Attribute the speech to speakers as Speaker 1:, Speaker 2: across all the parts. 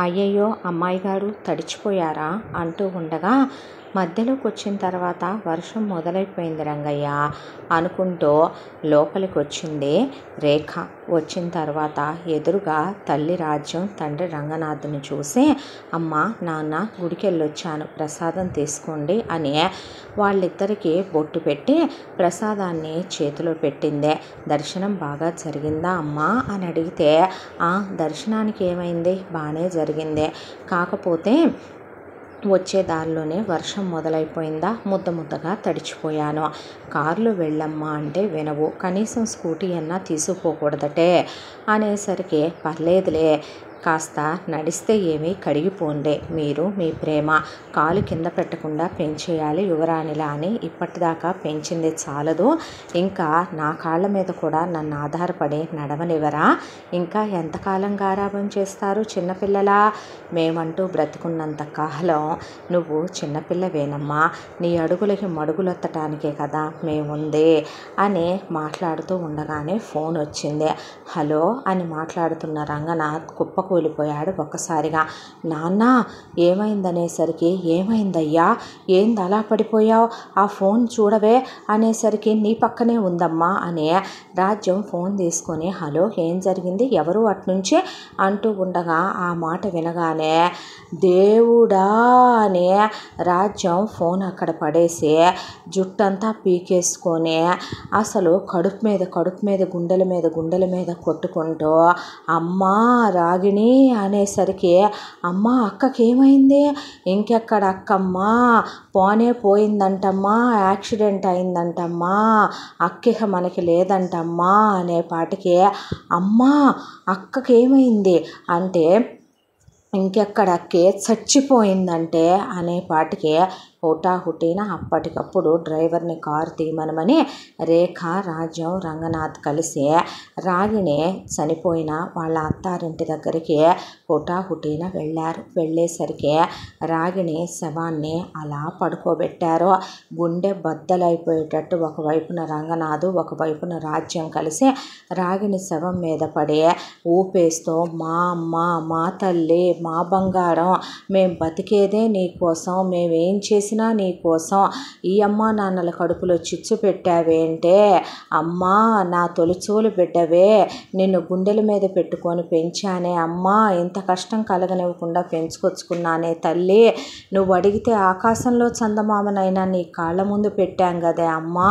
Speaker 1: అయ్యయ్యో అమ్మాయి గారు తడిచిపోయారా అంటూ ఉండగా మధ్యలోకి వచ్చిన తర్వాత వర్షం మొదలైపోయింది రంగయ్య అనుకుంటూ లోపలికి వచ్చింది రేఖ. వచ్చిన తర్వాత ఎదురుగా తల్లి రాజ్యం తండ్రి రంగనాథ్ని చూసి అమ్మ నాన్న గుడికి వెళ్ళొచ్చాను ప్రసాదం తీసుకోండి అని వాళ్ళిద్దరికీ బొట్టు పెట్టి ప్రసాదాన్ని చేతిలో పెట్టిందే. దర్శనం బాగా జరిగిందా అమ్మా అని అడిగితే దర్శనానికి ఏమైంది బాగానే జరిగిందే, కాకపోతే వచ్చే దారిలోనే వర్షం మొదలైపోయిందా ముద్దగా తడిచిపోయాను. కారులో వెళ్ళమ్మా అంటే వినవు, కనీసం స్కూటీ అన్నా తీసుకుపోకూడదటే అనేసరికి పర్లేదులే కాస్త నడిస్తే ఏమీ కడిగిపోండే, మీరు మీ ప్రేమ కాలు కింద పెట్టకుండా పెంచేయాలి యువరాణిలా అని ఇప్పటిదాకా పెంచింది చాలదు, ఇంకా నా కాళ్ళ మీద కూడా నన్ను ఆధారపడి నడవనివ్వరా, ఇంకా ఎంతకాలం గారాబం చేస్తారు చిన్నపిల్లలా, మేమంటూ బ్రతుకున్నంత కాలం నువ్వు చిన్నపిల్లవేనమ్మా, నీ అడుగులకి మడుగులెత్తటానికే కదా మేముంది అని మాట్లాడుతూ ఉండగానే ఫోన్ వచ్చింది. హలో అని మాట్లాడుతున్న రంగనాథ్ కుప్పకూలిపోయాడు ఒక్కసారిగా. నాన్న ఏమైందనేసరికి ఏమైందయ్యా ఏంది అలా పడిపోయావు, ఆ ఫోన్ చూడవే అనేసరికి నీ పక్కనే ఉందమ్మా అని రాజ్యం ఫోన్ తీసుకొని హలో ఏం జరిగింది ఎవరు అట్నుంచి అంటూ ఉండగా ఆ మాట వినగానే దేవుడా అని రాజ్యం ఫోన్ అక్కడ పడేసి జుట్టంతా పీకేసుకొని అసలు కడుపు మీద గుండెల మీద కొట్టుకుంటూ అమ్మా రాగిణి అనేసరికి అమ్మా అక్కకేమైంది, ఇంకెక్కడ అక్కమ్మా పోయిందంటమ్మా, యాక్సిడెంట్ అయిందంటమ్మా, అక్కిహ మనకి లేదంటమ్మా అనేపాటికి అమ్మా అక్కకేమైంది అంటే ఇంకెక్కడ అక్కే చచ్చిపోయిందంటే అనేపాటికి హుటాహుటిన అప్పటికప్పుడు డ్రైవర్ని కారు తీయమనమని రేఖ రాజ్యం రంగనాథ్ కలిసి రాగిణి చనిపోయిన వాళ్ళ అత్తారింటి దగ్గరికి హుటాహుటిన వెళ్ళారు. వెళ్ళేసరికి రాగిణి శవాన్ని అలా పడుకోబెట్టారు. గుండె బద్దలైపోయేటట్టు ఒకవైపున రంగనాథు ఒకవైపున రాజ్యం కలిసి రాగిణి శవం మీద పడి ఊపేస్తూ మా అమ్మ మా తల్లి మా బంగారం మేము బతికేదే నీకోసం, మేమేం చేసినా నీకోసం, ఈ అమ్మ నాన్నల కడుపులో చిచ్చు పెట్టావేంటే అమ్మా నా తొలిచూలు బిడ్డవే, నిన్ను గుండెల మీద పెట్టుకొని పెంచానే అమ్మా, ఇంత కష్టం కలగనివ్వకుండా పెంచుకొచ్చుకున్నానే తల్లి, నువ్వు అడిగితే ఆకాశంలో చందమామనైనా నీ కాళ్ళ ముందు పెట్టాం కదే అమ్మా,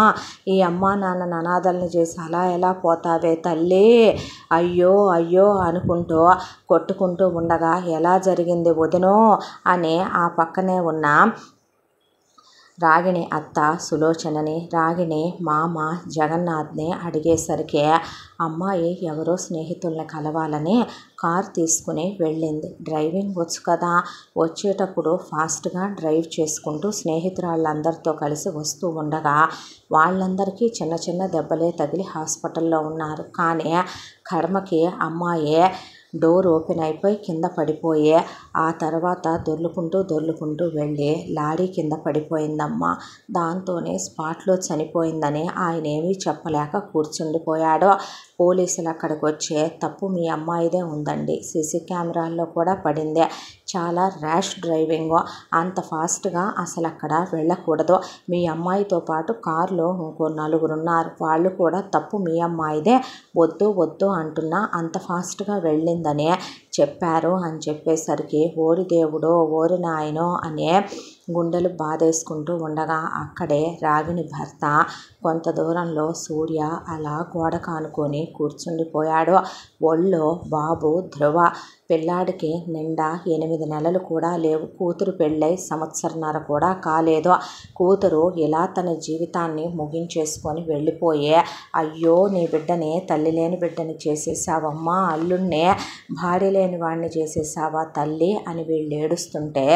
Speaker 1: ఈ అమ్మా నాన్న అనాథల్ని చేసి అలా ఎలా పోతావే తల్లి, అయ్యో అయ్యో అనుకుంటూ కొట్టుకుంటూ ఉండగా ఎలా జరిగింది వదినో అని ఆ పక్కనే ఉన్న రాగిణి అత్త సులోచనని రాగిణి మామ జగన్నాథ్ని అడిగేసరికి అమ్మాయి ఎవరో స్నేహితుల్ని కలవాలని కార్ తీసుకుని వెళ్ళింది. డ్రైవింగ్ వచ్చు కదా, వచ్చేటప్పుడు ఫాస్ట్గా డ్రైవ్ చేసుకుంటూ స్నేహితురాళ్ళందరితో కలిసి వస్తూ ఉండగా వాళ్ళందరికీ చిన్న దెబ్బలే తగిలి హాస్పిటల్లో ఉన్నారు. కానీ కర్మకి అమ్మాయి డోర్ ఓపెన్ అయిపోయి కింద పడిపోయి ఆ తర్వాత దొర్లుకుంటూ వెళ్ళి లారీ కింద పడిపోయిందమ్మా. దాంతోనే స్పాట్లో చనిపోయిందని ఆయన ఏమీ చెప్పలేక కూర్చుండిపోయాడు. పోలీసులు అక్కడికి వచ్చే తప్పు మీ అమ్మాయిదే ఉందండి, సీసీ కెమెరాల్లో కూడా పడింది, చాలా ర్యాష్ డ్రైవింగ్, అంత ఫాస్ట్గా అసలు అక్కడ వెళ్ళకూడదు, మీ అమ్మాయితో పాటు కారులో ఇంకో 4 ఉన్నారు, వాళ్ళు కూడా తప్పు మీ అమ్మాయిదే, వద్దు అంటున్నా అంత ఫాస్ట్గా వెళ్ళిందని చెప్పారు అని చెప్పేసరికి ఓరి దేవుడో ఓరి నాయనో అనే గుండెలు బాధేసుకుంటూ ఉండగా అక్కడే రాగిణి భర్త కొంత దూరంలో సూర్య అలా గోడ కానుకొని కూర్చుండిపోయాడు. ఒళ్ళో బాబు ధ్రువ, పిల్లాడికి నిండా 8 నెలలు కూడా లేవు, కూతురు పెళ్ళై 1.5 సంవత్సరం కూడా కాలేదు, కూతురు ఇలా తన జీవితాన్ని ముగించేసుకొని వెళ్ళిపోయే అయ్యో నీ బిడ్డని తల్లి లేని బిడ్డని చేసేసావమ్మా, అల్లుణ్ణే భార్య లేని వాడిని చేసేసావా తల్లి అని వీళ్ళు ఏడుస్తుంటే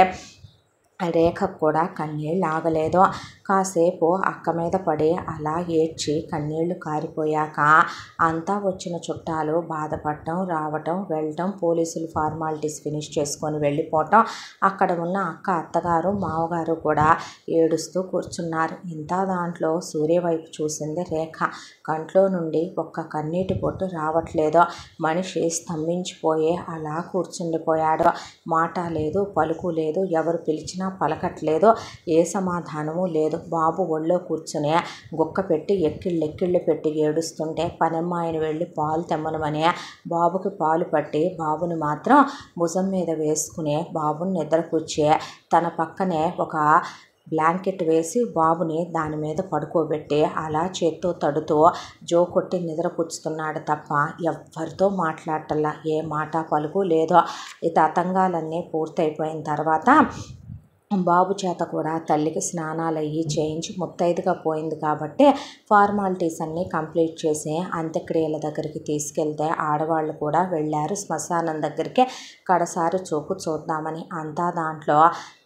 Speaker 1: రేఖకు కూడా కన్నీళ్ళు ఆగలేదు. కాసేపు అక్క మీద పడి అలా ఏడ్చి కన్నీళ్లు కారిపోయాక అంతా వచ్చిన చుట్టాలు బాధపడటం, రావటం, వెళ్ళటం, పోలీసులు ఫార్మాలిటీస్ ఫినిష్ చేసుకొని వెళ్ళిపోవటం. అక్కడ ఉన్న అక్క, అత్తగారు, మావగారు కూడా ఏడుస్తూ కూర్చున్నారు. ఇంత దాంట్లో సూర్య వైపు చూసింది రేఖ. కంట్లో నుండి ఒక్క కన్నీటి పొట్టు రావట్లేదు. మనిషి స్తంభించిపోయి అలా కూర్చుండిపోయాడు. మాట లేదు, పలుకు లేదు, ఎవరు పిలిచినా పలకట్లేదు, ఏ సమాధానము లేదు. బాబు ఒళ్ళో కూర్చుని గుక్క పెట్టి ఎక్కిళ్ళు పెట్టి ఏడుస్తుంటే పనమ్మాయిని వెళ్ళి పాలు తెమ్మనమని బాబుకి పాలు పట్టి బాబుని మాత్రం భుజం మీద వేసుకుని బాబుని నిద్రపుచ్చి తన పక్కనే ఒక బ్లాంకెట్ వేసి బాబుని దాని మీద పడుకోబెట్టి అలా చేత్తో తడుతూ జోకొట్టి నిద్రపుచ్చుతున్నాడు తప్ప ఎవ్వరితో మాట్లాడటల్లా. ఏ మాట పలుకు లేదో. ఈ తతంగాలన్నీ పూర్తయిపోయిన తర్వాత బాబు చేత కూడా తల్లికి స్నానాలు అయ్యి చేయించి ముత్తైదుగా పోయింది కాబట్టి ఫార్మాలిటీస్ అన్నీ కంప్లీట్ చేసి అంత్యక్రియల దగ్గరికి తీసుకెళ్తే ఆడవాళ్ళు కూడా వెళ్ళారు శ్మశానం దగ్గరికి కడసారి చూపు చూద్దామని. అంతా దాంట్లో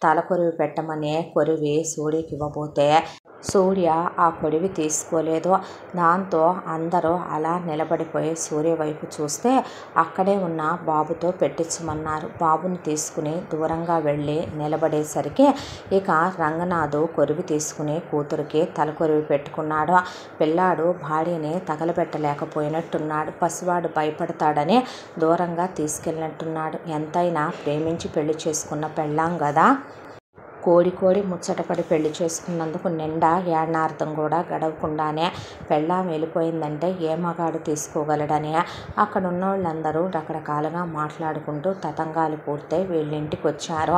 Speaker 1: తల కొరివి పెట్టమని కొరివి సూర్యకి ఇవ్వబోతే సూర్య ఆ కొరివి తీసుకోలేదు. దాంతో అందరూ అలా నిలబడిపోయి సూర్య వైపు చూస్తే అక్కడే ఉన్న బాబుతో పెట్టించమన్నారు. బాబుని తీసుకుని దూరంగా వెళ్ళి నిలబడేసరికి ఇక రంగనాథు కొరివి తీసుకుని కూతురికి తల కొరివి పెట్టుకున్నాడు. పిల్లాడు భార్యని తగలబెట్టలేకపోయినట్టున్నాడు. పసివాడు భయపడతాడని దూరంగా తీసుకెళ్ళినట్టున్నాడు. ఎంతైనా ప్రేమించి పెళ్లి చేసుకున్న పెళ్ళాం కదా, కోడి ముచ్చటపడి పెళ్లి చేసుకున్నందుకు నిండా ఏడార్థం కూడా గడవకుండానే పెళ్ళాం వెళ్ళిపోయిందంటే ఏ మగాడు తీసుకోగలడని అక్కడ ఉన్న వాళ్ళందరూ రకరకాలుగా మాట్లాడుకుంటూ తతంగాలు పూర్తయి వీళ్ళింటికి వచ్చారు.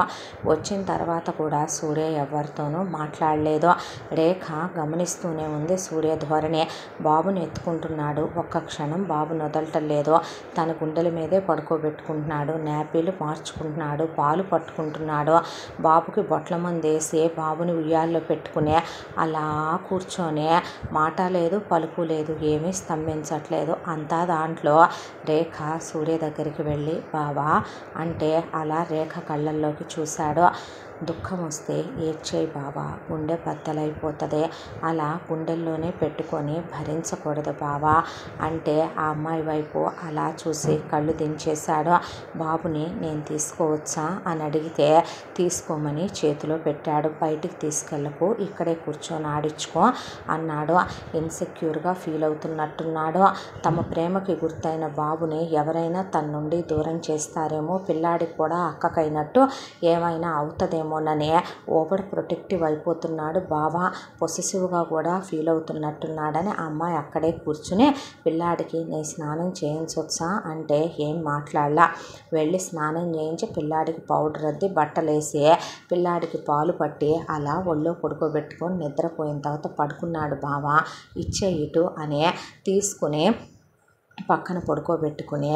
Speaker 1: వచ్చిన తర్వాత కూడా సూర్య ఎవరితోనూ మాట్లాడలేదు. రేఖ గమనిస్తూనే ఉంది సూర్య ధోరణి. బాబుని ఎత్తుకుంటున్నాడు. ఒక్క క్షణం బాబుని వదలటం లేదు. తన గుండెల మీదే పడుకోబెట్టుకుంటున్నాడు. నాపీలు మార్చుకుంటున్నాడు. పాలు పట్టుకుంటున్నాడు. బాబుకి బొట్ల మందేసి బాబుని ఉయ్యాల్లో పెట్టుకుని అలా కూర్చొని మాట లేదు, పలుకు లేదు, ఏమీ స్తంభించట్లేదు. అంతా దాంట్లో రేఖ సూర్య దగ్గరికి వెళ్ళి బావా అంటే అలా రేఖ కళ్ళల్లోకి చూశాడు. దుఃఖం వస్తే ఏడ్చేయి బావా, గుండె బద్దలైపోతుంది, అలా గుండెల్లోనే పెట్టుకొని భరించకూడదు బావా అంటే ఆ అమ్మాయి వైపు అలా చూసి కళ్ళు దించేశాడు. బాబుని నేను తీసుకోవచ్చా అని అడిగితే తీసుకోమని చేతిలో పెట్టాడు. బయటికి తీసుకెళ్ళకు, ఇక్కడే కూర్చొని ఆడించుకో అన్నాడు. ఇన్సెక్యూర్గా ఫీల్ అవుతున్నట్టున్నాడు. తమ ప్రేమకి గుర్తైన బాబుని ఎవరైనా తన నుండి దూరం చేస్తారేమో, పిల్లాడికి కూడా అక్కకైనట్టు ఏమైనా అవుతుందేమోనని ఓవర్ ప్రొటెక్టివ్ అయిపోతున్నాడు. బాబా పొసెసివ్గా కూడా ఫీల్ అవుతున్నట్టున్నాడని ఆ అమ్మాయి అక్కడే కూర్చుని పిల్లాడికి నేను స్నానం చేయించవచ్చా అంటే ఏం మాట్లాడలా. వెళ్ళి స్నానం చేయించి పిల్లాడికి పౌడర్ అద్ది బట్టలేసి పిల్లాడికి పాలు పట్టి అలా ఒళ్ళో పడుకోబెట్టుకొని నిద్రపోయిన తర్వాత పడుకున్నాడు. బావా ఇచ్చే ఇటు అని తీసుకుని పక్కన పడుకోబెట్టుకుని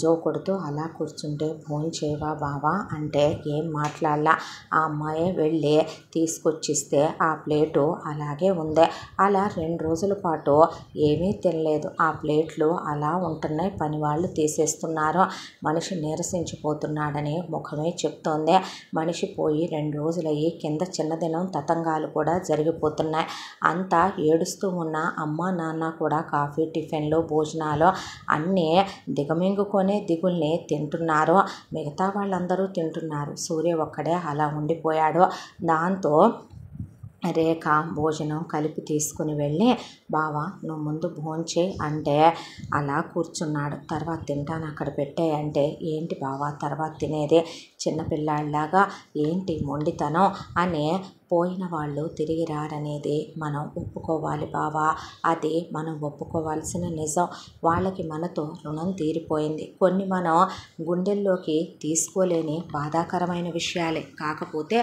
Speaker 1: జో కొడుతూ అలా కూర్చుంటే భోంచేవా బావా అంటే ఏం మాట్లాడలా. ఆ అమ్మాయే వెళ్ళి తీసుకొచ్చిస్తే ఆ ప్లేటు అలాగే ఉంది. అలా 2 రోజుల పాటు ఏమీ తినలేదు. ఆ ప్లేట్లు అలా ఉంటున్నాయి. పని వాళ్ళు తీసేస్తున్నారు. మనిషి నీరసించిపోతున్నాడని ముఖమే చెప్తోంది. మనిషి పోయి 2 రోజులయ్యి కింద చిన్నదినం తతంగాలు కూడా జరిగిపోతున్నాయి. అంతా ఏడుస్తూ ఉన్న అమ్మ నాన్న కూడా కాఫీ, టిఫిన్లు, భోజనాలు అన్నీ దిగమింగుకొనే దిగుల్ని తింటున్నారు. మిగతా వాళ్ళందరూ తింటున్నారు. సూర్య ఒక్కడే అలా ఉండిపోయాడు. దాంతో రేఖ భోజనం కలిపి తీసుకుని వెళ్ళి బావా నువ్వు ముందు భోంచేయి అంటే అలా కూర్చున్నాడు. తర్వాత తింటాను అక్కడ పెట్టేయంటే ఏంటి బావా తర్వాత తినేది, చిన్నపిల్లాడిలాగా ఏంటి మొండితనం అని పోయిన వాళ్ళు తిరిగి రారనేది మనం ఒప్పుకోవాలి బావా. అది మనం ఒప్పుకోవాల్సిన నిజం. వాళ్ళకి మనతో రుణం తీరిపోయింది. కొన్ని మనం గుండెల్లోకి తీసుకోలేని బాధాకరమైన విషయాలే. కాకపోతే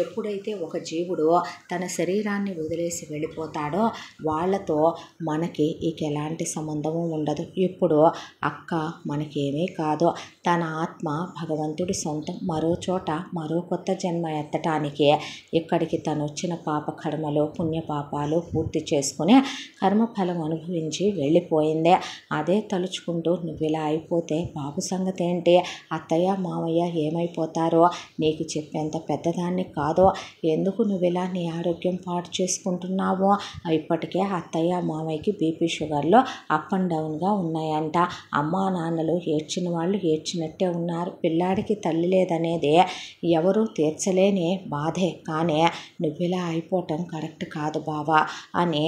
Speaker 1: ఎప్పుడైతే ఒక జీవుడు తన శరీరాన్ని వదిలేసి వెళ్ళిపోతాడో వాళ్ళతో మనకి ఇక ఎలాంటి సంబంధము ఉండదు. ఇప్పుడు అక్క మనకేమీ కాదు, తన ఆత్మ భగవంతుడి సొంతం. మరో చోట మరో కొత్త జన్మ ఎత్తటానికి ఇక్కడికి తను వచ్చిన పాపకర్మలు పుణ్యపాపాలు పూర్తి చేసుకుని కర్మఫలం అనుభవించి వెళ్ళిపోయిందే. అదే తలుచుకుంటూ నువ్వు ఇలా అయిపోతే బాబు సంగతి ఏంటి, అత్తయ్య మామయ్య ఏమైపోతారో, నీకు చెప్పేంత పెద్దదాన్ని కాదో, ఎందుకు నువ్వు ఇలా నీ ఆరోగ్యం పాడు చేసుకుంటున్నావో. ఇప్పటికే అత్తయ్య మామయ్యకి బీపీ షుగర్లో అప్ అండ్ డౌన్గా ఉన్నాయంట. అమ్మా నాన్నలు ఏడ్చిన వాళ్ళు ఏడ్చినట్టే ఉన్నారు. పిల్లాడికి తల్లి లేదనేది ఎవరూ తీర్చలేని బాధే. కానీ నువ్విలా అయిపోవటం కరెక్ట్ కాదు బావా అని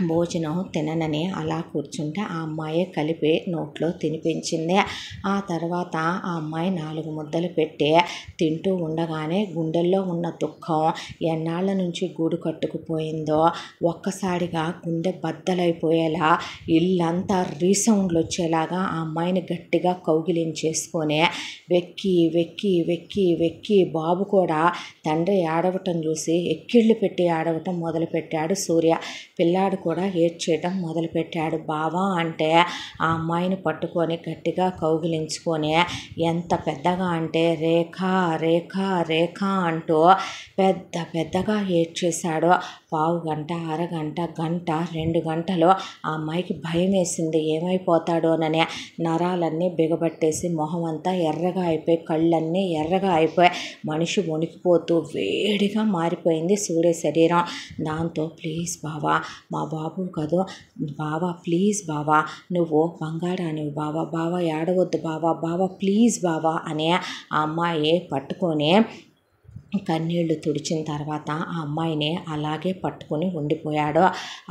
Speaker 1: భోజనం తిననని అలా కూర్చుంటే ఆ అమ్మాయి కలిపి నోట్లో తినిపించింది. ఆ తర్వాత ఆ అమ్మాయి 4 ముద్దలు పెట్టి తింటూ ఉండగానే గుండెల్లో ఉన్న దుఃఖం ఎన్నాళ్ళ నుంచి గూడు కట్టుకుపోయిందో ఒక్కసారిగా గుండె బద్దలైపోయేలా ఇల్లంతా రీసౌండ్లు వచ్చేలాగా ఆ అమ్మాయిని గట్టిగా కౌగిలించేసుకొని వెక్కి వెక్కి వెక్కి వెక్కి బాబు కూడా తండ్రి ఆడవటం చూసి ఎక్కిళ్ళు పెట్టి ఆడవటం మొదలుపెట్టాడు సూర్య. పిల్లాడు కూడా ఏడ్చేయటం మొదలుపెట్టాడు. బావా అంటే ఆ అమ్మాయిని పట్టుకొని గట్టిగా కౌగిలించుకొని ఎంత పెద్దగా అంటే రేఖ రేఖ రేఖ అంటూ పెద్దగా ఏడ్చేశాడు. పావు గంట అరగంట గంట 2 గంటలు ఆ అమ్మాయికి భయం వేసింది ఏమైపోతాడోనని. నరాలన్నీ బిగబట్టేసి మొహం అంతా ఎర్రగా అయిపోయి కళ్ళన్నీ ఎర్రగా అయిపోయి మనిషి వణికిపోతూ వేడిగా మారిపోయింది సూర్య శరీరం. దాంతో ప్లీజ్ బావా మా బాబు కదూ బావా, ప్లీజ్ బావా నువ్వు బంగారానివి బావా, బావా ఏడవద్దు బావా, బావా ప్లీజ్ బావా అని ఆ అమ్మాయి పట్టుకొని కన్నీళ్లు తుడిచిన తర్వాత ఆ అమ్మాయిని అలాగే పట్టుకొని ఉండిపోయాడు.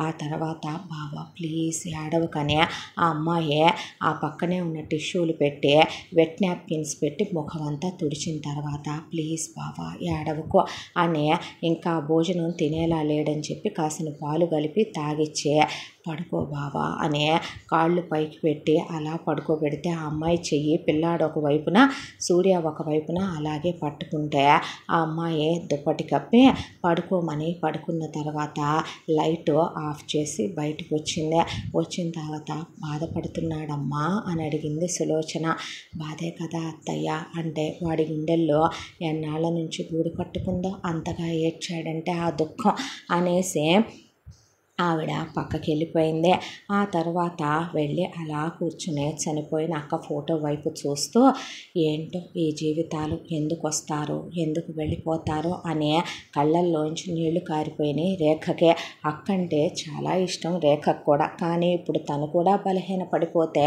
Speaker 1: ఆ తర్వాత బావా ప్లీజ్ ఏడవకని ఆ అమ్మాయి ఆ పక్కనే ఉన్న టిష్యూలు పెట్టి వెట్ నాప్కిన్స్ పెట్టి ముఖం అంతా తుడిచిన తర్వాత ప్లీజ్ బావా ఏడవకు అని ఇంకా భోజనం తినేలా లేడని చెప్పి కాసిన పాలు కలిపి తాగిచ్చే పడుకో బావా అని కాళ్ళు పైకి పెట్టి అలా పడుకోబెడితే ఆ అమ్మాయి చెయ్యి పిల్లాడు ఒకవైపున సూర్య ఒకవైపున అలాగే పట్టుకుంటే ఆ అమ్మాయి దుప్పటి కప్పి పడుకోమని పడుకున్న తర్వాత లైట్ ఆఫ్ చేసి బయటకు వచ్చింది. వచ్చిన తర్వాత బాధపడుతున్నాడమ్మా అని అడిగింది సులోచన. బాధే కదా అత్తయ్య అంటే వాడి గుండెల్లో ఎన్నాళ్ళ నుంచి గూడు కట్టుకుందో అంతగా ఏడ్చాడంటే ఆ దుఃఖం అనేసి ఆవిడ పక్కకి వెళ్ళిపోయింది. ఆ తర్వాత వెళ్ళి అలా కూర్చుని చనిపోయిన అక్క ఫోటో వైపు చూస్తూ ఏంటో ఈ జీవితాలు ఎందుకు వస్తారు ఎందుకు వెళ్ళిపోతారో అనే కళ్ళల్లోంచి నీళ్లు కారిపోయినాయి రేఖకే. అక్కంటే చాలా ఇష్టం రేఖకు కూడా. కానీ ఇప్పుడు తను కూడా బలహీన పడిపోతే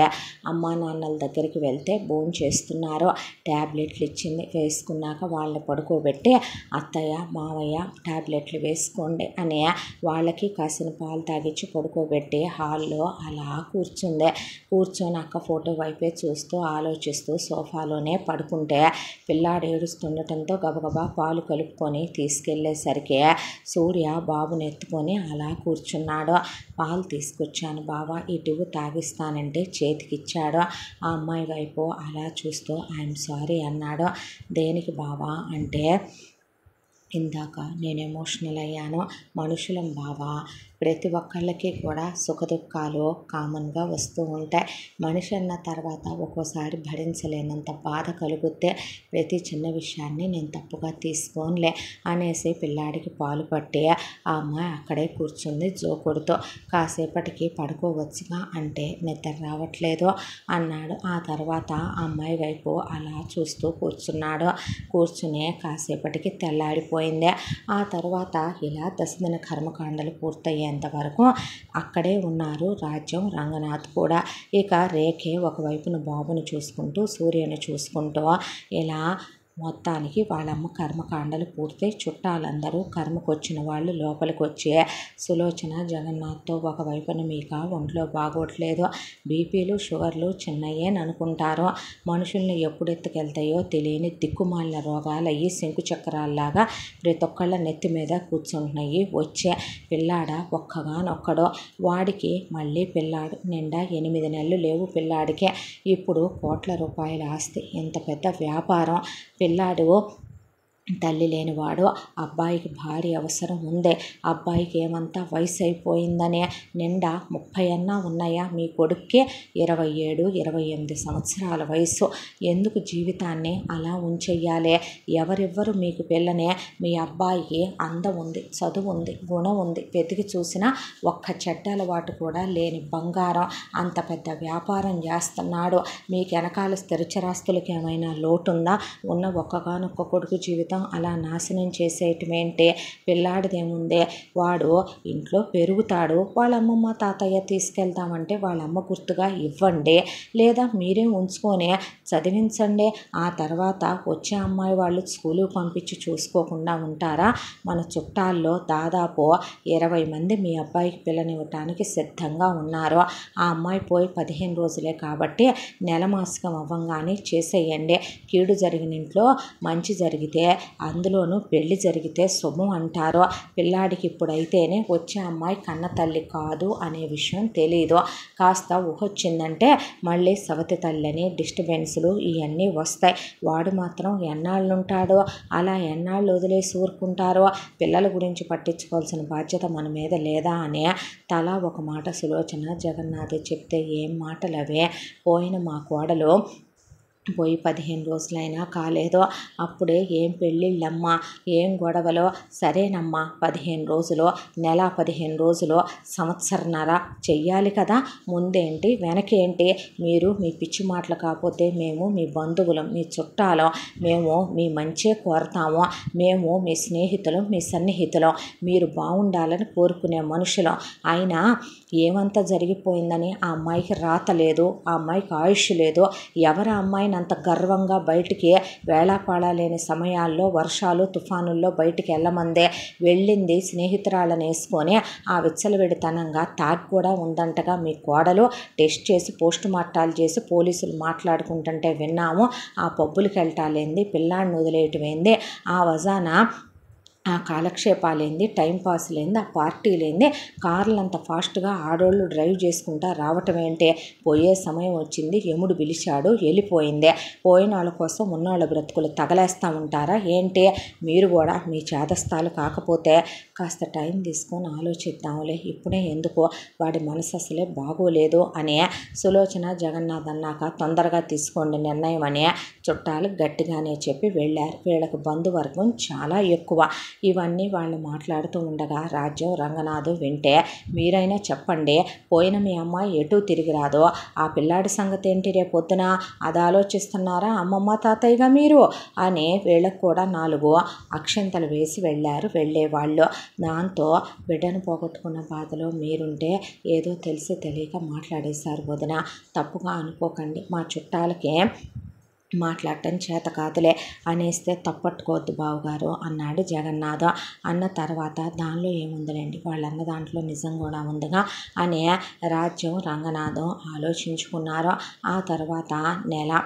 Speaker 1: అమ్మా నాన్నల దగ్గరికి వెళ్తే భోజనం చేస్తున్నారు. ట్యాబ్లెట్లు ఇచ్చింది. వేసుకున్నాక వాళ్ళని పడుకోబెట్టి అత్తయ్య మావయ్య ట్యాబ్లెట్లు వేసుకోండి అని వాళ్ళకి కాసిన పాలు తాగిచ్చి పడుకోబెట్టి హాల్లో అలా కూర్చొని అక్క ఫోటో వైపే చూస్తూ ఆలోచిస్తూ సోఫాలోనే పడుకుంటే పిల్లాడు ఏడుస్తుండటంతో గబగబా పాలు కలుపుకొని తీసుకెళ్ళేసరికి సూర్య బాబుని ఎత్తుకొని అలా కూర్చున్నాడు. పాలు తీసుకొచ్చాను బావా ఇటువు తాగిస్తానంటే చేతికిచ్చాడు. ఆ అమ్మాయి వైపు అలా చూస్తూ ఐఎమ్ సారీ అన్నాడు. దేనికి బావా అంటే ఇందాక నేను ఎమోషనల్ అయ్యాను. మనుషులం బావా, ప్రతి ఒక్కళ్ళకి కూడా సుఖదుఖాలు కామన్గా వస్తూ ఉంటాయి. మనిషి అన్న తర్వాత ఒక్కోసారి భరించలేనంత బాధ కలిగితే ప్రతి చిన్న విషయాన్ని నేను తప్పుగా తీసుకోనులే అనేసి పిల్లాడికి పాలు పట్టి ఆ అమ్మాయి అక్కడే కూర్చుంది జోకుడుతో. కాసేపటికి పడుకోవచ్చుగా అంటే నిద్ర రావట్లేదు అన్నాడు. ఆ తర్వాత ఆ అమ్మాయి వైపు అలా చూస్తూ కూర్చుని కాసేపటికి తెల్లాడిపోయింది. ఆ తర్వాత ఇలా దశదిన కర్మకాండలు పూర్తయ్యేంత వరకు అక్కడే ఉన్నారు రాజ్యం రంగనాథ్ కూడా. ఇక రేఖే ఒకవైపున బాబును చూసుకుంటూ సూర్యను చూసుకుంటూ ఇలా మొత్తానికి వాళ్ళమ్మ కర్మకాండలు పూర్తి. చుట్టాలందరూ కర్మకొచ్చిన వాళ్ళు లోపలికి వచ్చి సులోచన జగన్నాథ్తో ఒకవైపున మీకు ఒంట్లో బాగోట్లేదు, బీపీలు షుగర్లు చిన్నయ్యేని అనుకుంటారో మనుషుల్ని ఎప్పుడు ఎత్తుకెళ్తాయో తెలియని దిక్కుమాలిన రోగాలు అయ్యి శంకు చక్రాల్లాగా ప్రతి ఒక్కళ్ళ నెత్తి మీద కూర్చుంటున్నాయి. వచ్చే పిల్లాడ ఒక్కగానొక్కడో వాడికి మళ్ళీ పిల్లాడు నిండా 8 నెలలు లేవు పిల్లాడికే. ఇప్పుడు కోట్ల రూపాయల ఆస్తి, ఇంత పెద్ద వ్యాపారం. పిల్లాడు తల్లి లేనివాడు, అబ్బాయికి భారీ అవసరం ఉంది, అబ్బాయికి ఏమంతా వయసు అయిపోయిందనే, నిండా 30 అన్నా ఉన్నాయా మీ కొడుక్కి? 27, 28 సంవత్సరాల వయసు. ఎందుకు జీవితాన్ని అలా ఉంచెయ్యాలి? ఎవరెవ్వరు మీకు పిల్లనే? మీ అబ్బాయికి అందం ఉంది, చదువు ఉంది, గుణం ఉంది, వెతికి చూసినా ఒక్క చెడ్డ అలవాటు కూడా లేని బంగారం. అంత పెద్ద వ్యాపారం చేస్తున్నాడు. మీకు వెనకాల స్థిరచరాస్తులకి ఏమైనా లోటుందా? ఉన్న ఒక్కగానొక్క కొడుకు జీవితం అలా నాశనం చేసేయటమేంటి? పిల్లాడిదేముందే, వాడు ఇంట్లో పెరుగుతాడు, వాళ్ళ అమ్మమ్మ తాతయ్య తీసుకెళ్తామంటే వాళ్ళ అమ్మ గుర్తుగా ఇవ్వండి, లేదా మీరే ఉంచుకొని చదివించండి. ఆ తర్వాత వచ్చే అమ్మాయి వాళ్ళు స్కూలుకు పంపించి చూసుకోకుండా ఉంటారా? మన చుట్టాల్లో దాదాపు 20 మంది మీ అబ్బాయికి పిల్లనివ్వటానికి సిద్ధంగా ఉన్నారు. ఆ అమ్మాయి పోయి 15 రోజులే కాబట్టి నెల మాసికం అవ్వంగానే చేసేయండి. కీడు జరిగిన ఇంట్లో మంచి జరిగితే, అందులోనూ పెళ్లి జరిగితే శుభం అంటారు. పిల్లాడికి ఇప్పుడైతేనే వచ్చే అమ్మాయి కన్న తల్లి కాదు అనే విషయం తెలీదు. కాస్త ఊహొచ్చిందంటే మళ్ళీ సవతి తల్లని డిస్టర్బెన్స్లు ఇవన్నీ వస్తాయి. వాడు మాత్రం ఎన్నాళ్ళుంటాడో? అలా ఎన్నాళ్ళు వదిలేసి ఊరుకుంటారో? పిల్లల గురించి పట్టించుకోవాల్సిన బాధ్యత మన మీద లేదా అని తలా ఒక మాట సులోచన, జగన్నాథ్ చెప్తే ఏం మాటలవే. పోయిన మా కోడలు పోయి 15 రోజులైనా కాలేదో, అప్పుడే ఏం పెళ్ళిళ్ళమ్మా, ఏం గొడవలో? సరేనమ్మా, 15 రోజులు, నెల, 15 రోజులు, సంవత్సరన్నర చెయ్యాలి కదా. ముందేంటి వెనకేంటి? మీరు మీ పిచ్చి మాటలు కాకపోతే మేము మీ బంధువులం, మీ చుట్టాలం, మేము మీ మంచే కోరతాము, మేము మీ స్నేహితులం, మీ సన్నిహితులం, మీరు బాగుండాలని కోరుకునే మనుషులం. అయినా ఏమంతా జరిగిపోయిందని ఆ అమ్మాయికి రాత లేదు, ఆ అమ్మాయికి ఆయుష్ లేదు. ఎవరు ఆ అమ్మాయిని అంత గర్వంగా బయటికి వేళాపాళా లేని సమయాల్లో వర్షాలు తుఫానుల్లో బయటికి వెళ్ళమందే? వెళ్ళింది స్నేహితురాళ్ళని వేసుకొని ఆ విచ్చలవిడితనంగా తాగి కూడా ఉందంటగా మీ కోడలు. టెస్ట్ చేసి పోస్ట్ మార్టాలు చేసి పోలీసులు మాట్లాడుకుంటుంటే విన్నాము. ఆ పబ్బులకి వెళ్ళటాలేంది, పిల్లాడిని వదిలేయటమేంది, ఆ వజాన ఆ కాలక్షేపాలేంది, టైంపాస్లేంది, ఆ పార్టీలేంది, కార్లు అంత ఫాస్ట్గా ఆడోళ్ళు డ్రైవ్ చేసుకుంటా రావటం ఏంటి? పోయే సమయం వచ్చింది, యముడు పిలిచాడు, వెళ్ళిపోయిందే. పోయిన వాళ్ళ కోసం ఉన్నవాళ్ళ బ్రతుకులు తగలేస్తూ ఉంటారా ఏంటి? మీరు కూడా మీ చేదస్తాలు కాకపోతే కాస్త టైం తీసుకొని ఆలోచిద్దాంలే, ఇప్పుడే ఎందుకో, వాడి మనసు అసలే బాగోలేదు అని సులోచన, జగన్నాథ్ అన్నాక తొందరగా తీసుకోండి నిర్ణయం అని చుట్టాలు గట్టిగానే చెప్పి వెళ్ళారు. వీళ్ళకి బంధువర్గం చాలా ఎక్కువ. ఇవన్నీ వాళ్ళు మాట్లాడుతూ ఉండగా రాజ్యం, రంగనాథు వింటే, మీరైనా చెప్పండి, పోయిన మీ అమ్మాయి ఎటు తిరిగి రాదో, ఆ పిల్లాడి సంగతి ఏంటి రేపొద్దున? అది ఆలోచిస్తున్నారా అమ్మమ్మ తాతయ్యగా మీరు అని వీళ్ళకు కూడా 4 అక్షంతలు వేసి వెళ్ళేవాళ్ళు. దాంతో బిడ్డను పోగొట్టుకున్న బాధలో మీరుంటే ఏదో తెలిసి తెలియక మాట్లాడేశారు వదిన, తప్పుగా అనుకోకండి, మా చుట్టాలకే మాట్లాడటం చేత కాదులే అనేస్తే తప్పట్టుకోవద్దు బావగారు అన్నాడు జగన్నాథ. అన్న తర్వాత దానిలో ఏముందిలేండి, వాళ్ళన్న దాంట్లో నిజం కూడా ఉందిగా అనే రాజ్యం, రంగనాథం ఆలోచించుకున్నారు. ఆ తర్వాత నెల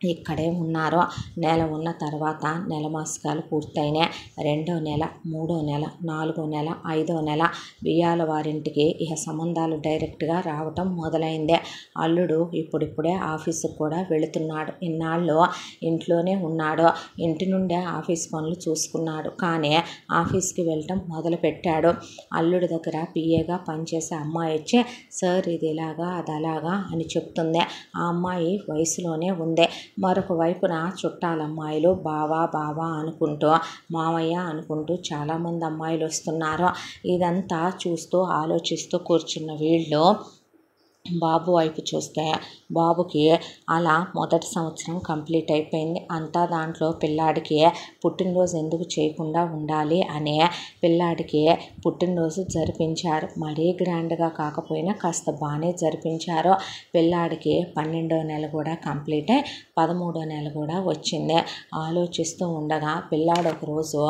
Speaker 1: ఇక్కడే ఉన్నారు. నెల ఉన్న తర్వాత నెల మాసికాలు పూర్తయినాయి. 2వ నెల, 3వ నెల, 4వ నెల, 5వ నెల బియ్యాల వారింటికి ఇక సంబంధాలు డైరెక్ట్గా రావటం మొదలైందే. అల్లుడు ఇప్పుడిప్పుడే ఆఫీసుకు కూడా వెళుతున్నాడు. ఇన్నాళ్ళు ఇంట్లోనే ఉన్నాడు. ఇంటి నుండే ఆఫీస్ పనులు చూసుకున్నాడు. కానీ ఆఫీస్కి వెళ్ళటం మొదలుపెట్టాడు. అల్లుడి దగ్గర పిఏగా పనిచేసే అమ్మాయి వచ్చి, సార్ ఇది ఇలాగా అది అలాగా అని చెప్తుంది. ఆ అమ్మాయి వయసులోనే ఉంది. మరొక వైపున చుట్టాలమ్మాయిలు బావా బావా అనుకుంటూ, మామయ్య అనుకుంటూ చాలామంది అమ్మాయిలు వస్తున్నారు. ఇదంతా చూస్తూ ఆలోచిస్తూ కూర్చున్న వీళ్ళు బాబు వైపు చూస్తే బాబుకి అలా మొదటి సంవత్సరం కంప్లీట్ అయిపోయింది. అంతా దాంట్లో పిల్లాడికి పుట్టినరోజు ఎందుకు చేయకుండా ఉండాలి అనే పిల్లాడికి పుట్టినరోజు జరిపించారు. మరీ గ్రాండ్గా కాకపోయినా కాస్త బాగానే జరిపించారు. పిల్లాడికి 12వ నెల కూడా కంప్లీట్ అయ్యి 13వ నెల కూడా వచ్చింది. ఆలోచిస్తూ ఉండగా పిల్లాడు ఒకరోజు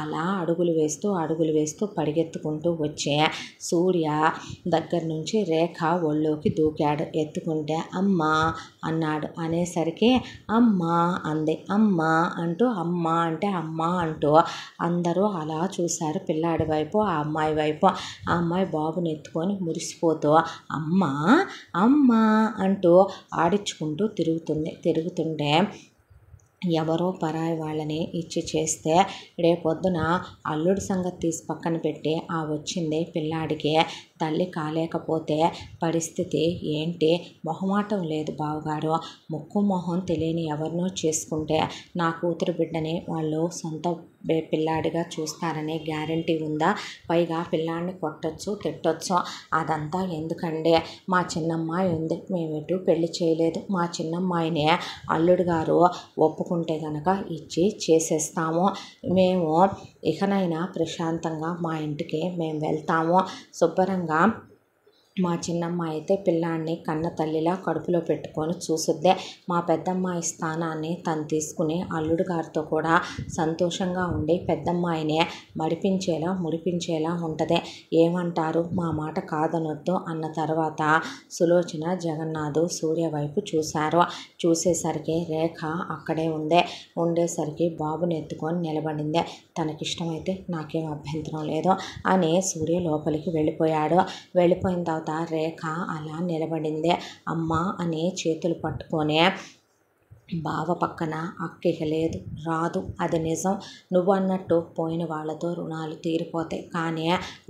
Speaker 1: అలా అడుగులు వేస్తూ పరిగెత్తుకుంటూ వచ్చి సూర్య దగ్గర నుంచి రేఖ ఒళ్ళోకి దూకాడు. ఎత్తుకుంటే అమ్మా అన్నాడు. అనేసరికి అమ్మా అంది. అమ్మా అంటూ, అమ్మ అంటే అమ్మ అంటూ అందరూ అలా చూశారు పిల్లాడి వైపు, ఆ అమ్మాయి వైపు. ఆ అమ్మాయి బాబుని ఎత్తుకొని మురిసిపోతూ అమ్మా అమ్మా అంటూ ఆడించుకుంటూ తిరుగుతుంటే ఎవరో పరాయి వాళ్ళని ఇచ్చి చేస్తే రేపొద్దున అల్లుడి సంగతి తీసి పక్కన పెట్టి ఆ వచ్చింది పిల్లాడికి తల్లి కాలేకపోతే పరిస్థితి ఏంటి? మొహమాటం లేదు బావగారు. ముక్కు మొహం తెలియని ఎవరినో చేసుకుంటే నా కూతురు బిడ్డని వాళ్ళు సొంత పిల్లాడిగా చూస్తారనే గ్యారంటీ ఉందా? పైగా పిల్లాడిని కొట్టచ్చు తిట్టచ్చు. అదంతా ఎందుకండి? మా చిన్నమ్మాయి ఉంది, మేమెటు పెళ్లి చేయలేదు. మా చిన్నమ్మాయినే అల్లుడు గారు ఒప్పుకుంటే గనక ఇచ్చి చేసేస్తాము. మేము ఇకనైనా ప్రశాంతంగా మా ఇంటికి మేము వెళ్తాము. శుభ్రంగా మా చిన్నమ్మాయి అయితే పిల్లాడిని కన్న తల్లిలా కడుపులో పెట్టుకొని చూసుద్దే. మా పెద్దమ్మాయి స్థానాన్ని తను తీసుకుని అల్లుడు గారితో కూడా సంతోషంగా ఉండి పెద్దమ్మాయినే మడిపించేలా ముడిపించేలా ఉంటుంది. ఏమంటారు? మా మాట కాదనొద్దు అన్న తర్వాత సులోచన, జగన్నాథు సూర్య వైపు చూశారు. చూసేసరికి రేఖ అక్కడే ఉండేసరికి బాబుని ఎత్తుకొని నిలబడింది. తనకిష్టమైతే నాకేం అభ్యంతరం లేదు అని సూర్య లోపలికి వెళ్ళిపోయాడు. వెళ్ళిపోయిన తర్వాత రేఖ అలా నిలబడింది. అమ్మ అని చేతులు పట్టుకొని బావ పక్కన అక్కిక లేదు, రాదు. అది నిజం. నువ్వు అన్నట్టు పోయిన వాళ్ళతో రుణాలు తీరిపోతాయి, కానీ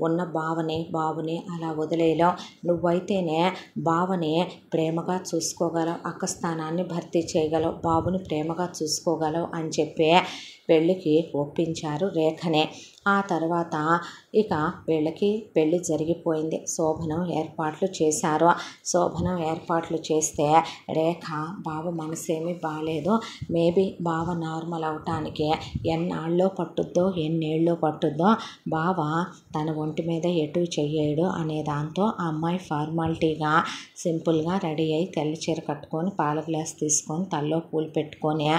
Speaker 1: ఉన్న బాబుని అలా వదిలేయలేం. నువ్వైతేనే బావని ప్రేమగా చూసుకోగలవు, అక్క స్థానాన్ని భర్తీ చేయగలవు, బాబుని ప్రేమగా చూసుకోగలవు అని చెప్పి పెళ్ళికి ఒప్పించారు రేఖనే. ఆ తర్వాత ఇక వీళ్ళకి పెళ్ళి జరిగిపోయింది. శోభనం ఏర్పాట్లు చేశారు. శోభనం ఏర్పాట్లు చేస్తే రేఖ బావ మనసేమీ బాలేదు. మేబీ బావ నార్మల్ అవటానికి ఎన్నాళ్ళో పట్టుద్దో ఎన్నేళ్ళో పట్టుద్దో, బావ తన ఒంటి మీద ఎటు చెయ్యడు అనే దాంతో ఆ అమ్మాయి ఫార్మాలిటీగా సింపుల్గా రెడీ అయ్యి తెల్ల చీర కట్టుకొని పాల గ్లాస్ తీసుకొని తల్లో పూలు పెట్టుకొని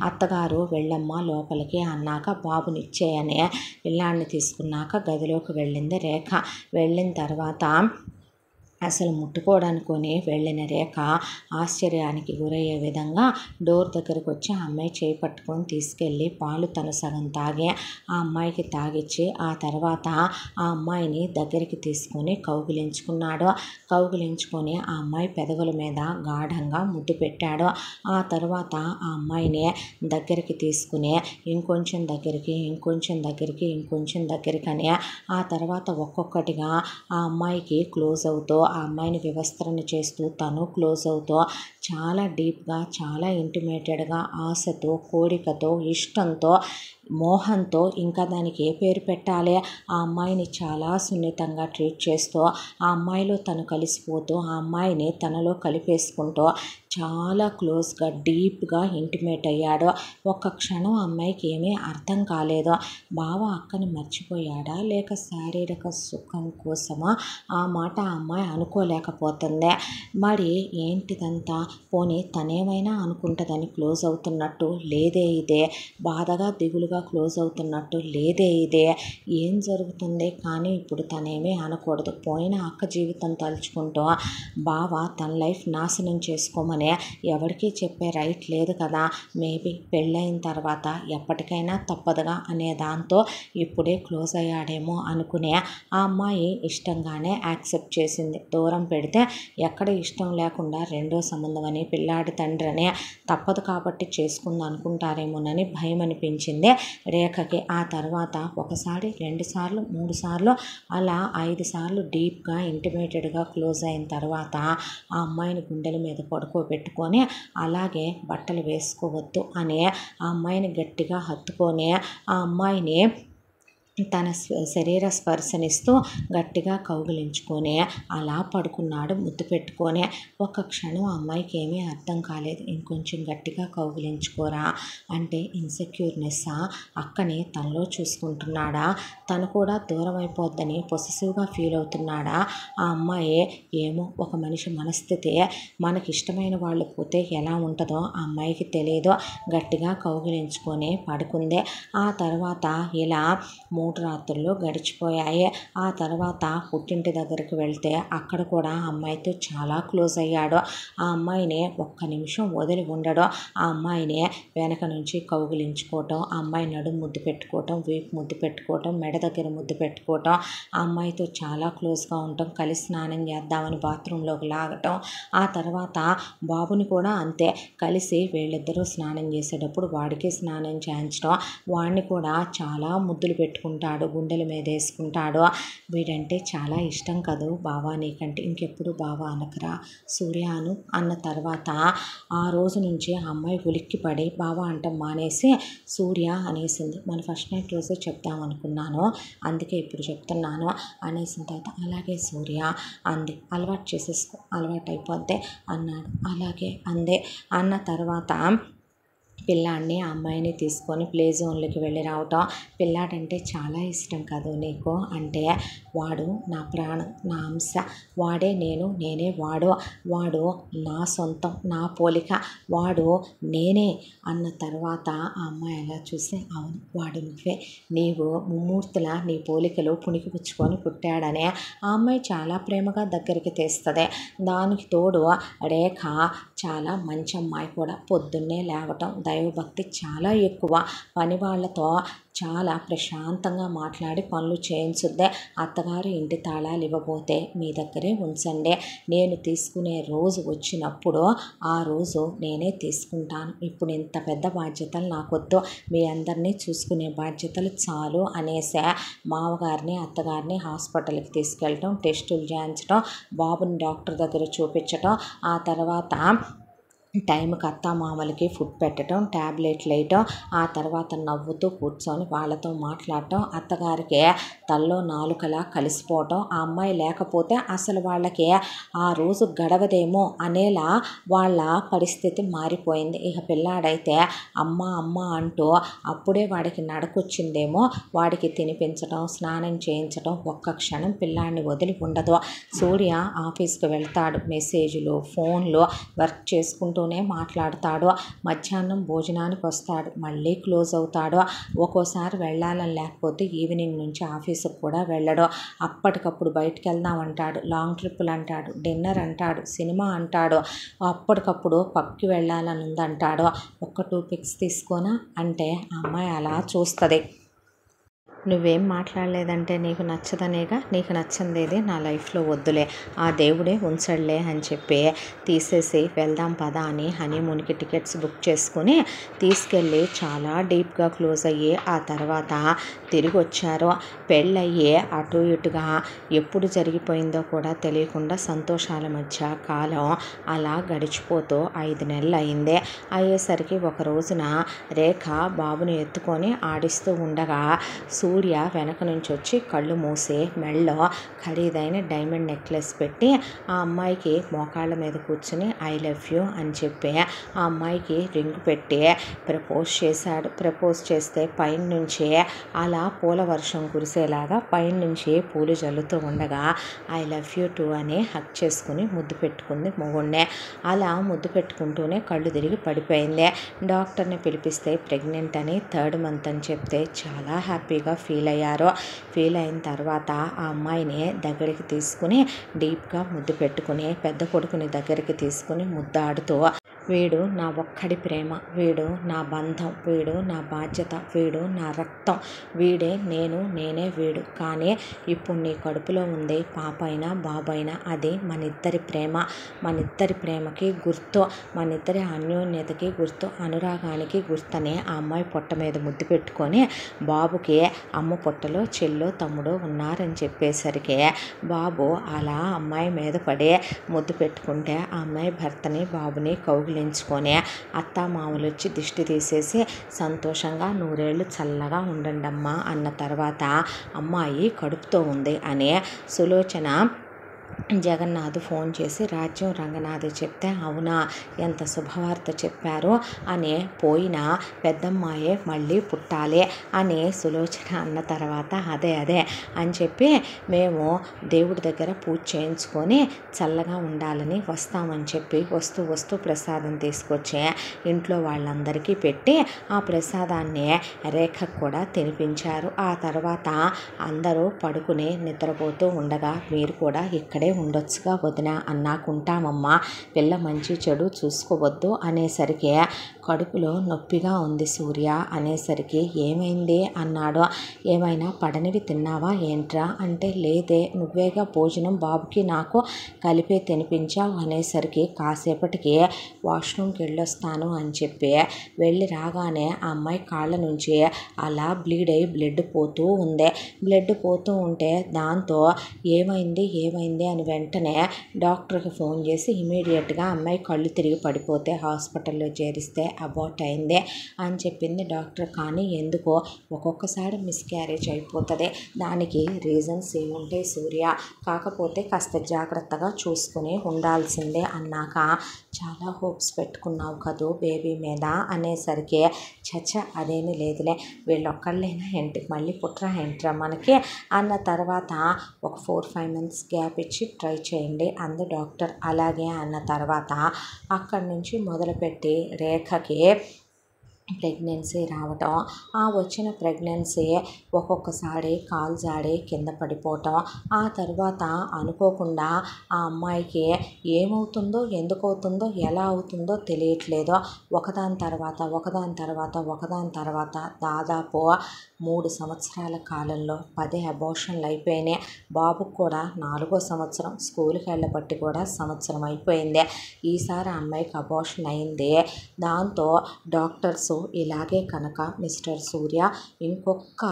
Speaker 1: అత్తగారు వెళ్ళమ్మ లోపలికి అన్నాక బాబునిచ్చేయని పిల్లాడిని తీసుకున్నాక గదిలోకి వెళ్ళింది రేఖ. వెళ్ళిన తర్వాత అసలు ముట్టుకోవడానికొని వెళ్ళిన రేఖ ఆశ్చర్యానికి గురయ్యే విధంగా డోర్ దగ్గరకు వచ్చి ఆ అమ్మాయి చేయి పట్టుకొని తీసుకెళ్ళి పాలు తను సగం తాగి ఆ అమ్మాయికి తాగిచ్చి ఆ తర్వాత ఆ అమ్మాయిని దగ్గరికి తీసుకొని కౌగిలించుకున్నాడు. కౌగిలించుకొని ఆ అమ్మాయి పెదవుల మీద గాఢంగా ముద్దు పెట్టాడు. ఆ తర్వాత ఆ అమ్మాయిని దగ్గరికి తీసుకుని ఇంకొంచెం దగ్గరికి అని ఆ తర్వాత ఒక్కొక్కటిగా ఆ అమ్మాయికి క్లోజ్ అవుతూ ఆ అమ్మాయిని వివస్త్రణ చేస్తూ తను క్లోజ్ అవుతూ చాలా డీప్గా, చాలా ఇంటిమేటెడ్గా, ఆశతో, కోరికతో, ఇష్టంతో, మోహంతో, ఇంకా దానికి ఏ పేరు పెట్టాలి, ఆ అమ్మాయిని చాలా సున్నితంగా ట్రీట్ చేస్తూ ఆ అమ్మాయిలో తను కలిసిపోతూ ఆ అమ్మాయిని తనలో కలిపేసుకుంటూ చాలా క్లోజ్గా డీప్గా ఇంటిమేట్ అయ్యాడు. ఒక్క క్షణం అమ్మాయికి ఏమీ అర్థం కాలేదు. బావ అక్కని మర్చిపోయాడా లేక శారీరక సుఖం కోసమా? ఆ మాట ఆ అమ్మాయి అనుకోలేకపోతుంది. మరి ఏంటిదంతా? పోనీ తనేమైనా అనుకుంటుందని క్లోజ్ అవుతున్నట్టు లేదే ఇదే, బాధగా దిగులుగా క్లోజ్ అవుతున్నట్టు లేదే ఇదే, ఏం జరుగుతుంది? కానీ ఇప్పుడు తనేమీ అనకూడదు. పోయిన అక్క జీవితం తలుచుకుంటూ బావ తన లైఫ్ నాశనం చేసుకోమని ఎవరికీ చెప్పే రైట్ లేదు కదా. మేబీ పెళ్ళైన తర్వాత ఎప్పటికైనా తప్పదుగా అనే దాంతో ఇప్పుడే క్లోజ్ అయ్యాడేమో అనుకునే ఆ అమ్మాయి ఇష్టంగానే యాక్సెప్ట్ చేసింది. దూరం పెడితే ఎక్కడ ఇష్టం లేకుండా రెండో సంబంధం అని పిల్లాడి తండ్రి అని తప్పదు కాబట్టి చేసుకుంది అనుకుంటారేమోనని భయం అనిపించింది రేఖకి. ఆ తర్వాత ఒకసారి, 2 సార్లు, 3 సార్లు అలా 5 సార్లు డీప్గా ఇంటిమేటెడ్గా క్లోజ్ అయిన తర్వాత ఆ అమ్మాయిని గుండెల మీద పడుకోబెట్టుకొని అలాగే బట్టలు వేసుకోవద్దు అని ఆ అమ్మాయిని గట్టిగా హత్తుకొని ఆ అమ్మాయిని తన శరీర స్పర్శనిస్తూ గట్టిగా కౌగిలించుకొని అలా పడుకున్నాడు ముద్దు పెట్టుకొని. ఒక్క క్షణం అమ్మాయికి ఏమీ అర్థం కాలేదు. ఇంకొంచెం గట్టిగా కౌగిలించుకోరా అంటే ఇన్సెక్యూర్నెస్సా? అక్కని తనలో చూసుకుంటున్నాడా? తను కూడా దూరం అయిపోద్దని పొసెసివ్గా ఫీల్ అవుతున్నాడా? ఆ అమ్మాయి ఏమో, ఒక మనిషి మనస్థితి మనకి ఇష్టమైన వాళ్ళు పోతే ఎలా ఉంటుందో ఆ అమ్మాయికి తెలియదు. గట్టిగా కౌగిలించుకొని పడుకుంది. ఆ తర్వాత ఇలా 3 రాత్రులు గడిచిపోయాయి. ఆ తర్వాత పుట్టింటి దగ్గరికి వెళ్తే అక్కడ కూడా అమ్మాయితో చాలా క్లోజ్ అయ్యాడు. ఆ అమ్మాయిని ఒక్క నిమిషం వదిలి ఉండడు. ఆ అమ్మాయిని వెనక నుంచి కౌగిలించుకోవటం, ఆ అమ్మాయి నడుము ముద్దు పెట్టుకోవటం, వీపు ముద్దు పెట్టుకోవటం, మెడ దగ్గర ముద్దు పెట్టుకోవటం, ఆ అమ్మాయితో చాలా క్లోజ్గా ఉండటం, కలిసి స్నానం చేద్దామని బాత్రూంలోకి లాగటం. ఆ తర్వాత బాబుని కూడా అంతే, కలిసి వీళ్ళిద్దరూ స్నానం చేసేటప్పుడు వాడికి స్నానం చేయించడం, వాడిని కూడా చాలా ముద్దులు పెట్టుకుంటాడు, గుండెల మీద వేసుకుంటాడు. వీడంటే చాలా ఇష్టం కదూ బావా నీకంటే, ఇంకెప్పుడు బావా అనకరా సూర్యాను అన్న తర్వాత ఆ రోజు నుంచి ఆ అమ్మాయి ఉలిక్కిపడి బావా అంటాం మానేసి సూర్య అనేసింది. మన ఫస్ట్ నైట్ రోజే చెప్దాం అనుకున్నాను, అందుకే ఇప్పుడు చెప్తున్నాను అనేసిన తర్వాత అలాగే సూర్య అంది. అలవాటు చేసేసుకో, అలవాటు అయిపోద్ది అన్నాడు. అలాగే అందే. అన్న తర్వాత పిల్లాడిని ఆ అమ్మాయిని తీసుకొని ప్లే జోన్లోకి వెళ్ళి రావటం. పిల్లాడంటే చాలా ఇష్టం కదూ నీకు అంటే, వాడు నా ప్రాణం, నా అంశ, వాడే నేను, నేనే వాడు, వాడు నా సొంతం, నా పోలిక, వాడు నేనే అన్న తర్వాత ఆ అమ్మాయి అలా చూసి అవును వాడు నువ్వే, నీవు ముమ్మూర్తుల నీ పోలికలు పుణికిపుచ్చుకొని పుట్టాడనే ఆ అమ్మాయి చాలా ప్రేమగా దగ్గరికి తెస్తుంది. దానికి తోడు రేఖ చాలా మంచి అమ్మాయి కూడా, పొద్దున్నే లేవటం, దైవభక్తి చాలా ఎక్కువ, పని వాళ్ళతో చాలా ప్రశాంతంగా మాట్లాడి పనులు చేయించుద్దే. అత్తగారు ఇంటి తాళాలు ఇవ్వబోతే మీ దగ్గరే ఉంచండి, నేను తీసుకునే రోజు వచ్చినప్పుడు ఆ రోజు నేనే తీసుకుంటాను, ఇప్పుడు ఇంత పెద్ద బాధ్యతలు నాకొద్దు, మీ అందరినీ చూసుకునే బాధ్యతలు చాలు అనేసే మామగారిని అత్తగారిని హాస్పిటల్కి తీసుకెళ్ళటం, టెస్టులు చేయించడం, బాబుని డాక్టర్ దగ్గర చూపించటం, ఆ తర్వాత టైంకి అత్తామామలకి ఫుడ్ పెట్టడం, ట్యాబ్లెట్లు వేయటం, ఆ తర్వాత నవ్వుతూ కూర్చొని వాళ్ళతో మాట్లాడటం, అత్తగారికి తల్లో నాలుకలా కలిసిపోవటం, ఆ అమ్మాయి లేకపోతే అసలు వాళ్ళకి ఆ రోజు గడవదేమో అనేలా వాళ్ళ పరిస్థితి మారిపోయింది. ఇక పిల్లాడైతే అమ్మ అమ్మ అంటూ అప్పుడే వాడికి నడకొచ్చిందేమో, వాడికి తినిపించడం, స్నానం చేయించడం, ఒక్క క్షణం పిల్లాడిని వదిలి ఉండదు. సూర్య ఆఫీస్కి వెళ్తాడు, మెసేజ్లు, ఫోన్లు, వర్క్ చేసుకుంటూనే మాట్లాడతాడు. మధ్యాహ్నం భోజనానికి వస్తాడు, మళ్ళీ క్లోజ్ అవుతాడు. ఒక్కోసారి వెళ్ళాలని లేకపోతే ఈవినింగ్ నుంచి ఆఫీసుకు కూడా వెళ్ళడు. అప్పటికప్పుడు బయటికి వెళ్దాం అంటాడు, లాంగ్ ట్రిప్పులు అంటాడు, డిన్నర్ అంటాడు, సినిమా అంటాడు, అప్పటికప్పుడు పబ్కి వెళ్ళాలని ఉందంటాడు. ఒక్క 2 పిక్స్ తీసుకోనా అంటే ఆ అమ్మాయి అలా చూస్తుంది. నువ్వేం మాట్లాడలేదంటే నీకు నచ్చదనేగా, నీకు నచ్చందేది నా లైఫ్లో వద్దులే, ఆ దేవుడే ఉంచడులే అని చెప్పి తీసేసి వెళ్దాం పదా అని హనీమూన్కి టికెట్స్ బుక్ చేసుకుని తీసుకెళ్ళి చాలా డీప్గా క్లోజ్ అయ్యి ఆ తర్వాత తిరిగి వచ్చారు. పెళ్ళయ్యి అటు ఇటుగా ఎప్పుడు జరిగిపోయిందో కూడా తెలియకుండా సంతోషాల మధ్య కాలం అలా గడిచిపోతూ 5 నెలలు అయింది. అయ్యేసరికి ఒక రోజున రేఖ బాబుని ఎత్తుకొని ఆడిస్తూ ఉండగా సూర్య వెనక నుంచి వచ్చి కళ్ళు మూసి మెళ్ళో ఖరీదైన డైమండ్ నెక్లెస్ పెట్టి ఆ అమ్మాయికి మోకాళ్ళ మీద కూర్చుని ఐ లవ్ యూ అని చెప్పి ఆ అమ్మాయికి రింగ్ పెట్టి ప్రపోజ్ చేశాడు. ప్రపోజ్ చేస్తే పైన నుంచి అలా పూల వర్షం కురిసేలాగా పైన నుంచి పూలు జల్లుతూ ఉండగా ఐ లవ్ యూ టూ అని హక్ చేసుకుని ముద్దు పెట్టుకుంది మొగుడినే. అలా ముద్దు పెట్టుకుంటూనే కళ్ళు తిరిగి పడిపోయింది. డాక్టర్ని పిలిపిస్తే ప్రెగ్నెంట్ అని 3rd మంత్ అని చెప్తే చాలా హ్యాపీగా ఫీల్ అయ్యారు. ఫీల్ అయిన తర్వాత ఆ అమ్మాయిని దగ్గరికి తీసుకుని డీప్గా ముద్దు పెట్టుకుని పెద్ద కొడుకుని దగ్గరికి తీసుకుని ముద్దాడుతూ వీడు నా ఒక్కడి ప్రేమ, వీడు నా బంధం, వీడు నా బాధ్యత, వీడు నా రక్తం, వీడే నేను, నేనే వీడు, కానీ ఇప్పుడు నీ కడుపులో ఉంది పాప అయినా బాబు అయినా అది మనిద్దరి ప్రేమ, మనిద్దరి ప్రేమకి గుర్తు, మనిద్దరి అన్యోన్యతకి గుర్తు, అనురాగానికి గుర్తనే ఆ అమ్మాయి పొట్ట మీద ముద్దు పెట్టుకొని బాబుకి అమ్మ పొట్టలో చెల్లో తమ్ముడు ఉన్నారని చెప్పేసరికి బాబు అలా అమ్మాయి మీద పడి ముద్దు పెట్టుకుంటే ఆ అమ్మాయి భర్తని బాబుని కౌగిలించుకొని అత్తామామలు వచ్చి దిష్టి తీసేసి సంతోషంగా 100 ఏళ్ళు చల్లగా ఉండండమ్మా అన్న తర్వాత అమ్మాయి కడుపుతో ఉంది అని సులోచన జగన్నాథ్ ఫోన్ చేసి రాజ్యం రంగనాథ్ చెప్తే అవునా ఎంత శుభవార్త చెప్పారు అని పోయిన పెద్దమ్మాయే మళ్ళీ పుట్టాలి అని సులోచన అన్న తర్వాత అదే అని చెప్పి మేము దేవుడి దగ్గర పూజ చేయించుకొని చల్లగా ఉండాలని వస్తామని చెప్పి వస్తూ ప్రసాదం తీసుకొచ్చి ఇంట్లో వాళ్ళందరికీ పెట్టి ఆ ప్రసాదాన్ని రేఖకు కూడా తినిపించారు. ఆ తర్వాత అందరూ పడుకుని నిద్రపోతూ ఉండగా మీరు కూడా ఇక్కడే ఉండొచ్చుగా వదిన అన్నాకుంటామమ్మా, పిల్ల మంచి చెడు చూసుకోవద్దు అనేసరికి కడుపులో నొప్పిగా ఉంది సూర్య అనేసరికి ఏమైంది అన్నాడు. ఏమైనా పడనివి తిన్నావా ఏంట్రా అంటే లేదే నువ్వేగా భోజనం బాబుకి నాకు కలిపే తినిపించావు అనేసరికి కాసేపటికి వాష్రూమ్కి వెళ్ళొస్తాను అని చెప్పి వెళ్ళి రాగానే ఆ అమ్మాయి కాళ్ళ నుంచి అలా బ్లడ్ పోతూ ఉంది. బ్లడ్ పోతూ ఉంటే దాంతో ఏమైంది అని వెంటనే డాక్టర్కి ఫోన్ చేసి ఇమీడియట్గా అమ్మాయి కళ్ళు తిరిగి పడిపోతే హాస్పిటల్లో చేరిస్తే అబార్ట్ అయింది అని చెప్పింది డాక్టర్. కానీ ఎందుకో ఒక్కొక్కసారి మిస్క్యారేజ్ అయిపోతుంది, దానికి రీజన్స్ ఏముంటాయి సూర్య, కాకపోతే కాస్త జాగ్రత్తగా చూసుకుని ఉండాల్సిందే అన్నాక చాలా హోప్స్ పెట్టుకున్నావు కదూ బేబీ మీద అనేసరికి చచ్చ అదేమీ లేదులే, వీళ్ళొక్కళ్ళైనా ఏంటి మళ్ళీ పుట్రా ఏంట్రా మనకి అన్న తర్వాత ఒక 4-5 months గ్యాప్ ఇచ్చి ట్రై చేయండి అంది డాక్టర్. అలాగే అన్న తర్వాత అక్కడి నుంచి మొదలుపెట్టి రేఖకి ప్రెగ్నెన్సీ రావటం, ఆ వచ్చిన ప్రెగ్నెన్సీ ఒక్కొక్కసారి కాలు జాడి కింద పడిపోవటం, ఆ తర్వాత అనుకోకుండా ఆ అమ్మాయికి ఏమవుతుందో ఎందుకవుతుందో ఎలా అవుతుందో తెలియట్లేదు. ఒకదాని తర్వాత దాదాపు 3 సంవత్సరాల కాలంలో 10 అబార్షన్లు అయిపోయినాయి. బాబుకు కూడా 4వ సంవత్సరం, స్కూల్కి వెళ్ళబట్టి కూడా సంవత్సరం అయిపోయింది. ఈసారి ఆ అమ్మాయికి అబార్షన్ అయింది. దాంతో డాక్టర్స్ ఇలాగే కనుక మిస్టర్ సూర్య ఇంకొక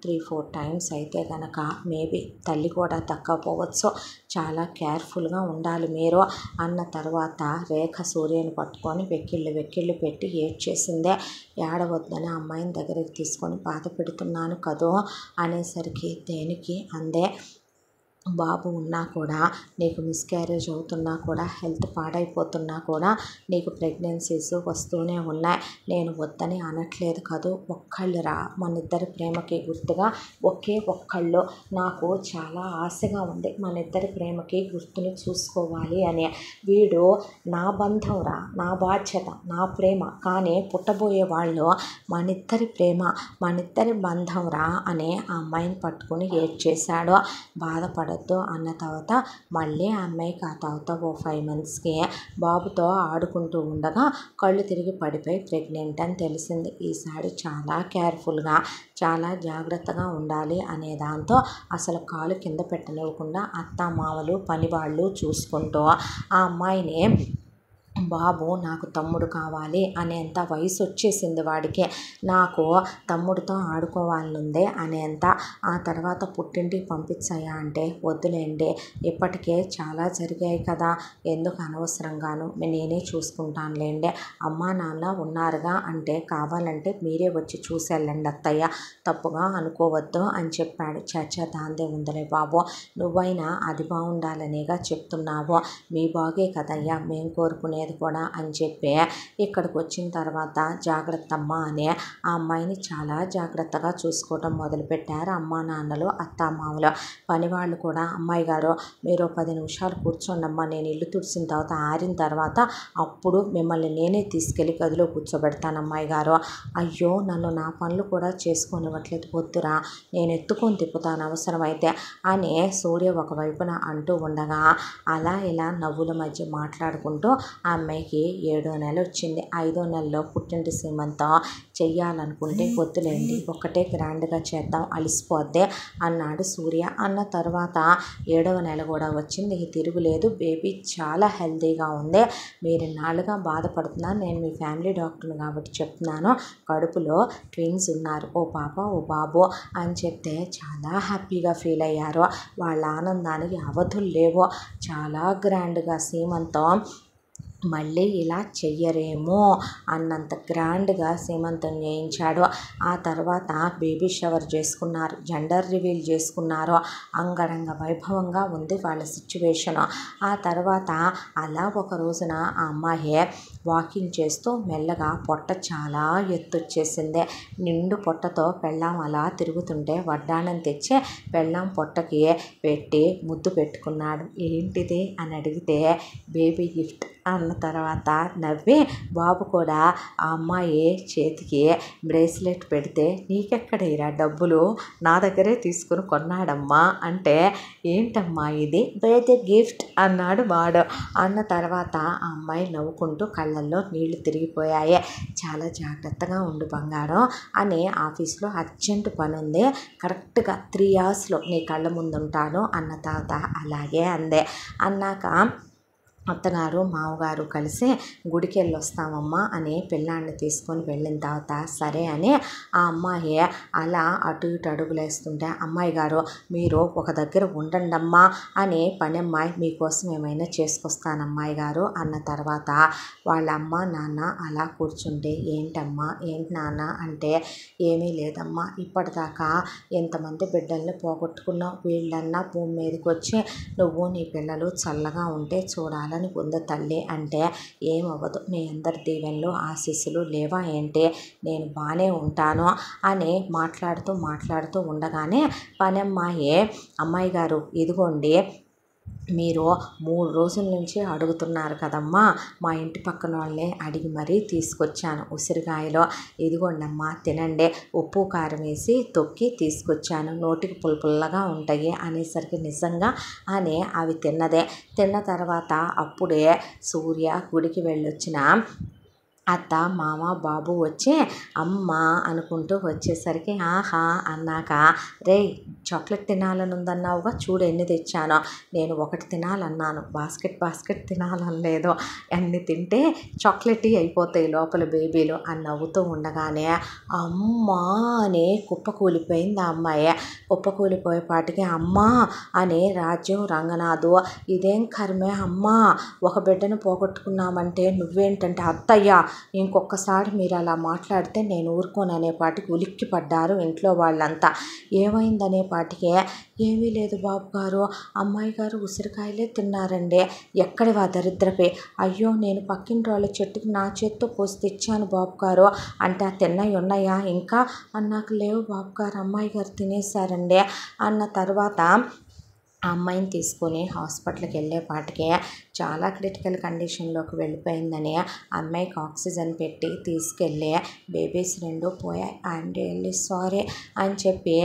Speaker 1: 3-4 times అయితే కనుక మేబీ తల్లి కూడా దక్కపోవచ్చు, చాలా కేర్ఫుల్గా ఉండాలి మీరు అన్న తర్వాత రేఖ సూర్యని పట్టుకొని వెక్కిళ్ళు పెట్టి ఏడ్చేసిందే. ఏడవద్దని అమ్మాయిని దగ్గరికి తీసుకొని బాధ పెడుతున్నాను కదూ అనేసరికి దేనికి అందే. బాబు ఉన్నా కూడా నీకు మిస్క్యారేజ్ అవుతున్నా కూడా హెల్త్ పాడైపోతున్నా కూడా నీకు ప్రెగ్నెన్సీస్ వస్తూనే ఉన్నాయి, నేను వద్దని అనట్లేదు కదూ, ఒక్కళ్ళురా మన ఇద్దరి ప్రేమకి గుర్తుగా ఒకే ఒక్కళ్ళు, నాకు చాలా ఆశగా ఉంది మన ఇద్దరి ప్రేమకి గుర్తుని చూసుకోవాలి అని. వీడు నా బంధం రా, నా బాధ్యత, నా ప్రేమ, కానీ పుట్టబోయే వాళ్ళు మనిద్దరి ప్రేమ మనిద్దరి బంధం రా అని ఆ అమ్మాయిని పట్టుకుని ఏడ్చేశాడు. బాధపడద్దు అన్న తర్వాత మళ్ళీ ఆ అమ్మాయికి ఆ తర్వాత ఓ 5 monthsకి బాబుతో ఆడుకుంటూ ఉండగా కళ్ళు తిరిగి పడిపోయి ప్రెగ్నెంట్ అని తెలిసింది. ఈసారి చాలా కేర్ఫుల్గా చాలా జాగ్రత్తగా ఉండాలి అనే దాంతో అసలు కాలు కింద పెట్టనివ్వకుండా అత్తామామలు పనివాళ్ళు చూసుకుంటూ ఆ అమ్మాయిని బాబు నాకు తమ్ముడు కావాలి అనేంత వయసు వచ్చేసింది వాడికి, నాకు తమ్ముడితో ఆడుకోవాలనుందే అనేంత. ఆ తర్వాత పుట్టింటికి పంపించాయా అంటే వద్దులేండి ఇప్పటికే చాలా జరిగాయి కదా, ఎందుకు అనవసరంగాను నేనే చూసుకుంటానులేండి, అమ్మా నాన్న ఉన్నారుగా అంటే కావాలంటే మీరే వచ్చి చూసేళ్ళండి అత్తయ్య, తప్పుగా అనుకోవద్దు అని చెప్పాడు. చచ్చా దాందే ఉందలే బాబు, నువ్వైనా అది బాగుండాలనేగా చెప్తున్నావు, మీ బాగే కదయ్యా మేము కోరుకునేది కూడా అని చెప్పి ఇక్కడికి వచ్చిన తర్వాత జాగ్రత్త అమ్మ అని ఆ అమ్మాయిని చాలా జాగ్రత్తగా చూసుకోవటం మొదలుపెట్టారు అమ్మా నాన్నలు అత్తామామలు. పనివాళ్ళు కూడా అమ్మాయి గారు మీరు 10 నిమిషాలు కూర్చోండమ్మా, నేను ఇల్లు తుడిసిన తర్వాత ఆరిన తర్వాత అప్పుడు మిమ్మల్ని నేనే తీసుకెళ్ళి గదిలో కూర్చోబెడతాను అమ్మాయి గారు. అయ్యో నన్ను నా పనులు కూడా చేసుకొనివ్వట్లేదు, వద్దురా నేను ఎత్తుకొని తిప్పుతాను అవసరమైతే అని సూర్య ఒకవైపున అంటూ ఉండగా అలా ఇలా నవ్వుల మధ్య మాట్లాడుకుంటూ ఆ అమ్మాయికి 7వ నెల వచ్చింది. 5వ నెలలో పుట్టింటి సీమంతం చెయ్యాలనుకుంటే వద్దులేండి ఒక్కటే గ్రాండ్గా చేద్దాం అలిసిపోద్దే అన్నాడు సూర్య. అన్న తర్వాత 7వ నెల కూడా వచ్చింది, తిరుగులేదు, బేబీ చాలా హెల్తీగా ఉంది, మీరు ఇన్నాళ్ళుగా బాధపడుతున్నారు, నేను మీ ఫ్యామిలీ డాక్టర్ని కాబట్టి చెప్తున్నాను, కడుపులో ట్విన్స్ ఉన్నారు, ఓ పాప ఓ బాబు అని చెప్తే చాలా హ్యాపీగా ఫీల్ అయ్యారు. వాళ్ళ ఆనందానికి అవధులు లేవు. చాలా గ్రాండ్గా సీమంతం మళ్ళీ ఇలా చెయ్యరేమో అన్నంత గ్రాండ్గా సీమంతం చేయించాడు. ఆ తర్వాత బేబీ షవర్ చేసుకున్నారు, జెండర్ రివీల్ చేసుకున్నారు. అంగరంగ వైభవంగా ఉంది వాళ్ళ సిచ్యువేషను. ఆ తర్వాత అలా ఒక రోజున ఆ అమ్మాయి వాకింగ్ చేస్తూ మెల్లగా పొట్ట చాలా ఎత్తొచ్చేసింది. నిండు పొట్టతో పెళ్ళాం అలా తిరుగుతుంటే వడ్డాణం తెచ్చి పెళ్ళాం పొట్టకి పెట్టి ముద్దు పెట్టుకున్నాడు. ఏంటిది అని అడిగితే బేబీ గిఫ్ట్ అన్న తర్వాత నవ్వి బాబు కూడా ఆ అమ్మాయి చేతికి బ్రేస్లెట్ పెడితే నీకెక్కడేరా డబ్బులు, నా దగ్గరే తీసుకుని కొన్నాడమ్మా అంటే ఏంటమ్మా ఇది, బేబీ గిఫ్ట్ అన్నాడు వాడు. అన్న తర్వాత ఆ అమ్మాయి నవ్వుకుంటూ కళ్ళల్లో నీళ్లు తిరిగిపోయాయి. చాలా జాగ్రత్తగా ఉండు బంగారం అని ఆఫీస్లో అర్జెంటు పని ఉంది, కరెక్ట్గా 3 అవర్స్లో నీ కళ్ళ ముందు ఉంటాను అన్న తర్వాత అలాగే అందే. అన్నాక అత్తగారు మామగారు కలిసి గుడికి వెళ్ళొస్తామమ్మా అని పిల్లాన్ని తీసుకొని వెళ్ళిన తర్వాత సరే అని ఆ అమ్మాయి అలా అటు ఇటు అడుగులేస్తుంటే అమ్మాయి గారు మీరు ఒక దగ్గర ఉండండమ్మా అని పని అమ్మాయి మీకోసం ఏమైనా చేసుకొస్తాను అమ్మాయి గారు అన్న తర్వాత వాళ్ళ అమ్మ నాన్న అలా కూర్చుంటే ఏంటమ్మా ఏంటి నాన్న అంటే ఏమీ లేదమ్మా, ఇప్పటిదాకా ఎంతమంది బిడ్డల్ని పోగొట్టుకున్నావు, వీళ్ళన్నా భూమి మీదకి వచ్చి నువ్వు నీ పిల్లలు చల్లగా ఉంటే చూడాలని ఉంది తల్లి అంటే ఏమవ్వదు, మీ అందరి దీవెనలు ఆశీస్సులు లేవా ఏంటి, నేను బాగానే ఉంటాను అని మాట్లాడుతూ ఉండగానే పనమ్మాయి అమ్మాయి గారు ఇదిగోండి మీరు 3 రోజుల నుంచి అడుగుతున్నారు కదమ్మా, మా ఇంటి పక్కన వాళ్ళే అడిగి మరీ తీసుకొచ్చాను ఉసిరికాయలో, ఇదిగోండమ్మా తినండి, ఉప్పు కారం వేసి తొక్కి తీసుకొచ్చాను, నోటికి పుల్లగా ఉంటాయి అనేసరికి నిజంగా అని అవి తిన్న తర్వాత అప్పుడే సూర్య గుడికి వెళ్ళొచ్చిన అత్త మామ బాబు వచ్చి అమ్మ అనుకుంటూ వచ్చేసరికి ఆహా అన్నాక రే చాక్లెట్ తినాలని ఉందన్నావుగా చూడు ఎన్ని తెచ్చానో, నేను ఒకటి తినాలన్నాను బాస్కెట్ తినాలనలేదు, అన్ని తింటే చాక్లెట్ అయిపోతాయి లోపల బేబీలు అని నవ్వుతూ ఉండగానే అమ్మా అని కుప్పకూలిపోయింది ఆ అమ్మాయి. కుప్పకూలిపోయేపాటికి అమ్మా అని రాజ్యం రంగనాథు ఇదేం కర్మే అమ్మా, ఒక బిడ్డను పోగొట్టుకున్నామంటే నువ్వేంటంటే అత్తయ్య ఇంకొకసారి మీరు అలా మాట్లాడితే నేను ఊరుకోననేపాటికి ఉలిక్కి పడ్డారు ఇంట్లో వాళ్ళంతా. ఏమైందనేపాటికే ఏమీ లేదు బాబు గారు, అమ్మాయి గారు ఉసిరికాయలే తిన్నారండి, ఎక్కడివా దరిద్రపే, అయ్యో నేను పక్కింటి వాళ్ళ చెట్టుకి నా చేత్తో కోసి తెచ్చాను బాబు గారు అంటే ఆ తిన్నవి ఉన్నాయా ఇంకా అన్నాక లేవు బాబు గారు అమ్మాయి గారు తినేశారండి అన్న తర్వాత ఆ అమ్మాయిని తీసుకొని హాస్పిటల్కి వెళ్ళేపాటికే చాలా క్రిటికల్ కండిషన్లోకి వెళ్ళిపోయిందని అమ్మాయికి ఆక్సిజన్ పెట్టి తీసుకెళ్ళి బేబీస్ 2 పోయాయి, ఐఎమ్ రియల్లీ సారీ అని చెప్పి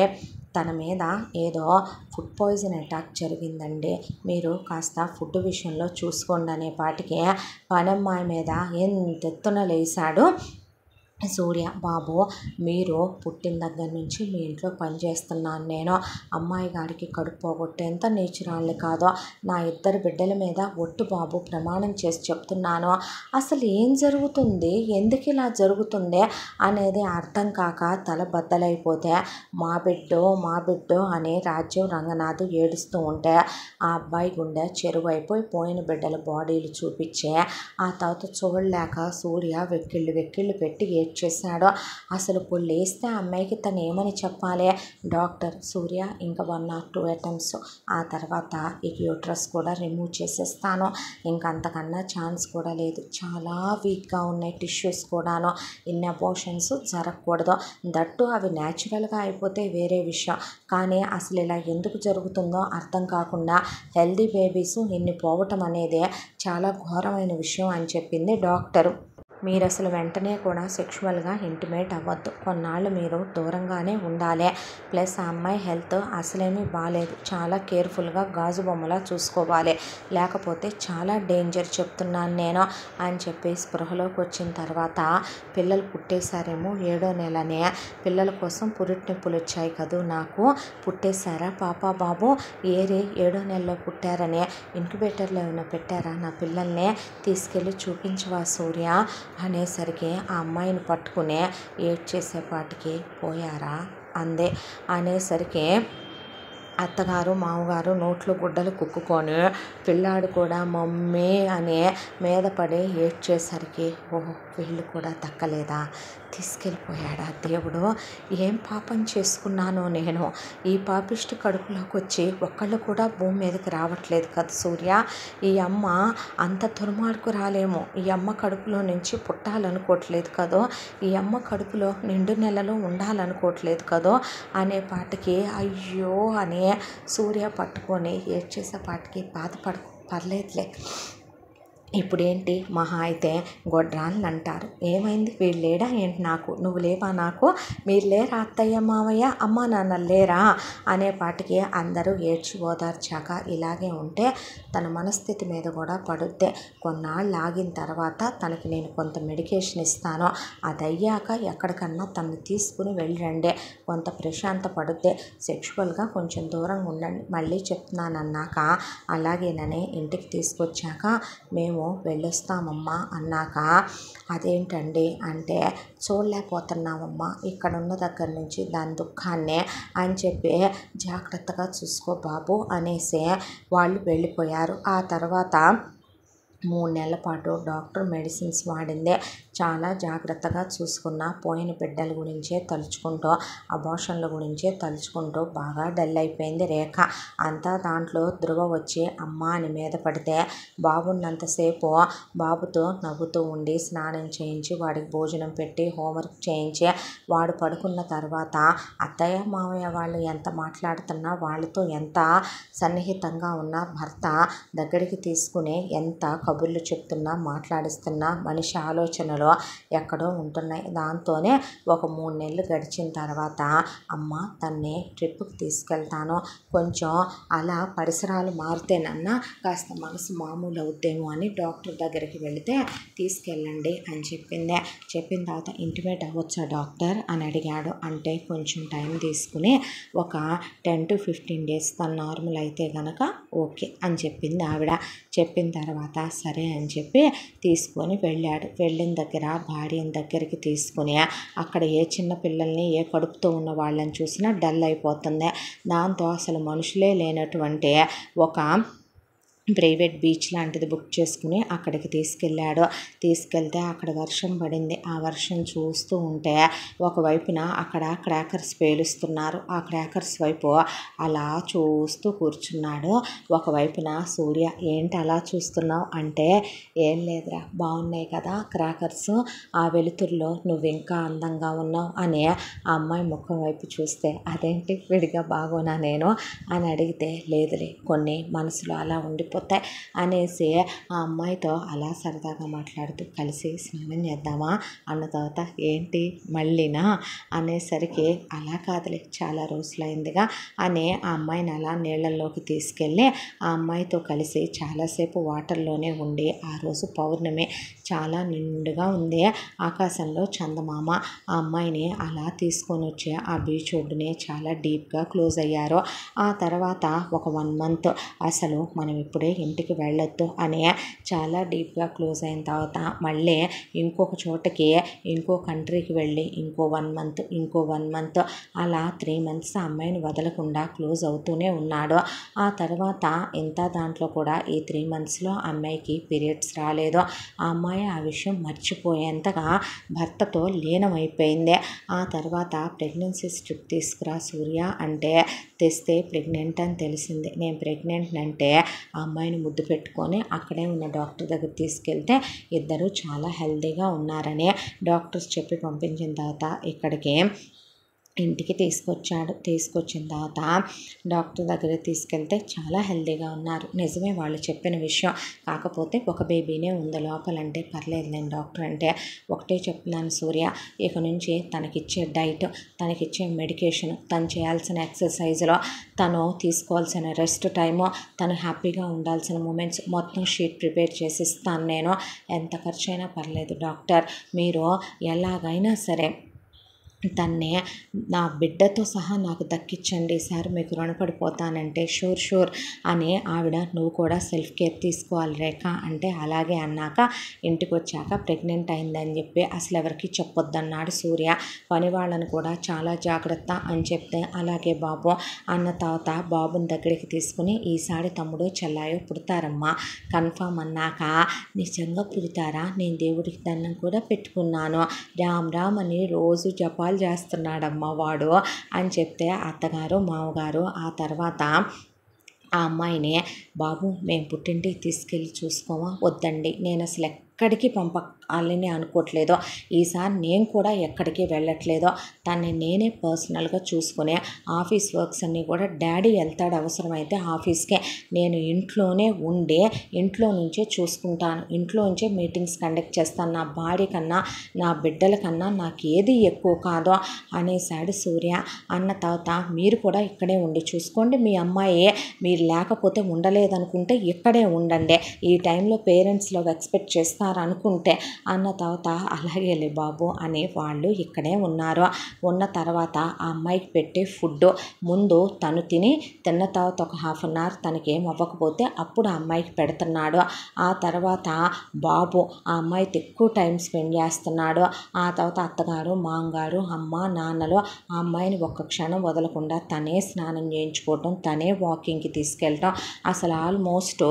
Speaker 1: తన మీద ఏదో ఫుడ్ పాయిజన్ అటాక్ జరిగిందండి, మీరు కాస్త ఫుడ్ విషయంలో చూసుకోండి అనేపాటికి పనమ్మాయి మీద ఎంత ఎత్తున లేసాడు సూర్య. బాబు మీరు పుట్టిన దగ్గర నుంచి మీ ఇంట్లో పనిచేస్తున్నాను నేను, అమ్మాయి గారికి కడుపు పోగొట్టేంత నేచురాల్ని కాదు, నా 2 బిడ్డల మీద ఒట్టు బాబు ప్రమాణం చేసి చెప్తున్నాను, అసలు ఏం జరుగుతుంది, ఎందుకు ఇలా జరుగుతుంది అనేది అర్థం కాక తల బద్దలైపోతే మా బిడ్డో అని రాజ్యం రంగనాథ్ ఏడుస్తూ ఉంటే ఆ అబ్బాయి గుండె చెరువైపోయి పోయిన బిడ్డల బాడీలు చూపించే ఆ తర్వాత చూడలేక సూర్య వెక్కిళ్ళు పెట్టి చేశాడు. అసలు లేస్తే అమ్మాయికి తను ఏమని చెప్పాలి, డాక్టర్ సూర్య ఇంకా 1 or 2 attempts ఆ తర్వాత ఈ యూట్రస్ కూడా రిమూవ్ చేసేస్తాను, ఇంకంతకన్నా ఛాన్స్ కూడా లేదు, చాలా వీక్గా ఉన్నాయి టిష్యూస్ కూడాను, ఇన్ని అబోషన్స్ జరగకూడదు, దట్టు అవి న్యాచురల్గా అయిపోతే వేరే విషయం, కానీ అసలు ఇలా ఎందుకు జరుగుతుందో అర్థం కాకుండా హెల్దీ బేబీస్ ఇన్ని పోవటం అనేది చాలా ఘోరమైన విషయం అని చెప్పింది డాక్టరు. మీరు అసలు వెంటనే కూడా సెక్షువల్గా ఇంటిమేట్ అవ్వద్దు, కొన్నాళ్ళు మీరు దూరంగానే ఉండాలి, ప్లస్ ఆ అమ్మాయి హెల్త్ అసలేమీ బాగాలేదు, చాలా కేర్ఫుల్గా గాజు బొమ్మలా చూసుకోవాలి, లేకపోతే చాలా డేంజర్ చెప్తున్నాను నేను అని చెప్పి స్పృహలోకి వచ్చిన తర్వాత పిల్లలు పుట్టేశారేమో 7వ నెలనే, పిల్లల కోసం పురిటి నొప్పులు వచ్చాయి కదూ నాకు, పుట్టేశారా పాప బాబు ఏరి 7వ నెలలో పుట్టారని ఇంక్యుబేటర్లో ఏమైనా పెట్టారా నా పిల్లల్ని, తీసుకెళ్ళి చూపించవా సూర్య అనేసరికి ఆ అమ్మాయిని పట్టుకునే ఏడ్చేసేపాటికి పోయారా అందే. అనేసరికి అత్తగారు మామగారు నోట్లో గుడ్డలు కుక్కుకొని పిల్లాడు కూడా మమ్మీ అని మీద పడి ఏడ్చేసరికి ఓహో వీళ్ళు కూడా దక్కలేదా, తీసుకెళ్ళిపోయాడా దేవుడు, ఏం పాపం చేసుకున్నానో నేను, ఈ పాపిష్టి కడుపులోకి వచ్చి ఒక్కళ్ళు కూడా భూమి మీదకి రావట్లేదు కదా సూర్య, ఈ అమ్మ అంత దుర్మార్గు రాలేమో, ఈ అమ్మ కడుపులో నుంచి పుట్టాలనుకోవట్లేదు కదో, ఈ అమ్మ కడుపులో నిండు నెలలో ఉండాలనుకోవట్లేదు కదో అనే పాటకి అయ్యో అని సూర్య పట్టుకొని ఏడ్చేసేపాటికి పర్లేదులే, ఇప్పుడేంటి మహా అయితే గొడ్రాళ్ళు అంటారు, ఏమైంది వీళ్ళు లేడా ఏంటి, నాకు నువ్వు లేవా, నాకు మీరు లేరా అత్తయ్య మావయ్య అమ్మ నాన్న లేరా అనే పాటికి అందరూ ఏడ్చి ఓదార్చాక ఇలాగే ఉంటే తన మనస్థితి మీద కూడా పడుద్దే, కొన్నాళ్ళు ఆగిన తర్వాత తనకి నేను కొంత మెడికేషన్ ఇస్తాను, అది అయ్యాక ఎక్కడికన్నా తనని తీసుకుని వెళ్ళండి, కొంత ప్రశాంత పడుద్దే, సెక్షువల్గా కొంచెం దూరంగా ఉండండి, మళ్ళీ చెప్తున్నానన్నాక అలాగేనని ఇంటికి తీసుకొచ్చాక మేము వెళ్ళొస్తామమ్మా అన్నాక అదేంటండి అంటే చూడలేకపోతున్నామమ్మా ఇక్కడ ఉన్న దగ్గర నుంచి దాని దుఃఖాన్నే అని చెప్పి జాగ్రత్తగా చూసుకో బాబు అనేసి వాళ్ళు వెళ్ళిపోయారు. ఆ తర్వాత 3 నెలల పాటు డాక్టర్ మెడిసిన్స్ వాడిందే, చాలా జాగ్రత్తగా చూసుకున్న, పోయిన బిడ్డల గురించే తలుచుకుంటూ అబార్షన్ల గురించే తలుచుకుంటూ బాగా డల్ అయిపోయింది రేఖ. అంతా దాంట్లో ధృవ వచ్చి అమ్మ అని మీద పడితే బాబున్నంతసేపు బాబుతో నవ్వుతూ ఉండి స్నానం చేయించి వాడికి భోజనం పెట్టి హోంవర్క్ చేయించి వాడు పడుకున్న తర్వాత అత్తయ్య మామయ్య వాళ్ళు ఎంత మాట్లాడుతున్నా, వాళ్ళతో ఎంత సన్నిహితంగా ఉన్న భర్త దగ్గరికి తీసుకుని ఎంత కబుర్లు చెప్తున్నా మాట్లాడిస్తున్నా మనిషి ఆలోచనలు ఎక్కడో ఉంటున్నాయి. దాంతోనే ఒక 3 నెలలు గడిచిన తర్వాత అమ్మ తన్ని ట్రిప్కి తీసుకెళ్తాను, కొంచెం అలా పరిసరాలు మారితేనన్నా కాస్త మనసు మామూలు అవుద్దేమో అని డాక్టర్ దగ్గరికి వెళితే తీసుకెళ్ళండి అని చెప్పింది. చెప్పిన తర్వాత ఇంటిమేట్ అవ్వచ్చా డాక్టర్ అని అడిగాడు. అంటే కొంచెం టైం తీసుకుని ఒక 10 to 15 days తను నార్మల్ అయితే కనుక ఓకే అని చెప్పింది ఆవిడ. చెప్పిన తర్వాత సరే అని చెప్పి తీసుకొని వెళ్ళాడు. వెళ్ళిన దగ్గర భార్యని దగ్గరికి తీసుకుని అక్కడ ఏ చిన్న పిల్లల్ని ఏ కడుపుతో ఉన్న వాళ్ళని చూసినా డల్ అయిపోతుంది. దాంతో అసలు మనుషులే లేనటువంటి ఒక ప్రైవేట్ బీచ్ లాంటిది బుక్ చేసుకుని అక్కడికి తీసుకెళ్ళాడు. తీసుకెళ్తే అక్కడ వర్షం పడింది. ఆ వర్షం చూస్తూ ఉంటే ఒకవైపున అక్కడ క్రాకర్స్ పేలుస్తున్నారు. ఆ క్రాకర్స్ వైపు అలా చూస్తూ కూర్చున్నాడు. ఒకవైపున సూర్య ఏంటి అలా చూస్తున్నావు అంటే ఏం లేదురా బాగున్నాయి కదా క్రాకర్స్, ఆ వెలుతురులో నువ్వు ఇంకా అందంగా ఉన్నావు అని ఆ అమ్మాయి ముఖం వైపు చూస్తే అదేంటి విడిగా బాగోనా నేను అని అడిగితే లేదులే కొన్ని మనసులో అలా ఉండిపోతాయి అనేసి ఆ అమ్మాయితో అలా సరదాగా మాట్లాడుతూ కలిసి స్నానం చేద్దామా అన్న తర్వాత ఏంటి మళ్ళీనా అనేసరికి అలా కాదులే చాలా రోజులైందిగా అని ఆ అమ్మాయిని అలా నీళ్ళల్లోకి తీసుకెళ్ళి ఆ అమ్మాయితో కలిసి చాలాసేపు వాటర్లోనే ఉండి, ఆ రోజు పౌర్ణమి చాలా నిండుగా ఉంది, ఆకాశంలో చందమామ, ఆ అమ్మాయిని అలా తీసుకొని వచ్చి ఆ బీచ్ ఒడ్డునే చాలా డీప్గా క్లోజ్ అయ్యారు. ఆ తర్వాత ఒక 1 month అసలు మనం ఇప్పుడే ఇంటికి వెళ్ళొద్దు అని చాలా డీప్గా క్లోజ్ అయిన తర్వాత మళ్ళీ ఇంకొక చోటకి ఇంకో కంట్రీకి వెళ్ళి ఇంకో 1 month ఇంకో 1 month అలా 3 months ఆ అమ్మాయిని వదలకుండా క్లోజ్ అవుతూనే ఉన్నాడు. ఆ తర్వాత ఇంత దాంట్లో కూడా ఈ 3 monthsలో అమ్మాయికి పీరియడ్స్ రాలేదు. ఆ అమ్మాయి ఆ విషయం మర్చిపోయేంతగా భర్తతో లీనమైపోయింది. ఆ తర్వాత ప్రెగ్నెన్సీ స్ట్రిప్ తీసుకురా సూర్య అంటే తెస్తే ప్రెగ్నెంట్ అని తెలిసింది. నేను ప్రెగ్నెంట్ అంటే ఆ అమ్మాయిని ముద్దు పెట్టుకొని అక్కడే ఉన్న డాక్టర్ దగ్గర తీసుకెళ్తే ఇద్దరు చాలా హెల్తీగా ఉన్నారని డాక్టర్స్ చెప్పి పంపించిన తర్వాత ఇక్కడికి ఇంటికి తీసుకొచ్చాడు. తీసుకొచ్చిన తర్వాత డాక్టర్ దగ్గరికి తీసుకెళ్తే చాలా హెల్తీగా ఉన్నారు. నిజమే వాళ్ళు చెప్పిన విషయం, కాకపోతే ఒక బేబీనే ఉంది లోపలంటే పర్లేదు నేను డాక్టర్ అంటే ఒకటే చెప్తున్నాను సూర్య, ఇక నుంచి తనకిచ్చే డైట్, తనకిచ్చే మెడికేషన్, తను చేయాల్సిన ఎక్సర్సైజ్లో, తను తీసుకోవాల్సిన రెస్ట్ టైము, తను హ్యాపీగా ఉండాల్సిన మూమెంట్స్ మొత్తం షీట్ ప్రిపేర్ చేసి ఇస్తాను నేను, ఎంత ఖర్చు అయినా పర్లేదు డాక్టర్, మీరు ఎలాగైనా సరే తన్నే నా బిడ్డతో సహా నాకు దక్కించండి సార్, మీకు రుణపడిపోతానంటే షూర్ అని ఆవిడ నువ్వు కూడా సెల్ఫ్ కేర్ తీసుకోవాలి రేఖ అంటే అలాగే అన్నాక ఇంటికి వచ్చాక ప్రెగ్నెంట్ అయిందని చెప్పి అసలు ఎవరికి చెప్పొద్దన్నాడు సూర్య. పని వాళ్ళని కూడా చాలా జాగ్రత్త అని చెప్తే అలాగే బాబు అన్న తర్వాత బాబుని దగ్గరికి తీసుకుని ఈసారి తమ్ముడు చెల్లాయో పుడతారమ్మా కన్ఫామ్ అన్నాక నిజంగా పుడతారా, నేను దేవుడికి దండం కూడా పెట్టుకున్నాను, రామ్ అని రోజు జపాలు చేస్తున్నాడమ్మా వాడు అని చెప్తే అత్తగారు మామగారు ఆ తర్వాత ఆ అమ్మాయిని బాబు మేము పుట్టింటికి తీసుకెళ్ళి చూసుకోమా, వద్దండి నేను అసలు ఎక్కడికి పంపాలని అనుకోవట్లేదో, ఈసారి నేను కూడా ఎక్కడికి వెళ్ళట్లేదో, తన్ని నేనే పర్సనల్గా చూసుకునే ఆఫీస్ వర్క్స్ అన్నీ కూడా డాడీ వెళ్తాడు అవసరమైతే ఆఫీస్కే, నేను ఇంట్లోనే ఉండే ఇంట్లో నుంచే చూసుకుంటాను, ఇంట్లో నుంచే మీటింగ్స్ కండక్ట్ చేస్తాను, నా భార్య కన్నా నా బిడ్డల కన్నా నాకు ఏది ఎక్కువ కాదో అనేసాడు సూర్య. అన్న తర్వాత మీరు కూడా ఇక్కడే ఉండి చూసుకోండి, మీ అమ్మాయి మీరు లేకపోతే ఉండలేదనుకుంటే ఇక్కడే ఉండండి, ఈ టైంలో పేరెంట్స్లో ఎక్స్పెక్ట్ చేస్తారు అనుకుంటే అన్న తర్వాత అలాగే బాబు అని వాళ్ళు ఇక్కడే ఉన్నారు. ఉన్న తర్వాత ఆ అమ్మాయికి పెట్టే ఫుడ్ ముందు తను తిన్న తర్వాత ఒక హాఫ్ అన్ అవర్ తనకి ఏం అవ్వకపోతే అప్పుడు ఆ అమ్మాయికి పెడుతున్నాడు. ఆ తర్వాత బాబు ఆ అమ్మాయితో ఎక్కువ టైం స్పెండ్ చేస్తున్నాడు. ఆ తర్వాత అత్తగారు మామగారు అమ్మ నాన్నలు ఆ అమ్మాయిని ఒక్క క్షణం వదలకుండా తనే స్నానం చేయించుకోవటం, తనే వాకింగ్కి తీసుకెళ్ళటం, అసలు ఆల్మోస్ట్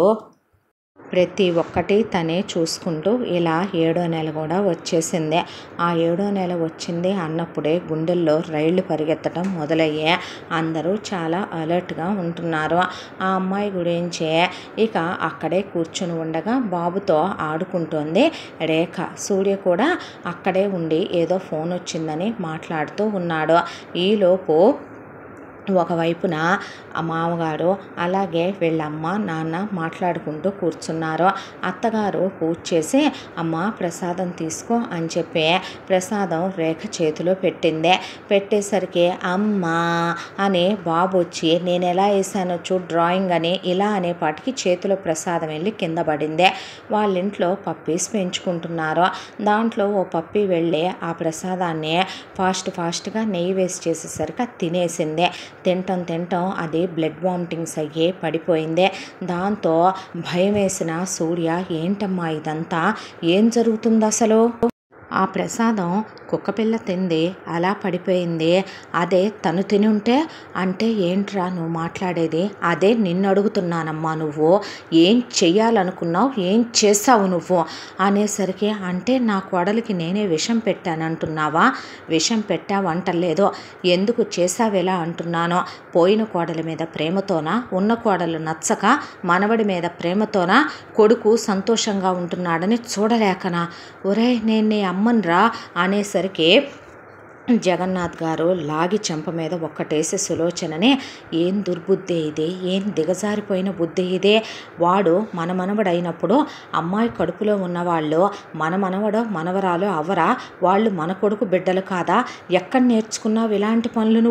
Speaker 1: ప్రతి ఒక్కటి తనే చూసుకుంటూ ఇలా 7వ నెల కూడా వచ్చేసింది. ఆ 7వ నెల వచ్చింది అన్నప్పుడే గుండెల్లో రైళ్లు పరిగెత్తడం మొదలయ్యే అందరూ చాలా అలర్ట్గా ఉంటున్నారు. ఆ అమ్మాయి గురించే ఇక అక్కడే కూర్చుని ఉండగా బాబుతో ఆడుకుంటోంది రేఖ. సూర్య కూడా అక్కడే ఉండి ఏదో ఫోన్ వచ్చిందని మాట్లాడుతూ ఉన్నాడు. ఈలోపు ఒకవైపున ఆ మామగారు అలాగే వీళ్ళమ్మ నాన్న మాట్లాడుకుంటూ కూర్చున్నారు. అత్తగారు పూజ చేసి అమ్మ ప్రసాదం తీసుకో అని చెప్పి ప్రసాదం రేఖ చేతిలో పెట్టింది. పెట్టేసరికి అమ్మ అని బాబు వచ్చి నేను ఎలా వేసానో చూడు డ్రాయింగ్ అని ఇలా అనేపాటికి చేతిలో ప్రసాదం వెళ్ళి కింద పడింది. వాళ్ళ ఇంట్లో పప్పీస్ పెంచుకుంటున్నారు. దాంట్లో ఓ పప్పీ వెళ్ళి ఆ ప్రసాదాన్ని ఫాస్ట్గా నెయ్యి వేసి చేసేసరికి తినేసింది. తింటాం అది బ్లడ్ వామిటింగ్స్ అయ్యి పడిపోయింది. దాంతో భయం వేసిన సూర్య ఏంటమ్మా ఇదంతా, ఏం జరుగుతుంది అసలు, ఆ ప్రసాదం కుక్కపిల్ల తింది అలా పడిపోయింది, అదే తను తిని ఉంటే అంటే ఏంట్రా నువ్వు మాట్లాడేది, అదే నిన్ను అడుగుతున్నానమ్మా, నువ్వు ఏం చెయ్యాలనుకున్నావు, ఏం చేసావు నువ్వు అనేసరికి అంటే నా కోడలికి నేనే విషం పెట్టానంటున్నావా, విషం పెట్టావంటలేదో ఎందుకు చేసావేలా అంటున్నానో, పోయిన కోడలి మీద ప్రేమతోనా, ఉన్న కోడలు నచ్చక మనవడి మీద ప్రేమతోనా, కొడుకు సంతోషంగా ఉంటున్నాడని చూడలేకనా, ఒరే నేను నీ అమ్మన్రా అనేసరికి జగన్నాథ్ గారు లాగి చెంప మీద ఒక్కటేసి సులోచనని ఏం దుర్బుద్ధి ఇదే, ఏం దిగజారిపోయిన బుద్ధి ఇదే, వాడు మన మనవడైనప్పుడు అమ్మాయి కడుపులో ఉన్నవాళ్ళు మన మనవడో మనవరాలు అవరా, వాళ్ళు మన కొడుకు బిడ్డలు కాదా, ఎక్కడ నేర్చుకున్నావు ఇలాంటి పనులు,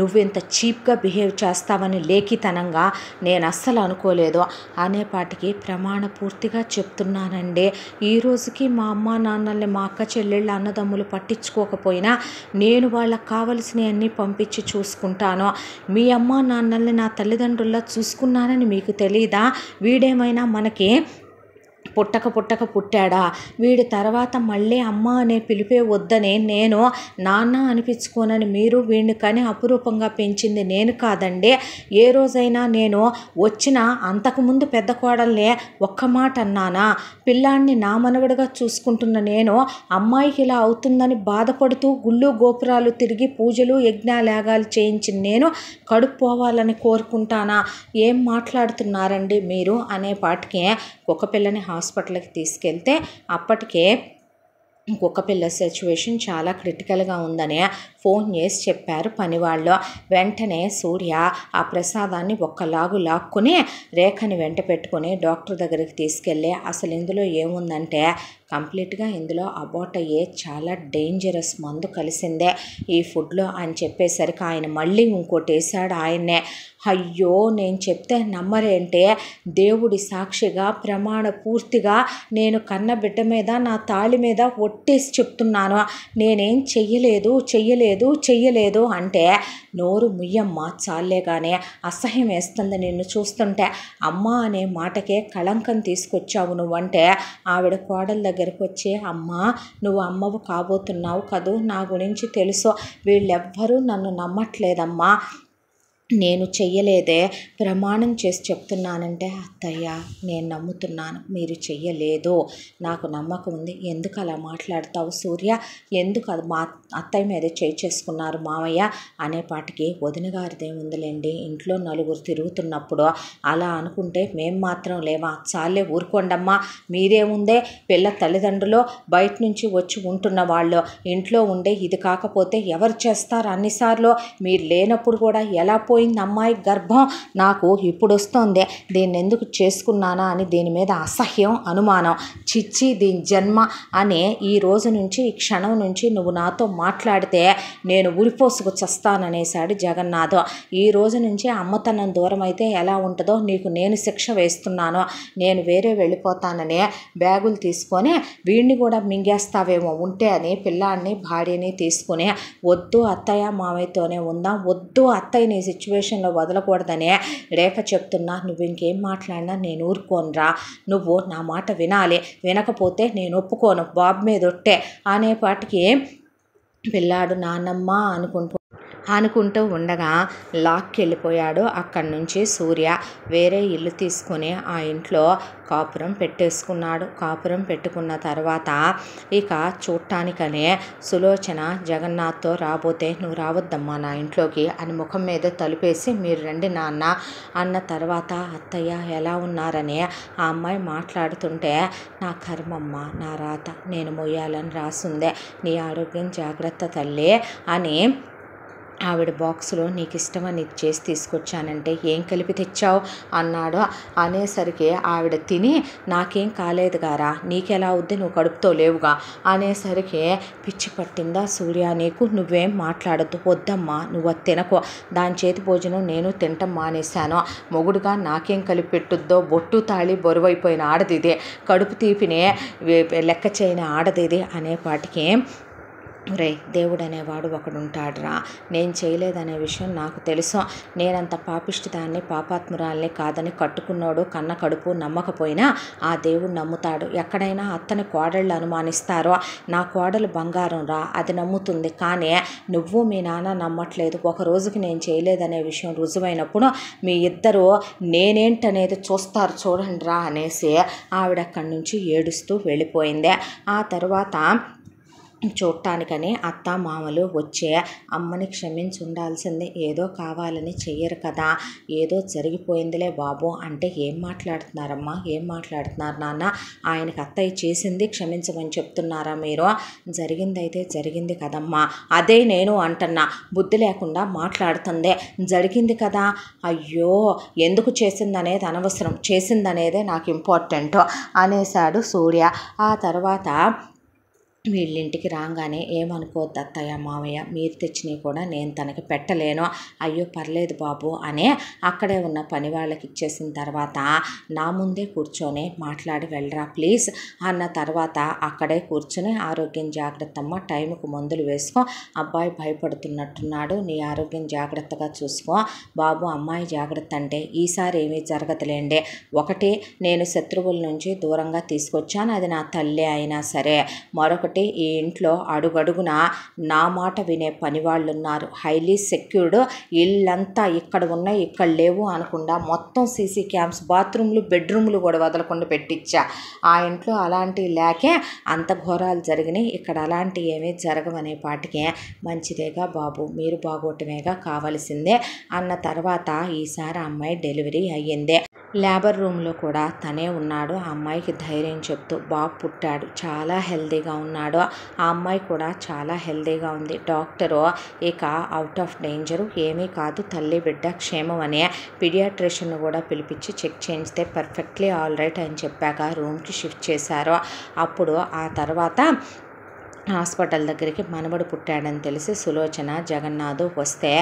Speaker 1: నువ్వు ఇంత చీప్గా బిహేవ్ చేస్తావని లేఖితనంగా నేను అస్సలు అనుకోలేదు అనేపాటికి ప్రమాణ పూర్తిగా చెప్తున్నానండి, ఈ రోజుకి మా అమ్మ నాన్నల్ని మా అక్క చెల్లెళ్ళ అన్నదమ్ములు పట్టించుకోకపోయినా నేను వాళ్ళకి కావలసినవన్నీ పంపించి చూసుకుంటాను, మీ అమ్మ నాన్నల్ని నా తల్లిదండ్రుల్లా చూసుకున్నానని మీకు తెలీదా, వీడేమైనా మనకి పుట్టక పుట్టాడా, వీడి తర్వాత మళ్ళీ అమ్మ అనే పిలిపే వద్దని నేను నాన్న అనిపించుకోనని మీరు వీడిని కానీ అపురూపంగా పెంచింది నేను కాదండి, ఏ రోజైనా నేను వచ్చిన అంతకుముందు పెద్ద కోడల్నే ఒక్క మాట అన్నానా, పిల్లాన్ని నా మనవడిగా చూసుకుంటున్న నేను అమ్మాయికి ఇలా అవుతుందని బాధపడుతూ గుళ్ళు గోపురాలు తిరిగి పూజలు యజ్ఞాయాగాలు చేయించిన నేను కడుపు పోవాలని కోరుకుంటానా, ఏం మాట్లాడుతున్నారండి మీరు అనేపాటికి కుక్కపిల్లని హాస్పిటల్కి తీసుకెళ్తే అప్పటికే కుక్కపిల్ల సిచ్యువేషన్ చాలా క్రిటికల్గా ఉందని ఫోన్ చేసి చెప్పారు పనివాళ్ళు. వెంటనే సూర్య ఆ ప్రసాదాన్ని ఒక్కలాగు లాక్కుని రేఖని వెంట పెట్టుకొని డాక్టర్ దగ్గరికి తీసుకెళ్ళి అసలు ఇందులో ఏముందంటే కంప్లీట్గా ఇందులో అబార్ట్ అయ్యే చాలా డేంజరస్ మందు కలిసిందే ఈ ఫుడ్లో అని చెప్పేసరికి ఆయన మళ్ళీ ఇంకోటి వేసాడు ఆయన్నే. అయ్యో నేను చెప్తే నమ్మరేంటే, దేవుడి సాక్షిగా ప్రమాణ పూర్తిగా నేను కన్న బిడ్డ మీద నా తాళి మీద ఒట్టేసి చెప్తున్నాను, నేనేం చెయ్యలేదు చెయ్యలేదు అంటే నోరు ముయ్యమ్మ చాలే కానీ అసహ్యం వేస్తుంది నిన్ను చూస్తుంటే. అమ్మ అనే మాటకే కళంకం తీసుకొచ్చావు నువ్వంటే ఆవిడ కోడల దగ్గరికి వచ్చి అమ్మ నువ్వు అమ్మవు కాబోతున్నావు కదూ, నా గురించి తెలుసు, వీళ్ళెవ్వరూ నన్ను నమ్మట్లేదమ్మా, నేను చెయ్యలేదే, ప్రమాణం చేసి చెప్తున్నానంటే అత్తయ్య నేను నమ్ముతున్నాను మీరు చెయ్యలేదు, నాకు నమ్మకం ఉంది. ఎందుకు అలా మాట్లాడతావు సూర్య, ఎందుకు అది మా అత్తయ్య మీద చేసుకున్నారు మామయ్య అనేపాటికి వదిన గారిదేముందిలేండి, ఇంట్లో నలుగురు తిరుగుతున్నప్పుడు అలా అనుకుంటే మేం మాత్రం లేవా, చాలే ఊరుకోండమ్మా, మీరేముందే పిల్ల తల్లిదండ్రులు బయట నుంచి వచ్చి ఉంటున్న వాళ్ళు, ఇంట్లో ఉండే ఇది కాకపోతే ఎవరు చేస్తారు అన్నిసార్లు, మీరు లేనప్పుడు కూడా ఎలా పోయింది అమ్మాయి గర్భం, నాకు ఇప్పుడు వస్తుంది, దీన్ని ఎందుకు చేసుకున్నానా అని దీని మీద అసహ్యం అనుమానం, చిచ్చి దీని జన్మ అని ఈ రోజు నుంచి ఈ క్షణం నుంచి నువ్వు నాతో మాట్లాడితే నేను ఉరిపోసుకు చస్తాననేసాడు జగన్నాథ్. ఈ రోజు నుంచి అమ్మతనం దూరం అయితే ఎలా ఉంటుందో నీకు నేను శిక్ష వేస్తున్నాను, నేను వేరే వెళ్ళిపోతానని బ్యాగులు తీసుకొని వీడిని కూడా మింగేస్తావేమో ఉంటే అని పిల్లాడిని భార్యని తీసుకుని వద్దు అత్తయ్య మామయ్యతోనే ఉందాం, వద్దు అత్తయ్య నీ సిచ్యువేషన్లో వదలకూడదనే రేఖ చెప్తున్నా, నువ్వు ఇంకేం మాట్లాడినా నేను ఊరుకోనరా, నువ్వు నా మాట వినాలి, వినకపోతే నేను ఒప్పుకోను, బాబు మీద ఒట్టే అనేపాటికి పిల్లాడు నాన్నమ్మ అనుకుంటూ ఉండగా లాక్కెళ్ళిపోయాడు అక్కడి నుంచి సూర్య. వేరే ఇల్లు తీసుకొని ఆ ఇంట్లో కాపురం పెట్టేసుకున్నాడు. కాపురం పెట్టుకున్న తర్వాత ఇక చూడటానికనే సులోచన జగన్నాథ్తో రాబోతే నువ్వు రావద్దమ్మా నా ఇంట్లోకి అని ముఖం మీద తలుపేసి మీరు రండి నాన్న అన్న తర్వాత అత్తయ్య ఎలా ఉన్నారని ఆ అమ్మాయి మాట్లాడుతుంటే నా కర్మమ్మ నా రాత నేను మొయ్యాలని రాసుందే, నీ ఆరోగ్యం జాగ్రత్త తల్లి అని ఆవిడ బాక్సులో నీకు ఇష్టమని చేసి తీసుకొచ్చానంటే ఏం కలిపి తెచ్చావు అన్నాడు. అనేసరికి ఆవిడ తిని నాకేం కాలేదు గారా, నీకెలా అవుద్ది, నువ్వు కడుపుతో లేవుగా అనేసరికి పిచ్చి పట్టిందా సూర్య నీకు, నువ్వేం మాట్లాడద్దు, వద్దమ్మా నువ్వు అది తినకు, దాని చేతి భోజనం నేను తింటం మానేశాను, మొగుడుగా నాకేం కలిపి పెట్టుద్దో, బొట్టు తాళి బరువైపోయిన ఆడదిదే, కడుపు తీపినే లెక్క చేయని ఆడదిది అనేపాటికి రే దేవుడు అనేవాడు ఒకడు ఉంటాడురా, నేను చేయలేదనే విషయం నాకు తెలుసు, నేనంత పాపిష్టిదాన్ని పాపాత్మురాల్ని కాదని కట్టుకున్నాడు కన్న కడుపు నమ్మకపోయినా ఆ దేవుడు నమ్ముతాడు. ఎక్కడైనా అత్తని కోడళ్ళు అనుమానిస్తారో నా కోడలు బంగారం రా అది నమ్ముతుంది, కానీ నువ్వు మీ నాన్న నమ్మట్లేదు, ఒక రోజుకి నేను చేయలేదనే విషయం రుజువైనప్పుడు మీ ఇద్దరు నేనేంటనేది చూస్తారు చూడండి రా అనేసి ఆవిడ అక్కడి నుంచి ఏడుస్తూ వెళ్ళిపోయింది. ఆ తర్వాత చూడటానికని అత్త మామలు వచ్చే అమ్మని క్షమించి ఉండాల్సిందే, ఏదో కావాలని చెయ్యరు కదా, ఏదో జరిగిపోయిందిలే బాబు అంటే ఏం మాట్లాడుతున్నారమ్మా, ఏం మాట్లాడుతున్నారు నాన్న, ఆయనకి అత్తయ్య చేసింది క్షమించమని చెప్తున్నారా మీరు, జరిగిందైతే జరిగింది కదమ్మా, అదే నేను అంటున్నా, బుద్ధి లేకుండా మాట్లాడుతుంది, జరిగింది కదా, అయ్యో ఎందుకు చేసిందనేది అనవసరం, చేసిందనేదే నాకు ఇంపార్టెంట్ అనేసాడు సూర్య. ఆ తర్వాత వీళ్ళింటికి రాగానే ఏమనుకోవద్దు అత్తయ్య మామయ్య, మీరు తెచ్చినవి కూడా నేను తనకి పెట్టలేను, అయ్యో పర్లేదు బాబు అని అక్కడే ఉన్న పని వాళ్ళకి ఇచ్చేసిన తర్వాత నా ముందే కూర్చొని మాట్లాడి వెళ్ళరా ప్లీజ్ అన్న తర్వాత అక్కడే కూర్చొని ఆరోగ్యం జాగ్రత్త అమ్మ, టైంకు మందులు వేసుకో, అబ్బాయి భయపడుతున్నట్టున్నాడు, నీ ఆరోగ్యం జాగ్రత్తగా చూసుకో బాబు, అమ్మాయి జాగ్రత్త అంటే ఈసారి ఏమీ జరగదులేండి, ఒకటి నేను శత్రువుల నుంచి దూరంగా తీసుకొచ్చాను, అది నా తల్లి అయినా సరే, మరొకటి ఈ ఇంట్లో అడుగడుగున నా మాట వినే పని వాళ్ళు ఉన్నారు, హైలీ సెక్యూర్డ్, ఇల్లంతా ఇక్కడ ఉన్నాయి ఇక్కడ లేవు అనకుండా మొత్తం సీసీ క్యామ్స్, బాత్రూమ్లు బెడ్రూమ్లు కూడా వదలకుండా పెట్టించా, ఆ ఇంట్లో అలాంటివి లేకే అంత ఘోరాలు జరిగినాయి, ఇక్కడ అలాంటివి ఏమీ జరగవనే పాటికే మంచిదేగా బాబు, మీరు బాగోటమేగా కావాల్సిందే అన్న తర్వాత ఈసారి అమ్మాయి డెలివరీ అయ్యిందే. లేబర్ రూమ్లో కూడా తనే ఉన్నాడు, ఆ అమ్మాయికి ధైర్యం చెప్తూ బాబు పుట్టాడు, చాలా హెల్తీగా ఉన్నాడు, ఆ అమ్మాయి కూడా చాలా హెల్తీగా ఉంది, డాక్టరు ఇక అవుట్ ఆఫ్ డేంజరు, ఏమీ కాదు తల్లి బిడ్డ క్షేమం అని పీడియాట్రిషియన్ కూడా పిలిపించి చెక్ చేయిస్తే పర్ఫెక్ట్లీ ఆల్ రైట్ అని చెప్పాక రూమ్కి షిఫ్ట్ చేశారు. అప్పుడు ఆ తర్వాత హాస్పిటల్ దగ్గరికి మనవడు పుట్టాడని తెలిసి సులోచన జగన్నాథ్ వస్తే,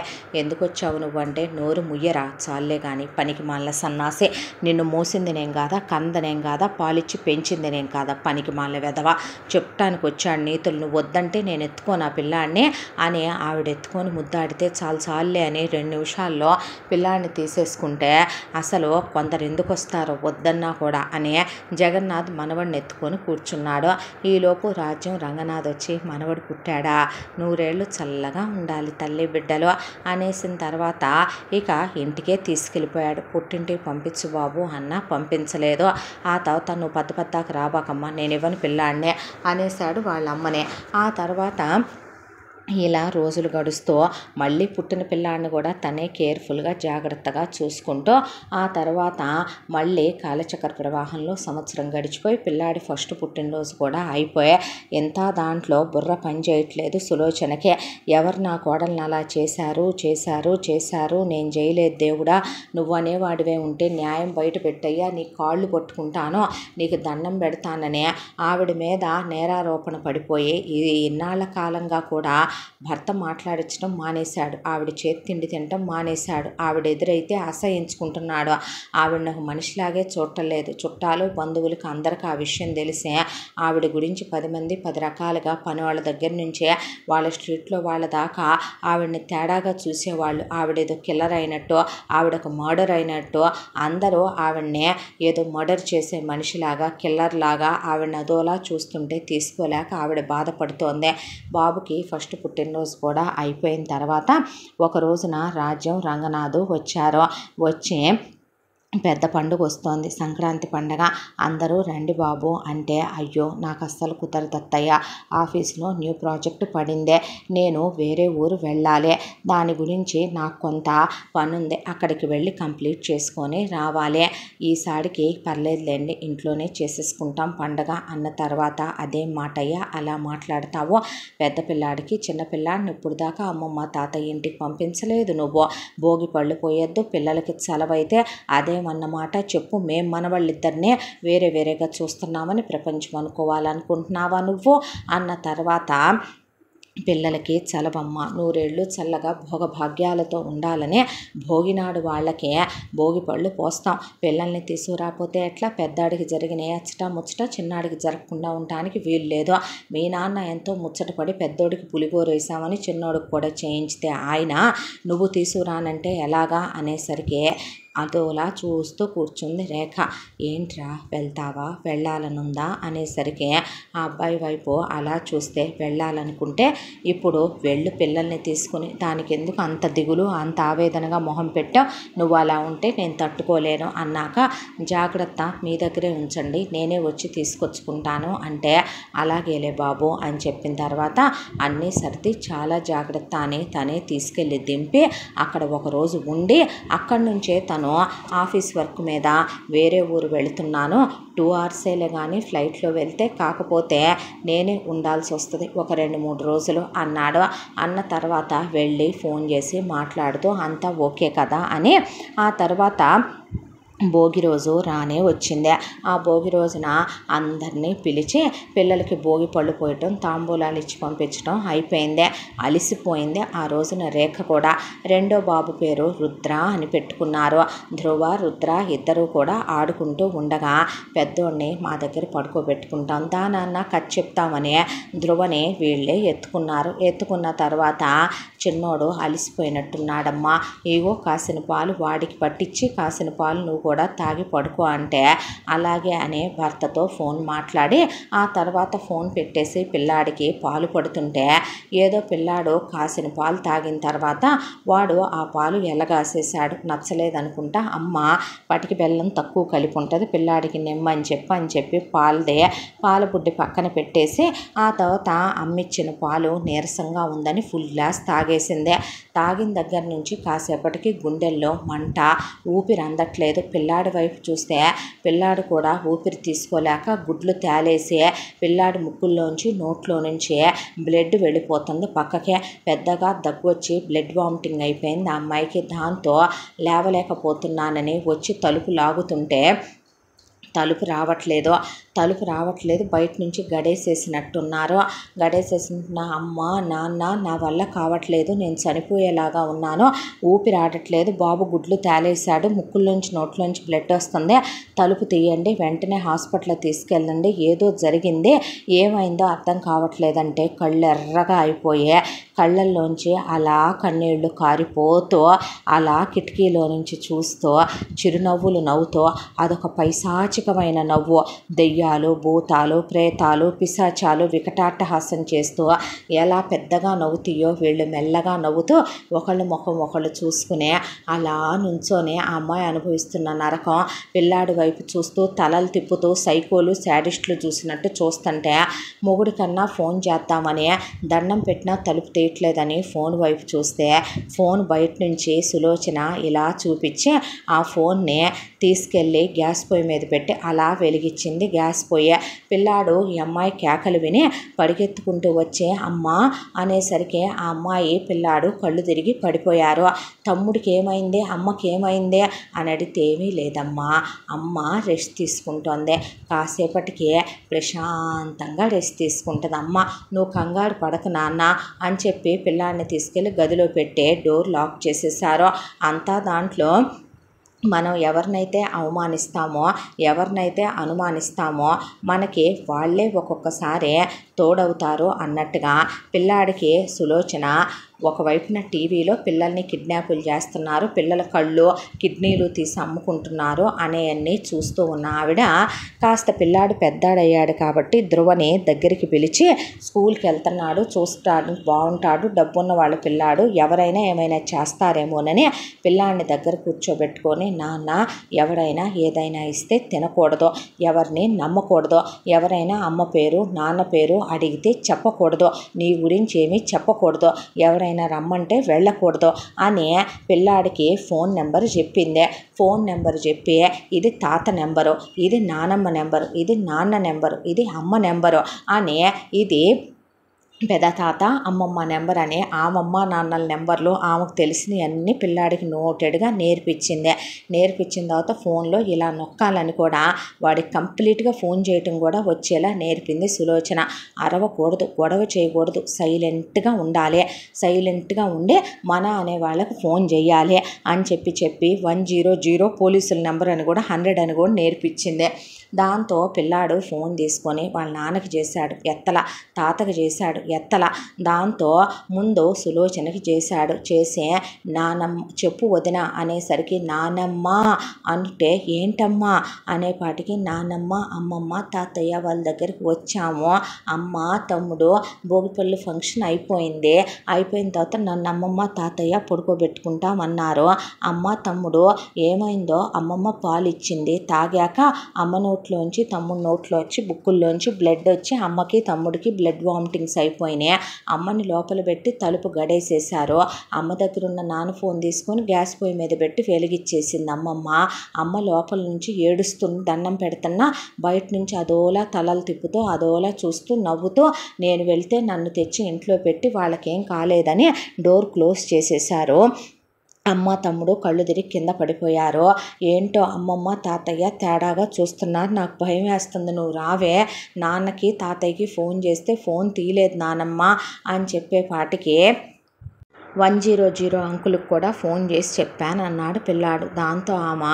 Speaker 1: ఎందుకు వచ్చావు నువ్వు అంటే, నోరు ముయ్యరా చాలే కానీ పనికి మాల సన్నాసి, నిన్ను మోసింది నేను కాదా, కందనేం కాదా, పాలిచ్చి పెంచింది నేను కాదా, పనికి మాల వెదవ, చెప్పటానికి వచ్చాడు నీతులు, నువ్వు వద్దంటే నేను ఎత్తుకోను ఆ పిల్లాడిని అని ఆవిడ ఎత్తుకొని ముద్దాడితే చాలే అని 2 నిమిషాల్లో పిల్లాడిని తీసేసుకుంటే, అసలు కొందరు ఎందుకు వస్తారో వద్దన్నా కూడా అని జగన్నాథ్ మనవడిని ఎత్తుకొని కూర్చున్నాడు. ఈలోపు రాజ్యం రంగనాథ్ వచ్చి, మనవడు పుట్టాడా, 100 ఏళ్ళు చల్లగా ఉండాలి తల్లి బిడ్డలు అనేసిన తర్వాత ఇక ఇంటికే తీసుకెళ్ళిపోయాడు. పుట్టింటికి పంపించు బాబు అన్న, పంపించలేదు. ఆ తర్వాత నువ్వు పెద్దకు రాబాకమ్మా, నేను ఇవ్వను పిల్లాడినే అనేసాడు వాళ్ళ అమ్మనే. ఆ తర్వాత ఇలా రోజులు గడుస్తూ మళ్ళీ పుట్టిన పిల్లాడిని కూడా తనే కేర్ఫుల్గా జాగ్రత్తగా చూసుకుంటూ, ఆ తర్వాత మళ్ళీ కాలచక్ర ప్రవాహంలో సంవత్సరం గడిచిపోయి పిల్లాడి ఫస్ట్ పుట్టినరోజు కూడా అయిపోయా. ఎంత దాంట్లో బుర్ర పని చేయట్లేదు సులోచనకే. ఎవరు నా కోడల్ని అలా చేశారు, నేను చేయలేదు దేవుడా, నువ్వు అనేవాడివే ఉంటే న్యాయం బయట పెట్టయ్యా, నీ కాళ్ళు పట్టుకుంటాను, నీకు దండం పెడతాననే ఆవిడ మీద నేరారోపణ పడిపోయి ఇన్నాళ్ళ కాలంగా కూడా భర్త మాట్లాడించడం మానేశాడు, ఆవిడ చేతి తిండి తినటం మానేశాడు, ఆవిడ ఎదురైతే అసహించుకుంటున్నాడు, ఆవిడ నాకు మనిషిలాగే చూడలేదు. చుట్టాలు బంధువులకు అందరికీ ఆ విషయం తెలిసే ఆవిడ గురించి 10 మంది 10 రకాలుగా పని వాళ్ళ దగ్గర నుంచే వాళ్ళ స్ట్రీట్లో వాళ్ళ దాకా ఆవిడని తేడాగా చూసేవాళ్ళు. ఆవిడేదో కిల్లర్ అయినట్టు, ఆవిడకు మర్డర్ అయినట్టు అందరూ ఆవిడనే ఏదో మర్డర్ చేసే మనిషిలాగా, కిల్లర్ లాగా ఆవిడని అదోలా చూస్తుంటే తీసుకోలేక ఆవిడ బాధపడుతోంది. బాబుకి ఫస్ట్ పుట్టినరోజు కూడా అయిపోయిన తర్వాత ఒక రోజున రాజ్యం రంగనాథ్ వచ్చారు. వచ్చి, పెద్ద పండుగ వస్తోంది, సంక్రాంతి పండగ, అందరూ రండి బాబు అంటే, అయ్యో నాకు అస్సలు కుదరదత్తయ్య, ఆఫీస్లో న్యూ ప్రాజెక్టు పడిందే, నేను వేరే ఊరు వెళ్ళాలి, దాని గురించి నాకు కొంత పని ఉంది, అక్కడికి వెళ్ళి కంప్లీట్ చేసుకొని రావాలి, ఈసారికి పర్లేదులేండి ఇంట్లోనే చేసేసుకుంటాం పండగ అన్న తర్వాత, అదేం మాటయ్య అలా మాట్లాడతావో, పెద్ద పిల్లాడికి చిన్న పిల్లాడిని ఇప్పుడు దాకా అమ్మమ్మ తాతయ్య ఇంటికి పంపించలేదు నువ్వు, భోగి పళ్ళు పోయొద్దు, పిల్లలకి సెలవైతే అదేమన్నమాట చెప్పు, మేం మనవాళ్ళిద్దరినే వేరేగా చూస్తున్నామని ప్రపంచం అనుకోవాలనుకుంటున్నావా నువ్వు అన్న తర్వాత, పిల్లలకి చలవమ్మ 100 ఏళ్ళు చల్లగా భోగభాగ్యాలతో ఉండాలని భోగినాడు వాళ్ళకి భోగి పళ్ళు పోస్తాం, పిల్లల్ని తీసుకురాపోతే ఎట్లా, పెద్దాడికి జరిగిన అచ్చట ముచ్చట చిన్నాడికి జరగకుండా ఉండటానికి వీలు లేదు, మీ నాన్న ఎంతో ముచ్చటపడి పెద్దోడికి పులిగోర వేసామని చిన్నోడికి కూడా చేయించితే ఆయన నువ్వు తీసుకురానంటే ఎలాగా అనేసరికి అదోలా చూస్తూ కూర్చుంది రేఖ. ఏంట్రా వెళ్తావా, వెళ్ళాలనుందా అనేసరికి ఆ అబ్బాయి వైపు అలా చూస్తే, వెళ్ళాలనుకుంటే ఇప్పుడు వెళ్ళు పిల్లల్ని తీసుకుని, దానికి ఎందుకు అంత దిగులు అంత ఆవేదనగా మొహం పెట్టావు, నువ్వు అలా ఉంటే నేను తట్టుకోలేను అన్నాక, జాగ్రత్త మీ దగ్గరే ఉంచండి నేనే వచ్చి తీసుకొచ్చుకుంటాను అంటే, అలాగేలే బాబు అని చెప్పిన తర్వాత అన్నీ సర్ది చాలా జాగ్రత్త అని తనే తీసుకెళ్ళి దింపి అక్కడ ఒకరోజు ఉండి, అక్కడి నుంచే తను ఆఫీస్ వర్క్ మీద వేరే ఊరు వెళుతున్నాను, 2 అవర్సేలే కానీ ఫ్లైట్లో వెళ్తే, కాకపోతే నేనే ఉండాల్సి వస్తుంది ఒక 2-3 రోజులు అన్నాడు. అన్న తర్వాత వెళ్ళి ఫోన్ చేసి మాట్లాడుతూ అంతా ఓకే కదా అని, ఆ తర్వాత భోగి రోజు రానే వచ్చింది. ఆ భోగి రోజున అందరినీ పిలిచి పిల్లలకి భోగి పళ్ళు పోయటం, తాంబూలాలు ఇచ్చి పంపించడం అయిపోయింది. అలిసిపోయింది ఆ రోజున రేఖ కూడా. రెండో బాబు పేరు రుద్ర అని పెట్టుకున్నారు. ధ్రువ రుద్ర ఇద్దరు కూడా ఆడుకుంటూ ఉండగా పెద్దోడిని మా దగ్గర పడుకోబెట్టుకుంటాం, దానన్నా కథ చెప్తామని ధ్రువని వీళ్ళే ఎత్తుకున్నారు. ఎత్తుకున్న తర్వాత చిన్నోడు అలిసిపోయినట్టున్నాడమ్మా, ఇగో కాసిన పాలు వాడికి పట్టించి కాసిన పాలు నువ్వు కూడా తాగి పడుకో అంటే, అలాగే అనే భర్తతో ఫోన్ మాట్లాడి ఆ తర్వాత ఫోన్ పెట్టేసి పిల్లాడికి పాలు పడుతుంటే, ఏదో పిల్లాడు కాసిన పాలు తాగిన తర్వాత వాడు ఆ పాలు ఎలగాసేశాడు, నచ్చలేదనుకుంటా, అమ్మ పటికి బెల్లం తక్కువ కలిపి ఉంటుంది పిల్లాడికి నెమ్మని చెప్పి పాల బుడ్డి పక్కన పెట్టేసి, ఆ తర్వాత అమ్మిచ్చిన పాలు నీరసంగా ఉందని ఫుల్ గ్లాస్ తాగేసిందే. తాగిన దగ్గర నుంచి కాసేపటికి గుండెల్లో మంట, ఊపిరి అందట్లేదు. పిల్లాడి వైపు చూస్తే పిల్లాడు కూడా ఊపిరి తీసుకోలేక గుడ్లు తేలేసి పిల్లాడి ముక్కుల్లోంచి నోట్లో నుంచి బ్లడ్ వెళ్ళిపోతుంది పక్కకే. పెద్దగా దగ్గు వచ్చి బ్లడ్ వామిటింగ్ అయిపోయింది ఆ అమ్మాయికి. దాంతో లేవలేకపోతున్నానని వచ్చి తలుపు లాగుతుంటే తలుపు రావట్లేదు. తలుపు రావట్లేదు, బయట నుంచి గడేసేసినట్టున్నారు. గడేసేసిన అమ్మ నాన్న నా వల్ల కావట్లేదు, నేను చనిపోయేలాగా ఉన్నాను, ఊపిరి ఆడట్లేదు, బాబు గుడ్లు తేలేశాడు, ముక్కుల్లోంచి నోట్లోంచి బ్లడ్ వస్తుంది, తలుపు తీయండి, వెంటనే హాస్పిటల్ తీసుకెళ్ళండి, ఏదో జరిగింది, ఏమైందో అర్థం కావట్లేదంటే కళ్ళు ఎర్రగా అయిపోయే కళ్ళల్లోంచి అలా కన్నీళ్లు కారిపోతూ అలా కిటికీలో నుంచి చూస్తూ చిరునవ్వులు నవ్వుతూ అదొక పైశాచికమైన నవ్వు. దెయ్యాలు, భూతాలు, ప్రేతాలు, పిశాచాలు వికటాట్టహాసం చేస్తూ ఎలా పెద్దగా నవ్వుతాయో వీళ్ళు మెల్లగా నవ్వుతూ ఒకళ్ళు ముఖం ఒకళ్ళు చూసుకునే అలా నుంచోనే ఆ అమ్మాయి అనుభవిస్తున్న నరకం పిల్లాడి వైపు చూస్తూ తలలు తిప్పుతూ సైకోలు శాడిస్టులు చూసినట్టు చూస్తుంటే మొగుడి కన్నా ఫోన్ చేద్దామని దండం పెట్టినా తలుపు తీయట్లేదని ఫోన్ వైపు చూస్తే ఫోన్ బయట నుంచి సులోచన ఇలా చూపించి ఆ ఫోన్ని తీసుకెళ్ళి గ్యాస్ పొయ్యి మీద పెట్టి అలా వెలిగించింది గ్యాస్ పొయ్యి. పిల్లాడు ఈ అమ్మాయి కేకలు విని పరిగెత్తుకుంటూ వచ్చే అమ్మ అనేసరికి ఆ అమ్మాయి పిల్లాడు కళ్ళు తిరిగి పడిపోయారు. తమ్ముడికి ఏమైంది, అమ్మకి ఏమైంది అని అడిగితే ఏమీ లేదమ్మా, అమ్మ రెస్ట్ తీసుకుంటోంది, కాసేపటికి ప్రశాంతంగా రెస్ట్ తీసుకుంటుంది అమ్మ, నువ్వు కంగారు పడకు నాన్న అని చెప్పి పిల్లాడిని తీసుకెళ్ళి గదిలో పెట్టి డోర్ లాక్ చేసేసారు. అంతా దాంట్లో మనం ఎవరినైతే అవమానిస్తామో ఎవరినైతే అనుమానిస్తామో మనకి వాళ్ళే ఒక్కొక్కసారి తోడవుతారు అన్నట్టుగా పిల్లాడికి సులోచన ఒకవైపున టీవీలో పిల్లల్ని కిడ్నాపులు చేస్తున్నారు, పిల్లల కళ్ళు కిడ్నీలు తీసి అమ్ముకుంటున్నారు అనేవన్నీ చూస్తూ ఉన్న ఆవిడ కాస్త పిల్లాడు పెద్దాడయ్యాడు కాబట్టి ధ్రువని దగ్గరికి పిలిచి స్కూల్కి వెళ్తున్నాడు, చూస్తాడు, బాగుంటాడు, డబ్బున్న వాళ్ళ పిల్లాడు, ఎవరైనా ఏమైనా చేస్తారేమోనని పిల్లాడిని దగ్గర కూర్చోబెట్టుకొని నాన్న ఎవరైనా ఏదైనా ఇస్తే తినకూడదు, ఎవరిని నమ్మకూడదు, ఎవరైనా అమ్మ పేరు నాన్న పేరు అడిగితే చెప్పకూడదు, నీ గురించి ఏమీ చెప్పకూడదు, ఎవరైనా రమ్మంటే వెళ్ళకూడదు అని పిల్లాడికి ఫోన్ నెంబర్ చెప్పింది. ఫోన్ నెంబర్ చెప్పి ఇది తాత నెంబరు, ఇది నానమ్మ నెంబరు, ఇది నాన్న నెంబరు, ఇది అమ్మ నెంబరు అని ఇది పెద్ద తాత అమ్మమ్మ నెంబర్ అని ఆమమ్మ నాన్నల నెంబర్లు ఆమెకు తెలిసినవి అన్నీ పిల్లాడికి నోటెడ్గా నేర్పించింది. నేర్పించిన తర్వాత ఫోన్లో ఇలా నొక్కాలని కూడా వాడికి కంప్లీట్గా ఫోన్ చేయటం కూడా వచ్చేలా నేర్పింది సులోచన. అరవకూడదు, గొడవ చేయకూడదు, సైలెంట్గా ఉండాలి, సైలెంట్గా ఉండి మన అనే వాళ్ళకి ఫోన్ చేయాలి అని చెప్పి 100 పోలీసుల నెంబర్ అని కూడా 100 అని కూడా నేర్పించింది. దాంతో పిల్లాడు ఫోన్ తీసుకొని వాళ్ళ నాన్నకి చేశాడు, ఎత్తల, తాతకి చేశాడు, ఎత్తల. దాంతో ముందు సులోచనకి చేశాడు, చేసే నానమ్మ చెప్పు వదిన అనేసరికి నానమ్మ అంటే ఏంటమ్మా అనేపాటికి నానమ్మ అమ్మమ్మ తాతయ్య వాళ్ళ దగ్గరికి వచ్చాము, అమ్మ తమ్ముడు భోగిపల్లి ఫంక్షన్ అయిపోయింది, అయిపోయిన తర్వాత నన్ను అమ్మమ్మ తాతయ్య పడుకోబెట్టుకుంటామన్నారు, అమ్మ తమ్ముడు ఏమైందో అమ్మమ్మ పాలు ఇచ్చింది, తాగాక అమ్మ నోట్లోంచి తమ్ముడు నోట్లోంచి బుక్కుల్లోంచి బ్లడ్ వచ్చి అమ్మకి తమ్ముడికి బ్లడ్ వామిటింగ్స్ అయిపోయినాయి, అమ్మని లోపల పెట్టి తలుపు గడేసేశారు, అమ్మ దగ్గర ఉన్న నాన్న ఫోన్ తీసుకొని గ్యాస్ పొయ్యి మీద పెట్టి వెలిగిచ్చేసింది అమ్మమ్మ. అమ్మ లోపల నుంచి ఏడుస్తుంది, దండం పెడుతున్నా, బయట నుంచి అదోలా తలలు తిప్పుతూ అదోలా చూస్తూ నవ్వుతూ నేను వెళ్తే నన్ను తెచ్చి ఇంట్లో పెట్టి వాళ్ళకేం కాలేదని డోర్ క్లోజ్ చేసేశారు. అమ్మ తమ్ముడు కళ్ళు తిరిగి కింద పడిపోయారు. ఏంటో అమ్మమ్మ తాతయ్య తేడాగా చూస్తున్నారు, నాకు భయం వేస్తుంది, నువ్వు రావే, నాన్నకి తాతయ్యకి ఫోన్ చేస్తే ఫోన్ తీయలేదు నానమ్మ అని చెప్పేపాటికి 100 అంకులకు కూడా ఫోన్ చేసి చెప్పాను అన్నాడు పిల్లాడు. దాంతో ఆమె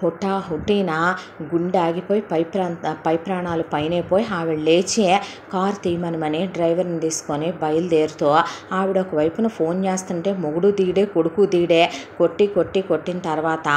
Speaker 1: హుటాహుటీన గుండె ఆగిపోయి పై ప్రాణాలు పైనే పోయి ఆవిడ లేచి కారు తీయమని డ్రైవర్ని తీసుకొని బయలుదేరుతూ ఆవిడ ఒకవైపున ఫోన్ చేస్తుంటే మొగుడు తీడే కొడుకు తీడే కొట్టిన తర్వాత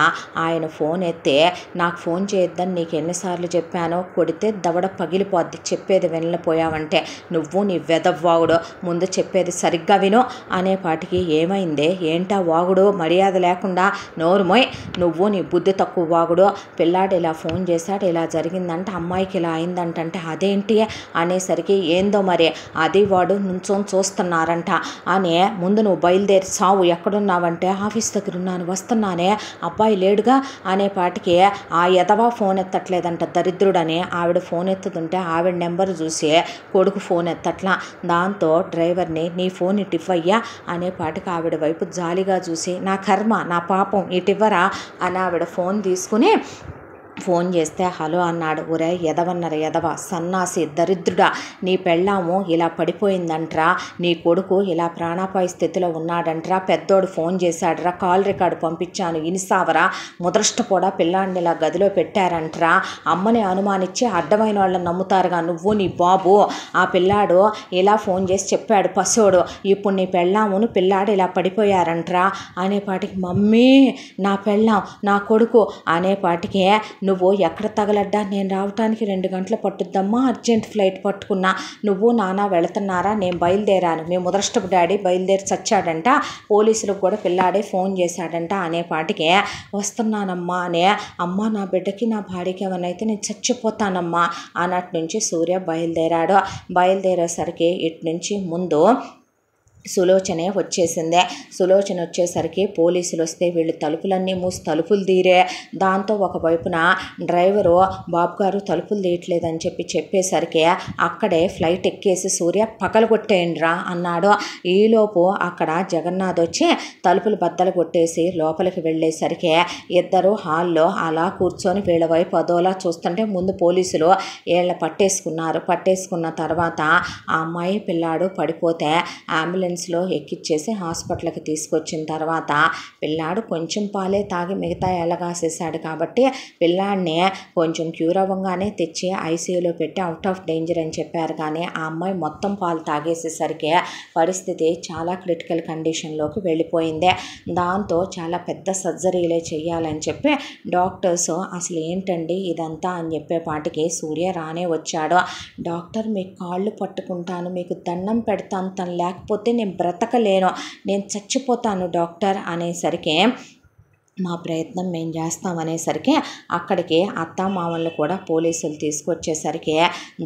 Speaker 1: ఆయన ఫోన్ ఎత్తే నాకు ఫోన్ చేయొద్దని నీకు ఎన్నిసార్లు చెప్పానో, కొడితే దవడ పగిలిపోద్ది, చెప్పేది వినలేపోయావంటే, నువ్వు నీ వెదవ్వాగుడు, ముందు చెప్పేది సరిగ్గా విను అనేపాటికి ఏమైందే ఏంటా వాగుడు, మర్యాద లేకుండా నోరుమోయ్, నువ్వు నీ బుద్ధి తక్కువ వాగుడు, పిల్లాడు ఇలా ఫోన్ చేశాడు, ఇలా జరిగిందంటే అమ్మాయికి ఇలా అయిందంటే అదేంటి అనేసరికి ఏందో మరి అది వాడు నుంచొని చూస్తున్నారంట అని, ముందు నువ్వు బయలుదేరి సావు, ఎక్కడున్నావంటే ఆఫీస్ దగ్గర ఉన్నాను వస్తున్నానే, అబ్బాయి లేడుగా అనేపాటికి ఆ ఎదవా ఫోన్ ఎత్తట్లేదంట దరిద్రుడని ఆవిడ ఫోన్ ఎత్తుతుంటే ఆవిడ నెంబర్ చూసి కొడుకు ఫోన్ ఎత్తట్లా. దాంతో డ్రైవర్ని నీ ఫోన్ ఇటివ్వయ్యా అనేపాటికి ఆవిడ వైపు జాలిగా చూసి నా కర్మ నా పాపం ఇటివ్వరా అని ఆవిడ ఫోన్ తీసుకుని ఫోన్ చేస్తే హలో అన్నాడు. ఒరే ఎదవన్నర ఎదవ సన్నాసి దరిద్రుడా, నీ పెళ్ళాము ఇలా పడిపోయిందంట్రా, నీ కొడుకు ఇలా ప్రాణాపాయ స్థితిలో ఉన్నాడంట్రా, పెద్దోడు ఫోన్ చేశాడ్రా, కాల్ రికార్డు పంపించాను ఇనిసావరా, ముదృష్టపోడా పిల్లాడిని ఇలా గదిలో పెట్టారంట్రా, అమ్మని అనుమానించి అడ్డమైన వాళ్ళని నమ్ముతారుగా నువ్వు నీ బాబు, ఆ పిల్లాడు ఇలా ఫోన్ చేసి చెప్పాడు పసోడు, ఇప్పుడు నీ పెళ్ళామును పిల్లాడు ఇలా పడిపోయారంట్రా అనేపాటికి మమ్మీ నా పెళ్ళాం నా కొడుకు అనేపాటికి నువ్వు ఎక్కడ తగలడ్డా, నేను రావటానికి 2 గంటలు పట్టుద్దమ్మా, అర్జెంట్ ఫ్లైట్ పట్టుకున్నా, నువ్వు నాన్న వెళుతున్నారా, నేను బయలుదేరాను, మీ ముదృష్టపు డాడీ బయలుదేరి చచ్చాడంట, పోలీసులకు కూడా పిల్లాడే ఫోన్ చేశాడంట అనేపాటికి వస్తున్నానమ్మా అనే, అమ్మ నా బిడ్డకి నా భార్యకి ఏమైనా అయితే నేను చచ్చిపోతానమ్మా అన్నట్టు నుంచి సూర్య బయలుదేరాడు. బయలుదేరేసరికి ఇటు నుంచి ముందు సులోచనే వచ్చేసిందే. సులోచన వచ్చేసరికి పోలీసులు వస్తే వీళ్ళు తలుపులన్నీ మూసి తలుపులు తీరే. దాంతో ఒకవైపున డ్రైవరు బాబు గారు తలుపులు తీయట్లేదని చెప్పేసరికి అక్కడే ఫ్లైట్ ఎక్కేసి సూర్య పగలగొట్టేయండిరా అన్నాడు. ఈలోపు అక్కడ జగన్నాథ్ వచ్చి తలుపులు బద్దలు కొట్టేసి లోపలికి వెళ్ళేసరికి ఇద్దరు హాల్లో అలా కూర్చొని వీళ్ళ వైపు అదోలా చూస్తుంటే ముందు పోలీసులు వీళ్ళని పట్టేసుకున్న తర్వాత ఆ అమ్మాయి పిల్లాడు పడిపోతే అంబులెన్స్లో ఎక్కిచ్చేసి హాస్పిటల్కి తీసుకొచ్చిన తర్వాత పిల్లాడు కొంచెం పాలే తాగి మిగతా ఎలగాసేసాడు కాబట్టి పిల్లాడిని కొంచెం క్యూర్ అవ్వగానే తెచ్చి ఐసీయూలో పెట్టి అవుట్ ఆఫ్ డేంజర్ అని చెప్పారు. కానీ ఆ అమ్మాయి మొత్తం పాలు తాగేసేసరికి పరిస్థితి చాలా క్రిటికల్ కండిషన్లోకి వెళ్ళిపోయింది. దాంతో చాలా పెద్ద సర్జరీలే చేయాలని చెప్పి డాక్టర్స్ అసలు ఏంటండి ఇదంతా అని చెప్పేపాటికి సూర్య రానే వచ్చాడు. డాక్టర్ మీ కాళ్ళు పట్టుకుంటాను, మీకు దండం పెడతాను, తను లేకపోతే నేను బ్రతకలేను, నేను చచ్చిపోతాను డాక్టర్ అనేసరికి మా ప్రయత్నం మేము చేస్తామనేసరికి అక్కడికి అత్తామామలు కూడా పోలీసులు తీసుకొచ్చేసరికి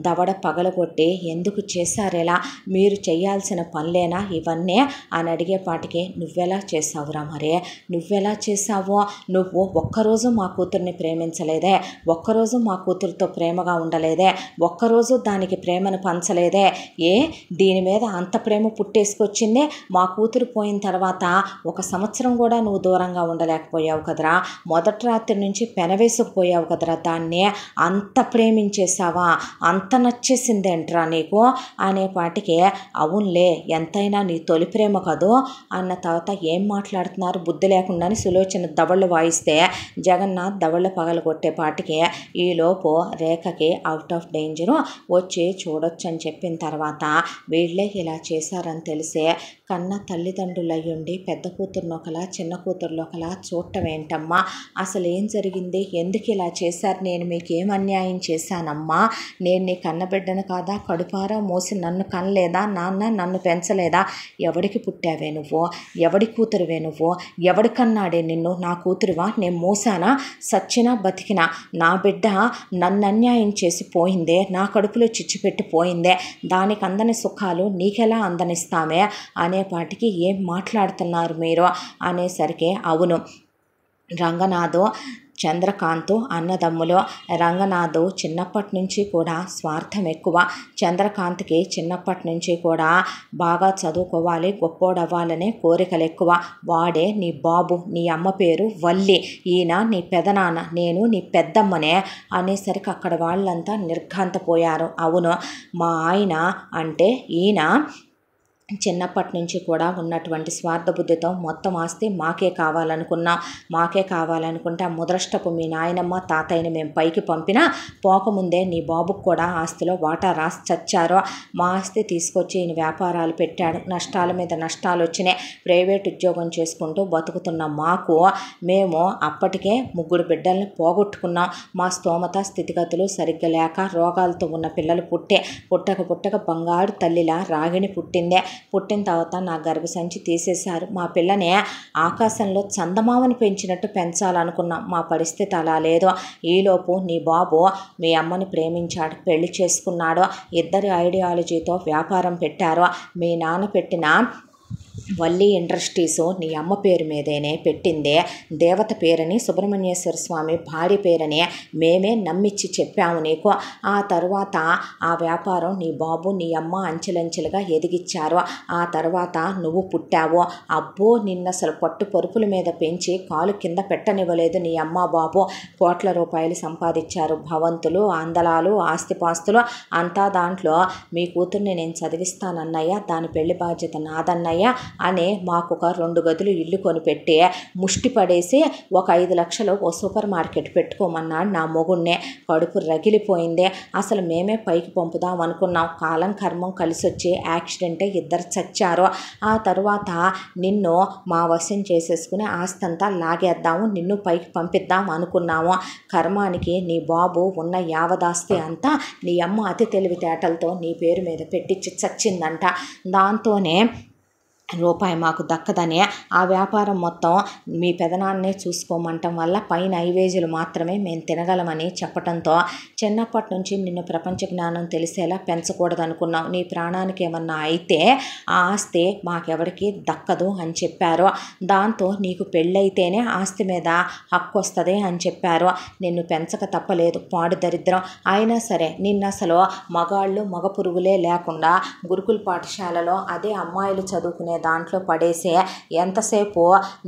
Speaker 1: దవడ పగలగొట్టి ఎందుకు చేశారేలా, మీరు చేయాల్సిన పనులేనా ఇవన్నీ అని అడిగేపాటికి నువ్వెలా చేసావురా, మరే నువ్వెలా చేసావో, నువ్వు ఒక్కరోజు మా కూతుర్ని ప్రేమించలేదే, ఒక్కరోజు మా కూతురుతో ప్రేమగా ఉండలేదే, ఒక్కరోజు దానికి ప్రేమను పంచలేదే, దీని మీద అంత ప్రేమ పుట్టేసుకొచ్చింది, మా కూతురు పోయిన తర్వాత 1 సంవత్సరం కూడా నువ్వు దూరంగా ఉండలేకపోయావు కదరా, మొదటి రాత్రి నుంచి పెనవేసుకుపోయావు కదరా, దాన్ని అంత ప్రేమించేసావా, అంత నచ్చేసిందేంట్రా నీకు అనేపాటికి అవునులే ఎంతైనా నీ తొలి ప్రేమ కదూ అన్న తర్వాత ఏం మాట్లాడుతున్నారు బుద్ధి లేకుండానే సులోచన దవళ్ళు వాయిస్తే జగన్నాథ్ దవళ్ళు పగలగొట్టేపాటికి ఈలోపు రేఖకి అవుట్ ఆఫ్ డేంజరు వచ్చి చూడొచ్చు అని చెప్పిన తర్వాత వీళ్ళే ఇలా చేశారని తెలిసే కన్న తల్లిదండ్రులు అయ్యుండి పెద్ద కూతురును ఒకలా చిన్న కూతురులో ఒకలా చూడటం ఏంటమ్మా, అసలు ఏం జరిగింది, ఎందుకు ఇలా చేశారు, నేను మీకు ఏం అన్యాయం చేశానమ్మా, నేను నీ కన్నబిడ్డను కాదా, కడుపారా మోసి నన్ను కనలేదా, నాన్న నన్ను పెంచలేదా, ఎవడికి పుట్టావే నువ్వు, ఎవడి కూతురువే నువ్వు, ఎవడి కన్నాడే నిన్ను, నా కూతురువా, నేను మోసానా, సచ్చినా బతికినా నా బిడ్డ నన్ను అన్యాయం చేసి పోయిందే, నా కడుపులో చిచ్చుపెట్టి పోయిందే, దానికి అందని సుఖాలు నీకెలా అందనిస్తామే అనేపాటికి ఏం మాట్లాడుతున్నారు మీరు అనేసరికి అవును రంగనాథు చంద్రకాంత్ అన్నదమ్ములు. రంగనాథ్ చిన్నప్పటి నుంచి కూడా స్వార్థం ఎక్కువ, చంద్రకాంత్కి చిన్నప్పటి నుంచి కూడా బాగా చదువుకోవాలి గొప్పోడవ్వాలనే కోరికలు ఎక్కువ. వాడే నీ బాబు, నీ అమ్మ పేరు వల్లి, ఈయన నీ పెదనాన్న, నేను నీ పెద్దమ్మనే అనేసరికి అక్కడ వాళ్ళంతా నిర్ఘాంతపోయారు. అవును మా ఆయన అంటే ఈయన చిన్నప్పటి నుంచి కూడా ఉన్నటువంటి స్వార్థ బుద్ధితో మొత్తం ఆస్తి మాకే కావాలనుకుంటే ఆ ముదృష్టపు మీ నాయనమ్మ తాతయ్యని మేము పైకి పంపినా పోకముందే నీ బాబుకు కూడా ఆస్తిలో వాటా రాసి చచ్చారో, మా ఆస్తి తీసుకొచ్చి ఈయన వ్యాపారాలు పెట్టాడు, నష్టాల మీద నష్టాలు వచ్చినాయి, ప్రైవేట్ ఉద్యోగం చేసుకుంటూ బతుకుతున్న మాకు మేము అప్పటికే 3 బిడ్డల్ని పోగొట్టుకున్నాం, మా స్తోమత స్థితిగతులు సరిగ్గా లేక రోగాలతో ఉన్న పిల్లలు పుట్టక బంగారు తల్లిలా రాగిణి పుట్టిన తర్వాత నా గర్భసంచి తీసేశారు, మా పిల్లని ఆకాశంలో చందమామని పెంచినట్టు పెంచాలనుకున్నాం, మా పరిస్థితి అలా లేదు. ఈలోపు నీ బాబు మీ అమ్మని ప్రేమించాడు, పెళ్లి చేసుకున్నాడు, ఇద్దరి ఐడియాలజీతో వ్యాపారం పెట్టారు, మీ నాన్న పెట్టిన వల్లి ఇండస్ట్రీసు నీ అమ్మ పేరు మీదేనే పెట్టిందే, దేవత పేరని సుబ్రహ్మణ్యేశ్వర స్వామి భార్య పేరని మేమే నమ్మిచ్చి చెప్పాము నీకు. ఆ తరువాత ఆ వ్యాపారం నీ బాబు నీ అమ్మ అంచెలంచెలుగా ఎదిగిచ్చారు. ఆ తర్వాత నువ్వు పుట్టావు. అబ్బో నిన్నసలు పట్టు పరుపుల మీద పెంచి కాలు కింద పెట్టనివ్వలేదు నీ అమ్మ బాబు. కోట్ల రూపాయలు సంపాదించారు. భవంతులు, అందలాలు, ఆస్తిపాస్తులు అంతా దాంట్లో మీ కూతుర్ని నేను చదివిస్తానన్నయ్య, దాని పెళ్లి బాధ్యత నాదన్నయ్య అని మాకు ఒక 2 గదులు ఇల్లు కొనిపెట్టి ముష్టి పడేసి ఒక 5 లక్షలు ఓ సూపర్ మార్కెట్ పెట్టుకోమన్నాడు నా మొగుడినే. కడుపు రగిలిపోయింది. అసలు మేమే పైకి పంపుదాం అనుకున్నాం. కాలం కర్మం కలిసొచ్చి యాక్సిడెంటే, 2 చచ్చారు. ఆ తరువాత నిన్ను మా వశం చేసేసుకుని ఆస్తంతా లాగేద్దాము, నిన్ను పైకి పంపిద్దాం అనుకున్నాము. కర్మానికి నీ బాబు ఉన్న యావదాస్తి అంతా నీ అమ్మ అతి తెలివితేటలతో నీ పేరు మీద పెట్టించి చచ్చిందంట. దాంతోనే రూపాయి మాకు దక్కదని ఆ వ్యాపారం మొత్తం మీ పెదనాన్నే చూసుకోమంటం వల్ల పైన ఐవేజీలు మాత్రమే మేము తినగలమని చెప్పడంతో చిన్నప్పటి నుంచి నిన్ను ప్రపంచ జ్ఞానం తెలిసేలా పెంచకూడదనుకున్నాం. నీ ప్రాణానికి ఏమన్నా అయితే ఆ ఆస్తి మాకెవరికి దక్కదు అని చెప్పారు. దాంతో నీకు పెళ్ళైతేనే ఆస్తి మీద హక్కు వస్తుంది అని చెప్పారు. నిన్ను పెంచక తప్పలేదు, పాడు దరిద్రం. అయినా సరే నిన్నసలు మగాళ్ళు మగ పురుగులే లేకుండా గురుకుల పాఠశాలలో అదే అమ్మాయిలు చదువుకునే దాంట్లో పడేసే ఎంతసేపు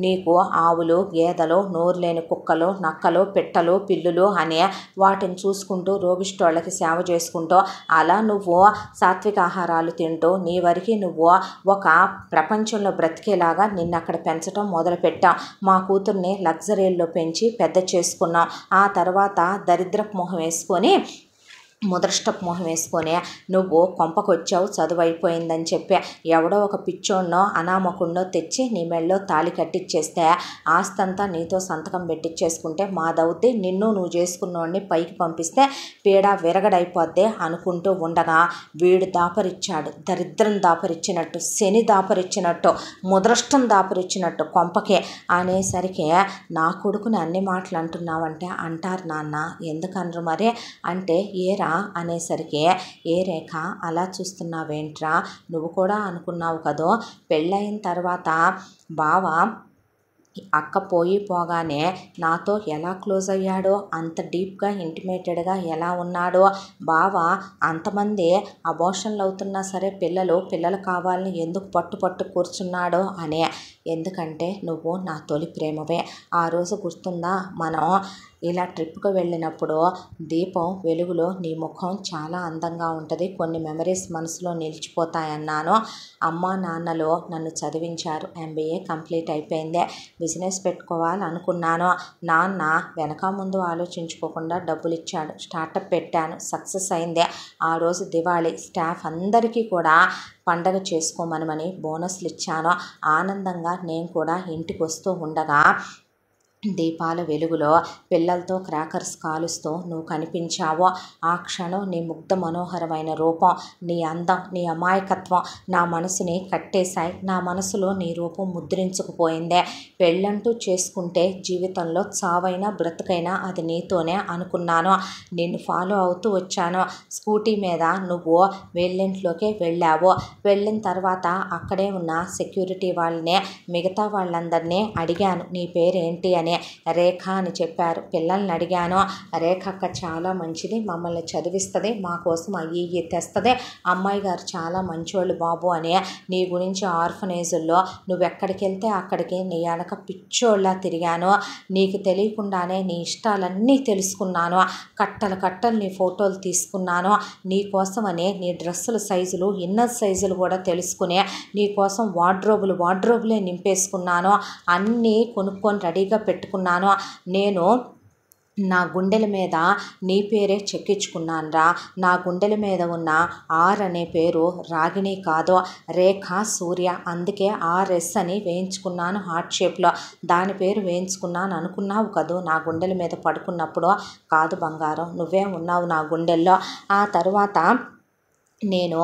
Speaker 1: నీకు ఆవులు, గేదెలు, నోరు లేని కుక్కలు, నక్కలు, పిట్టలు, పిల్లులు అనే వాటిని చూసుకుంటూ రోగిష్టోళ్ళకి సేవ చేసుకుంటూ అలా నువ్వు సాత్విక ఆహారాలు తింటూ నీ వరకు నువ్వు ఒక ప్రపంచంలో బ్రతికేలాగా నిన్ను అక్కడ పెంచడం మొదలుపెట్టాం. మా కూతుర్ని లగ్జరీల్లో పెంచి పెద్ద చేసుకున్నాం. ఆ తర్వాత దరిద్రపు మొహం వేసుకొని ముదృష్టపు మొహం వేసుకొని నువ్వు కొంపకొచ్చావు, చదువు అయిపోయిందని చెప్పి ఎవడో ఒక పిచ్చోడ్నో అనామకుడినో తెచ్చి నీ మెళ్ళో తాళి కట్టిచ్చేస్తే ఆస్తంతా నీతో సంతకం పెట్టించేసుకుంటే మాదవుద్ది, నిన్ను నువ్వు చేసుకున్నోడిని పైకి పంపిస్తే పీడ విరగడైపోద్ది అనుకుంటూ ఉండగా వీడు దాపరిచ్చాడు. దరిద్రం దాపరిచ్చినట్టు, శని దాపరిచ్చినట్టు, ముదృష్టం దాపరిచ్చినట్టు కొంపకే అనేసరికి నా కొడుకుని అన్ని మాటలు అంటున్నావంటే అంటారు నాన్న, ఎందుకనరు మరి అంటే ఏరా అనేసరికి ఏ రేఖ అలా చూస్తున్నావేంట్రా, నువ్వు కూడా అనుకున్నావు కదో పెళ్ళయిన తర్వాత బావ అక్క పోగానే నాతో ఎలా క్లోజ్ అయ్యాడో, అంత డీప్గా ఇంటిమేటెడ్గా ఎలా ఉన్నాడో, బావ అంతమంది అబోషన్లు అవుతున్నా సరే పిల్లలు కావాలని ఎందుకు పట్టు కూర్చున్నాడో అనే. ఎందుకంటే నువ్వు నా తొలి ప్రేమవే. ఆ రోజు గుర్తుందా, మనం ఇలా ట్రిప్కి వెళ్ళినప్పుడు దీపం వెలుగులో నీ ముఖం చాలా అందంగా ఉంటుంది, కొన్ని మెమరీస్ మనసులో నిలిచిపోతాయన్నాను. అమ్మ నాన్నలో నన్ను చదివించారు, MBA కంప్లీట్ అయిపోయింది, బిజినెస్ పెట్టుకోవాలనుకున్నాను. నాన్న వెనక ముందు ఆలోచించుకోకుండా డబ్బులు ఇచ్చాడు, స్టార్టప్ పెట్టాను, సక్సెస్ అయింది. ఆ రోజు దివాళీ, స్టాఫ్ అందరికీ కూడా పండగ చేసుకోమనమని బోనస్లు ఇచ్చాను. ఆనందంగా నేను కూడా ఇంటికి వస్తూ ఉండగా దీపాల వెలుగులో పిల్లలతో క్రాకర్స్ కాలుస్తూ నువ్వు కనిపించావో ఆ క్షణం నీ ముగ్ధ మనోహరమైన రూపం, నీ అందం, నీ అమాయకత్వం నా మనసుని కట్టేశాయి. నా మనసులో నీ రూపం ముద్రించుకుపోయిందే. పెళ్ళంటూ చేసుకుంటే జీవితంలో చావైనా బ్రతుకైనా అది నీతోనే అనుకున్నాను. నిన్ను ఫాలో అవుతూ వచ్చాను. స్కూటీ మీద నువ్వు వెళ్ళింట్లోకి వెళ్ళావు. వెళ్ళిన తర్వాత అక్కడే ఉన్న సెక్యూరిటీ వాళ్ళనే మిగతా వాళ్ళందరినీ అడిగాను, నీ పేరేంటి అని. రేఖ అని చెప్పారు. పిల్లల్ని అడిగాను, రేఖ అక్క చాలా మంచిది, మమ్మల్ని చదివిస్తుంది, మా కోసం అయ్యి తెస్తుంది, అమ్మాయి గారు చాలా మంచోళ్ళు బాబు అని. నీ గురించి ఆర్ఫనేజుల్లో నువ్వెక్కడికి వెళ్తే అక్కడికి నీ వెనక పిచ్చోళ్ళ తిరిగాను. నీకు తెలియకుండానే నీ ఇష్టాలన్నీ తెలుసుకున్నాను. కట్టలు నీ ఫోటోలు తీసుకున్నాను. నీ కోసమని నీ డ్రెస్సుల సైజులు, ఇన్నర్ సైజులు కూడా తెలుసుకుని నీ కోసం వార్డ్రోబులే నింపేసుకున్నాను. అన్నీ కొనుక్కొని రెడీగా పెట్టుకున్నాను. నేను నా గుండెల మీద నీ పేరే చెక్కించుకున్నాను రా. నా గుండెల మీద ఉన్న ఆర్ అనే పేరు రాగిణి కాదు, రేఖ సూర్య. అందుకే RS అని వేయించుకున్నాను హార్ట్ షేప్లో. దాని పేరు వేయించుకున్నాను అనుకున్నావు కదూ నా గుండెల మీద పడుకున్నప్పుడు. కాదు బంగారం, నువ్వే ఉన్నావు నా గుండెల్లో. ఆ తర్వాత నేను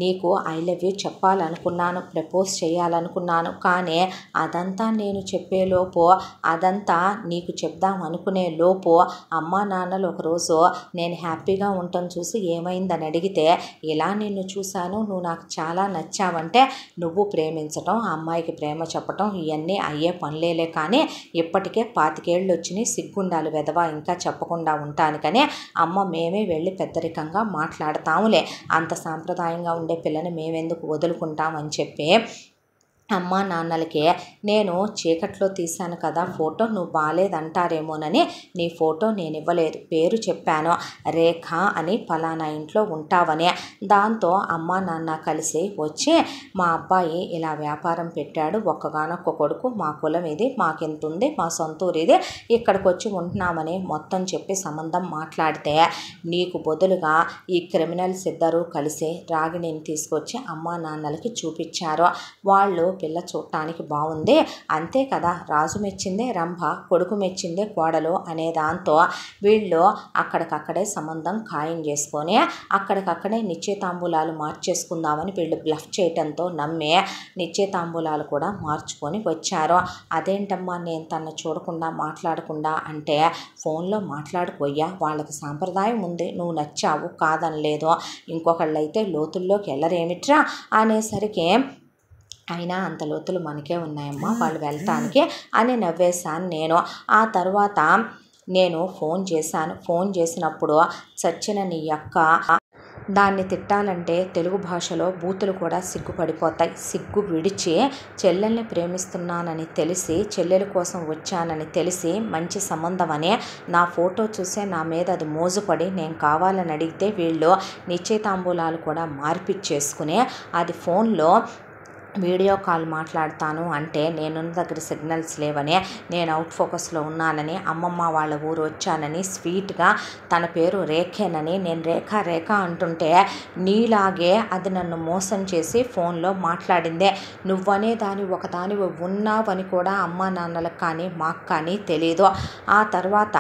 Speaker 1: నీకు ఐ లవ్ యూ చెప్పాలనుకున్నాను, ప్రపోజ్ చేయాలనుకున్నాను. కానీ అదంతా నేను చెప్పేలోపు, అదంతా నీకు చెప్దాం అనుకునే లోపు అమ్మా నాన్నలు ఒకరోజు నేను హ్యాపీగా ఉండటం చూసి ఏమైందని అడిగితే, ఇలా నిన్ను చూశాను, నువ్వు నాకు చాలా నచ్చావంటే నువ్వు ప్రేమించటం, ఆ అమ్మాయికి ప్రేమ చెప్పటం ఇవన్నీ అయ్యే పనులేలే. కానీ ఇప్పటికే 25 ఏళ్ళు వచ్చినాయి, సిగ్గుండాలి వెధవా ఇంకా చెప్పకుండా ఉంటానికని అమ్మ మేమే వెళ్ళి పెద్దరికంగా మాట్లాడతాములే, అంత సాంప్రదాయంగా ఉండే పిల్లని మేమెందుకు వదులుకుంటామని చెప్పి అమ్మా నాన్నలకి నేను చీకట్లో తీశాను కదా ఫోటో, నువ్వు బాలేదంటారేమోనని నీ ఫోటో నేను ఇవ్వలేదు, పేరు చెప్పాను రేఖ అని, ఫలానా ఇంట్లో ఉంటావని. దాంతో అమ్మా నాన్న కలిసి వచ్చి మా అబ్బాయి ఇలా వ్యాపారం పెట్టాడు, ఒక్కగానొక్క కొడుకు, మా కులం ఇది, మాకెంత ఉంది, మా సొంతూరు ఇది, ఇక్కడికి వచ్చి ఉంటున్నామని మొత్తం చెప్పి సంబంధం మాట్లాడితే నీకు బదులుగా ఈ క్రిమినల్స్ ఇద్దరూ కలిసి రాగిణిని తీసుకొచ్చి అమ్మా నాన్నలకి చూపించారు. వాళ్ళు పిల్ల చూడటానికి బాగుంది, అంతే కదా, రాజు మెచ్చిందే రంభ, కొడుకు మెచ్చిందే కోడలు అనే దాంతో వీళ్ళు అక్కడికక్కడే సంబంధం ఖాయం చేసుకొని అక్కడికక్కడే నిశ్చయితాంబూలాలు మార్చేసుకుందామని వీళ్ళు బ్లఫ్ చేయటంతో నమ్మి నిశ్చయితాంబూలాలు కూడా మార్చుకొని వచ్చారు. అదేంటమ్మా నేను తను చూడకుండా మాట్లాడకుండా అంటే, ఫోన్లో మాట్లాడుకోయ్యా, వాళ్ళకి సాంప్రదాయం ఉంది, నువ్వు నచ్చావు కాదనలేదు, ఇంకొకళ్ళైతే లోతుల్లోకి వెళ్ళరేమిట్రా అనేసరికి, అయినా అంత లోతులు మనకే ఉన్నాయమ్మా వాళ్ళు వెళ్ళటానికి అని నవ్వేశాను నేను. ఆ తర్వాత నేను ఫోన్ చేశాను. ఫోన్ చేసినప్పుడు చచ్చిన నీ అక్క, దాన్ని తిట్టాలంటే తెలుగు భాషలో బూతులు కూడా సిగ్గుపడిపోతాయి. సిగ్గు విడిచి చెల్లెల్ని ప్రేమిస్తున్నానని తెలిసి, చెల్లెల కోసం వచ్చానని తెలిసి, మంచి సంబంధం అని నా ఫోటో చూసే నా మీద అది మోజుపడి నేను కావాలని అడిగితే వీళ్ళు నిశ్చయితాంబూలాలు కూడా మార్పిచ్చేసుకుని అది ఫోన్లో వీడియో కాల్ మాట్లాడతాను అంటే నేనున్న దగ్గర సిగ్నల్స్ లేవని, నేను అవుట్ ఫోకస్లో ఉన్నానని, అమ్మమ్మ వాళ్ళ ఊరు వచ్చానని, స్వీట్గా తన పేరు రేఖేనని, నేను రేఖ రేఖ అంటుంటే నీలాగే అది నన్ను మోసం చేసి ఫోన్లో మాట్లాడిందే. నువ్వనే దాని ఒకదాని ఉన్నావని కూడా అమ్మా నాన్నలకు కానీ మాకు కానీ తెలీదు. ఆ తర్వాత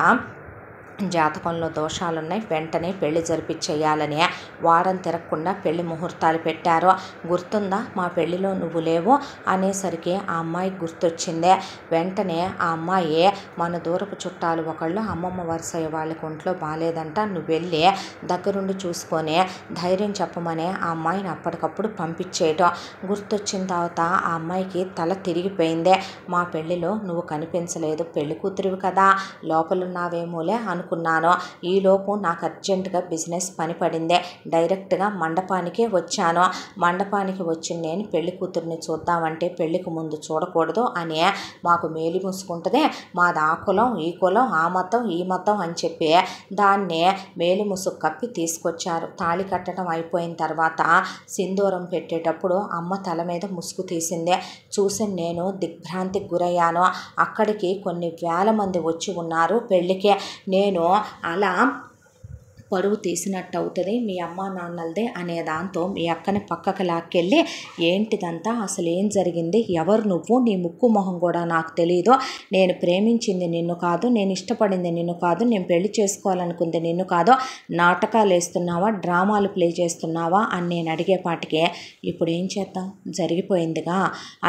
Speaker 1: జాతకంలో దోషాలున్నాయి, వెంటనే పెళ్లి జరిపించేయాలని వారం తిరగకుండా పెళ్లి ముహూర్తాలు పెట్టారు. గుర్తుందా మా పెళ్లిలో నువ్వు లేవు అనేసరికి ఆ అమ్మాయికి గుర్తొచ్చిందే. వెంటనే ఆ అమ్మాయి మన దూరపు చుట్టాలు ఒకళ్ళు అమ్మమ్మ వరుసయ్య వాళ్ళకి ఒంట్లో బాగాలేదంట, నువ్వు వెళ్ళి దగ్గరుండి చూసుకొని ధైర్యం చెప్పమని ఆ అమ్మాయిని అప్పటికప్పుడు పంపించేయటం. గుర్తొచ్చిన తర్వాత ఆ అమ్మాయికి తల తిరిగిపోయిందే. మా పెళ్లిలో నువ్వు కనిపించలేదు, పెళ్లి కూతురివి కదా లోపలున్నావేమోలే అనుకున్నాను. ఈలోపు నాకు అర్జెంటుగా బిజినెస్ పని పడిందే, డైరెక్ట్గా మండపానికే వచ్చాను. మండపానికి వచ్చి నేను పెళ్లి కూతురిని చూద్దామంటే పెళ్లికి ముందు చూడకూడదు అని మాకు మేలి మూసుకుంటుంది, మాది ఆ కులం ఈ కులం, ఆ మతం ఈ మతం అని చెప్పి దాన్ని మేలి ముసుగు కప్పి తీసుకొచ్చారు. తాళి కట్టడం అయిపోయిన తర్వాత సింధూరం పెట్టేటప్పుడు అమ్మ తల మీద ముసుగు తీసిందే. చూసి నేను దిగ్భ్రాంతికి గురయ్యాను. అక్కడికి కొన్ని వేల మంది వచ్చి ఉన్నారు పెళ్ళికి. నేను అలా పరువు తీసినట్టు అవుతుంది మీ అమ్మ నాన్నలదే అనే దాంతో మీ అక్కని పక్కకు లాక్కెళ్ళి, ఏంటిదంతా, అసలు ఏం జరిగింది, ఎవరు నువ్వు, నీ ముక్కు మొహం కూడా నాకు తెలియదు, నేను ప్రేమించింది నిన్ను కాదు, నేను ఇష్టపడింది నిన్ను కాదు, నేను పెళ్లి చేసుకోవాలనుకుంది నిన్ను కాదు, నాటకాలు వేస్తున్నావా, డ్రామాలు ప్లే చేస్తున్నావా అని నేను అడిగేపాటికే ఇప్పుడు ఏం చేద్దాం, జరిగిపోయిందిగా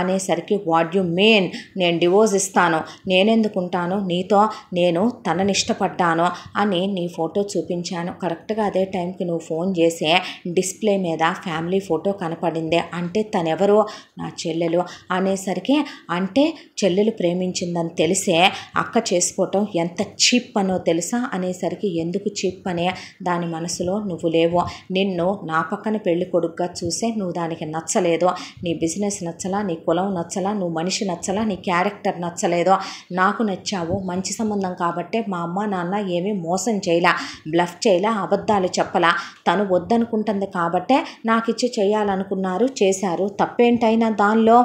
Speaker 1: అనేసరికి వాట్ యు మీన్, నేను డివోర్స్ ఇస్తాను, నేనెందుకుంటాను నీతో, నేను తనని ఇష్టపడ్డాను అని నీ ఫోటో చూపించాను. కరెక్ట్గా అదే టైంకి నువ్వు ఫోన్ చేసే డిస్ప్లే మీద ఫ్యామిలీ ఫోటో కనపడిందే, అంటే తనెవరో నా చెల్లెలు అనేసరికి, అంటే చెల్లెలు ప్రేమించిందని తెలిసే అక్క చేసుకోవటం ఎంత చీప్ అనో తెలుసా అనేసరికి, ఎందుకు చీప్ అనే దాని మనసులో నువ్వు లేవు, నిన్ను నా పక్కన పెళ్లి కొడుకుగా చూసే నువ్వు దానికి నచ్చలేదు, నీ బిజినెస్ నచ్చలా, నీ కులం నచ్చలా, నువ్వు మనిషి నచ్చలా, నీ క్యారెక్టర్ నచ్చలేదు, నాకు నచ్చావు, మంచి సంబంధం కాబట్టే మా అమ్మ నాన్న ఏమీ మోసం చేయలా, బ్లఫ్ చేయలా, అబద్ధాలు చెప్పలా, తను వద్దనుకుంటుంది కాబట్టే నాకిచ్చి చేయాలనుకున్నారు, చేశారు, తప్పేంటైనా దానిలో.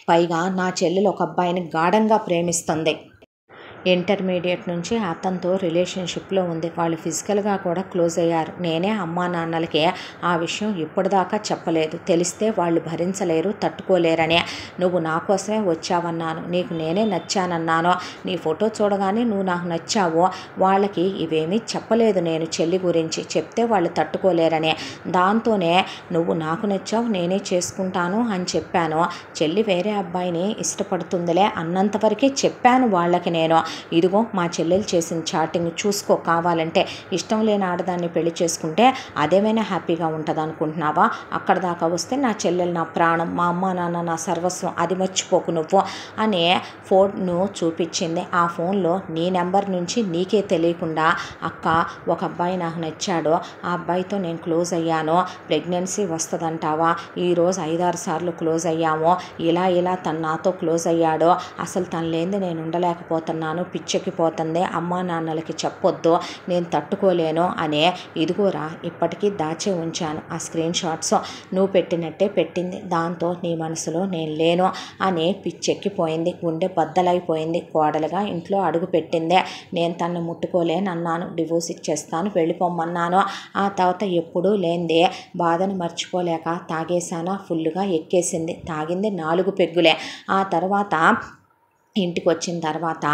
Speaker 1: పైగా నా చెల్లెలు ఒక అబ్బాయిని గాఢంగా ప్రేమిస్తుంది, ఇంటర్మీడియట్ నుంచి అతనితో రిలేషన్షిప్లో ఉంది. వాళ్ళు ఫిజికల్గా కూడా క్లోజ్ అయ్యారు. నేనే అమ్మా నాన్నలకి ఆ విషయం ఇప్పటిదాకా చెప్పలేదు. తెలిస్తే వాళ్ళు భరించలేరు, తట్టుకోలేరనే. నువ్వు నా కోసమే వచ్చావన్నాను, నీకు నేనే నచ్చానన్నాను, నీ ఫోటో చూడగానే నువ్వు నాకు నచ్చావు. వాళ్ళకి ఇవేమీ చెప్పలేదు నేను చెల్లి గురించి. చెప్తే వాళ్ళు తట్టుకోలేరనే. దాంతోనే నువ్వు నాకు నచ్చావు, నేనే చేసుకుంటాను అని చెప్పాను. చెల్లి వేరే అబ్బాయిని ఇష్టపడుతుందిలే అన్నంతవరకే చెప్పాను వాళ్ళకి నేను. ఇదిగో మా చెల్లెలు చేసిన చాటింగ్ చూసుకో, కావాలంటే. ఇష్టం లేని ఆడదాన్ని పెళ్లి చేసుకుంటే అదేమైనా హ్యాపీగా ఉంటుంది అనుకుంటున్నావా? అక్కడ దాకా వస్తే నా చెల్లెలు నా ప్రాణం, మా అమ్మ నాన్న నా సర్వస్వం, అది మర్చిపోకు నువ్వు అనే ఫోన్ను చూపించింది. ఆ ఫోన్లో నీ నెంబర్ నుంచి నీకే తెలియకుండా అక్క ఒక అబ్బాయి నాకు నచ్చాడు, ఆ అబ్బాయితో నేను క్లోజ్ అయ్యాను, ప్రెగ్నెన్సీ వస్తుందంటావా, ఈరోజు 5-6 సార్లు క్లోజ్ అయ్యాము, ఇలా తను నాతో క్లోజ్ అయ్యాడు, అసలు తను లేనిది నేను ఉండలేకపోతున్నాను, పిచ్చెక్కిపోతుంది, అమ్మా నాన్నలకి చెప్పొద్దు, నేను తట్టుకోలేను అనే. ఇదిగోరా ఇప్పటికీ దాచే ఉంచాను ఆ స్క్రీన్ షాట్స్, నువ్వు పెట్టినట్టే పెట్టింది. దాంతో నీ మనసులో నేను లేను అని పిచ్చెక్కిపోయింది. గుండె బద్దలైపోయింది. కోడలుగా ఇంట్లో అడుగు పెట్టిందే. నేను తను ముట్టుకోలేనన్నాను, డివోర్స్ ఇచ్చేస్తాను, వెళ్ళిపోమన్నాను. ఆ తర్వాత ఎప్పుడూ లేనిదే బాధను మర్చిపోలేక తాగేశానా, ఫుల్గా ఎక్కేసింది. తాగింది 4 పెగ్గులే. ఆ తర్వాత ఇంటికి వచ్చిన తర్వాత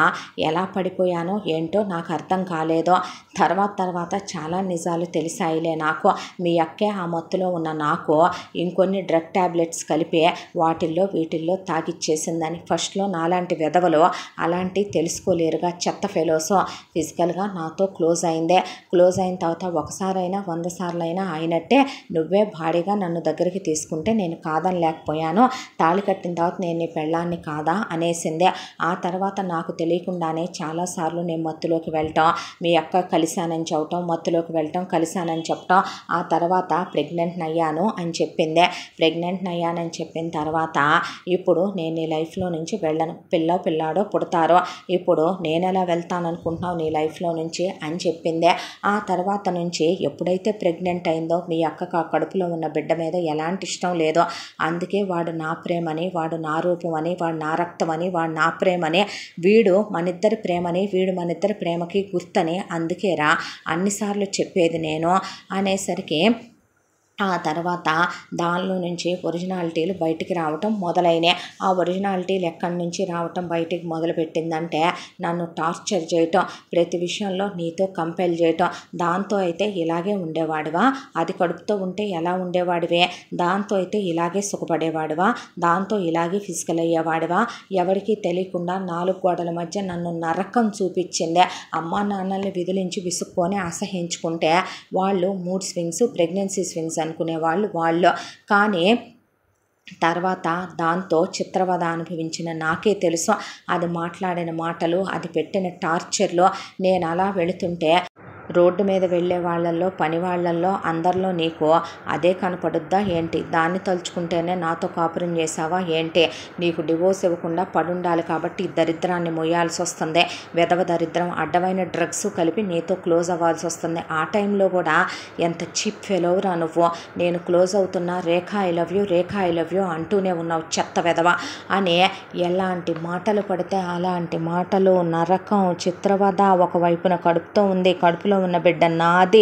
Speaker 1: ఎలా పడిపోయానో ఏంటో నాకు అర్థం కాలేదో. తర్వాత చాలా నిజాలు తెలిసాయిలే నాకు. మీ అక్కే ఆ మత్తులో ఉన్న నాకు ఇంకొన్ని డ్రగ్ ట్యాబ్లెట్స్ కలిపి వాటిల్లో వీటిల్లో తాగిచ్చేసిందని. ఫస్ట్లో నాలాంటి వెధవలు అలాంటి తెలుసుకోలేరుగా చెత్త ఫెలోస్. ఫిజికల్గా నాతో క్లోజ్ అయిందే. క్లోజ్ అయిన తర్వాత ఒకసారైనా 100 సార్లైనా అయినట్టే నువ్వే భారీగా నన్ను దగ్గరికి తీసుకుంటే నేను కాదనలేకపోయాను. తాళి కట్టిన తర్వాత నేను నీ పెళ్ళాన్ని కాదా అనేసిందే. ఆ తర్వాత నాకు తెలియకుండానే చాలాసార్లు నేను మత్తులోకి వెళ్ళటం, మీ అక్క కలిశానని చెప్పటం, మత్తులోకి వెళ్ళటం, కలిశానని చెప్పటం. ఆ తర్వాత ప్రెగ్నెంట్ అయ్యాను అని చెప్పిందే. ప్రెగ్నెంట్ అయ్యానని చెప్పిన తర్వాత ఇప్పుడు నేను నీ లైఫ్లో నుంచి వెళ్ళను, పిల్లాడో పుడతారో, ఇప్పుడు నేను ఎలా వెళ్తాననుకుంటున్నావు నీ లైఫ్లో నుంచి అని చెప్పిందే. ఆ తర్వాత నుంచి ఎప్పుడైతే ప్రెగ్నెంట్ అయిందో మీ అక్కకు ఆ కడుపులో ఉన్న బిడ్డ మీద ఎలాంటి ఇష్టం లేదో, అందుకే వాడు నా ప్రేమని, వాడు నా రూపం అని, వాడు నా రక్తం అని, వాడు నా ప్రేమని, వీడు మనిద్దరి ప్రేమని, వీడు మనిద్దరి ప్రేమకి గుర్తని, అందుకేరా అన్నిసార్లు చెప్పేది నేను అనేసరికి ఆ తర్వాత దానిలో నుంచి ఒరిజినాలిటీలు బయటికి రావటం మొదలైనాయి. ఆ ఒరిజినాలిటీలు ఎక్కడి నుంచి రావటం బయటికి మొదలుపెట్టిందంటే నన్ను టార్చర్ చేయటం, ప్రతి విషయంలో నీతో కంపెల్ చేయటం. దాంతో అయితే ఇలాగే ఉండేవాడివా, అది కడుపుతో ఉంటే ఎలా ఉండేవాడివే, దాంతో అయితే ఇలాగే సుఖపడేవాడివా, దాంతో ఇలాగే ఫిజికల్ అయ్యేవాడివా, ఎవరికీ తెలియకుండా 4 గోడల మధ్య నన్ను నరకం చూపించిందే. అమ్మా నాన్నల్ని విదిలించి విసుక్కొని అసహించుకుంటే వాళ్ళు మూడ్ స్వింగ్స్, ప్రెగ్నెన్సీ స్వింగ్స్ అనుకునేవాళ్ళు వాళ్ళు. కానీ తర్వాత దాంతో చిత్రవద అనుభవించిన నాకే తెలుసు. అది మాట్లాడిన మాటలు, అది పెట్టిన టార్చర్లో నేను అలా వెళుతుంటే రోడ్డు మీద వెళ్ళే వాళ్ళల్లో, పని వాళ్ళల్లో, అందరిలో నీకు అదే కనపడుద్దా ఏంటి? దాన్ని తలుచుకుంటేనే నాతో కాపురం చేసావా ఏంటి? నీకు డివోర్స్ ఇవ్వకుండా పడుండాలి కాబట్టి ఈ దరిద్రాన్ని మొయ్యాల్సి వస్తుంది. వెధవ దరిద్రం, అడ్డమైన డ్రగ్స్ కలిపి నీతో క్లోజ్ అవ్వాల్సి వస్తుంది. ఆ టైంలో కూడా ఎంత చీప్ ఫెలోరా నువ్వు. నేను క్లోజ్ అవుతున్నా, Rekha I love you, Rekha I love you అంటూనే ఉన్నావు చెత్త వెధవ అని ఎలాంటి మాటలు పడితే అలాంటి మాటలు, నరకం, చిత్రవద. ఒకవైపున కడుపుతో ఉంది, కడుపులో ఉన్న బిడ్డ నాది.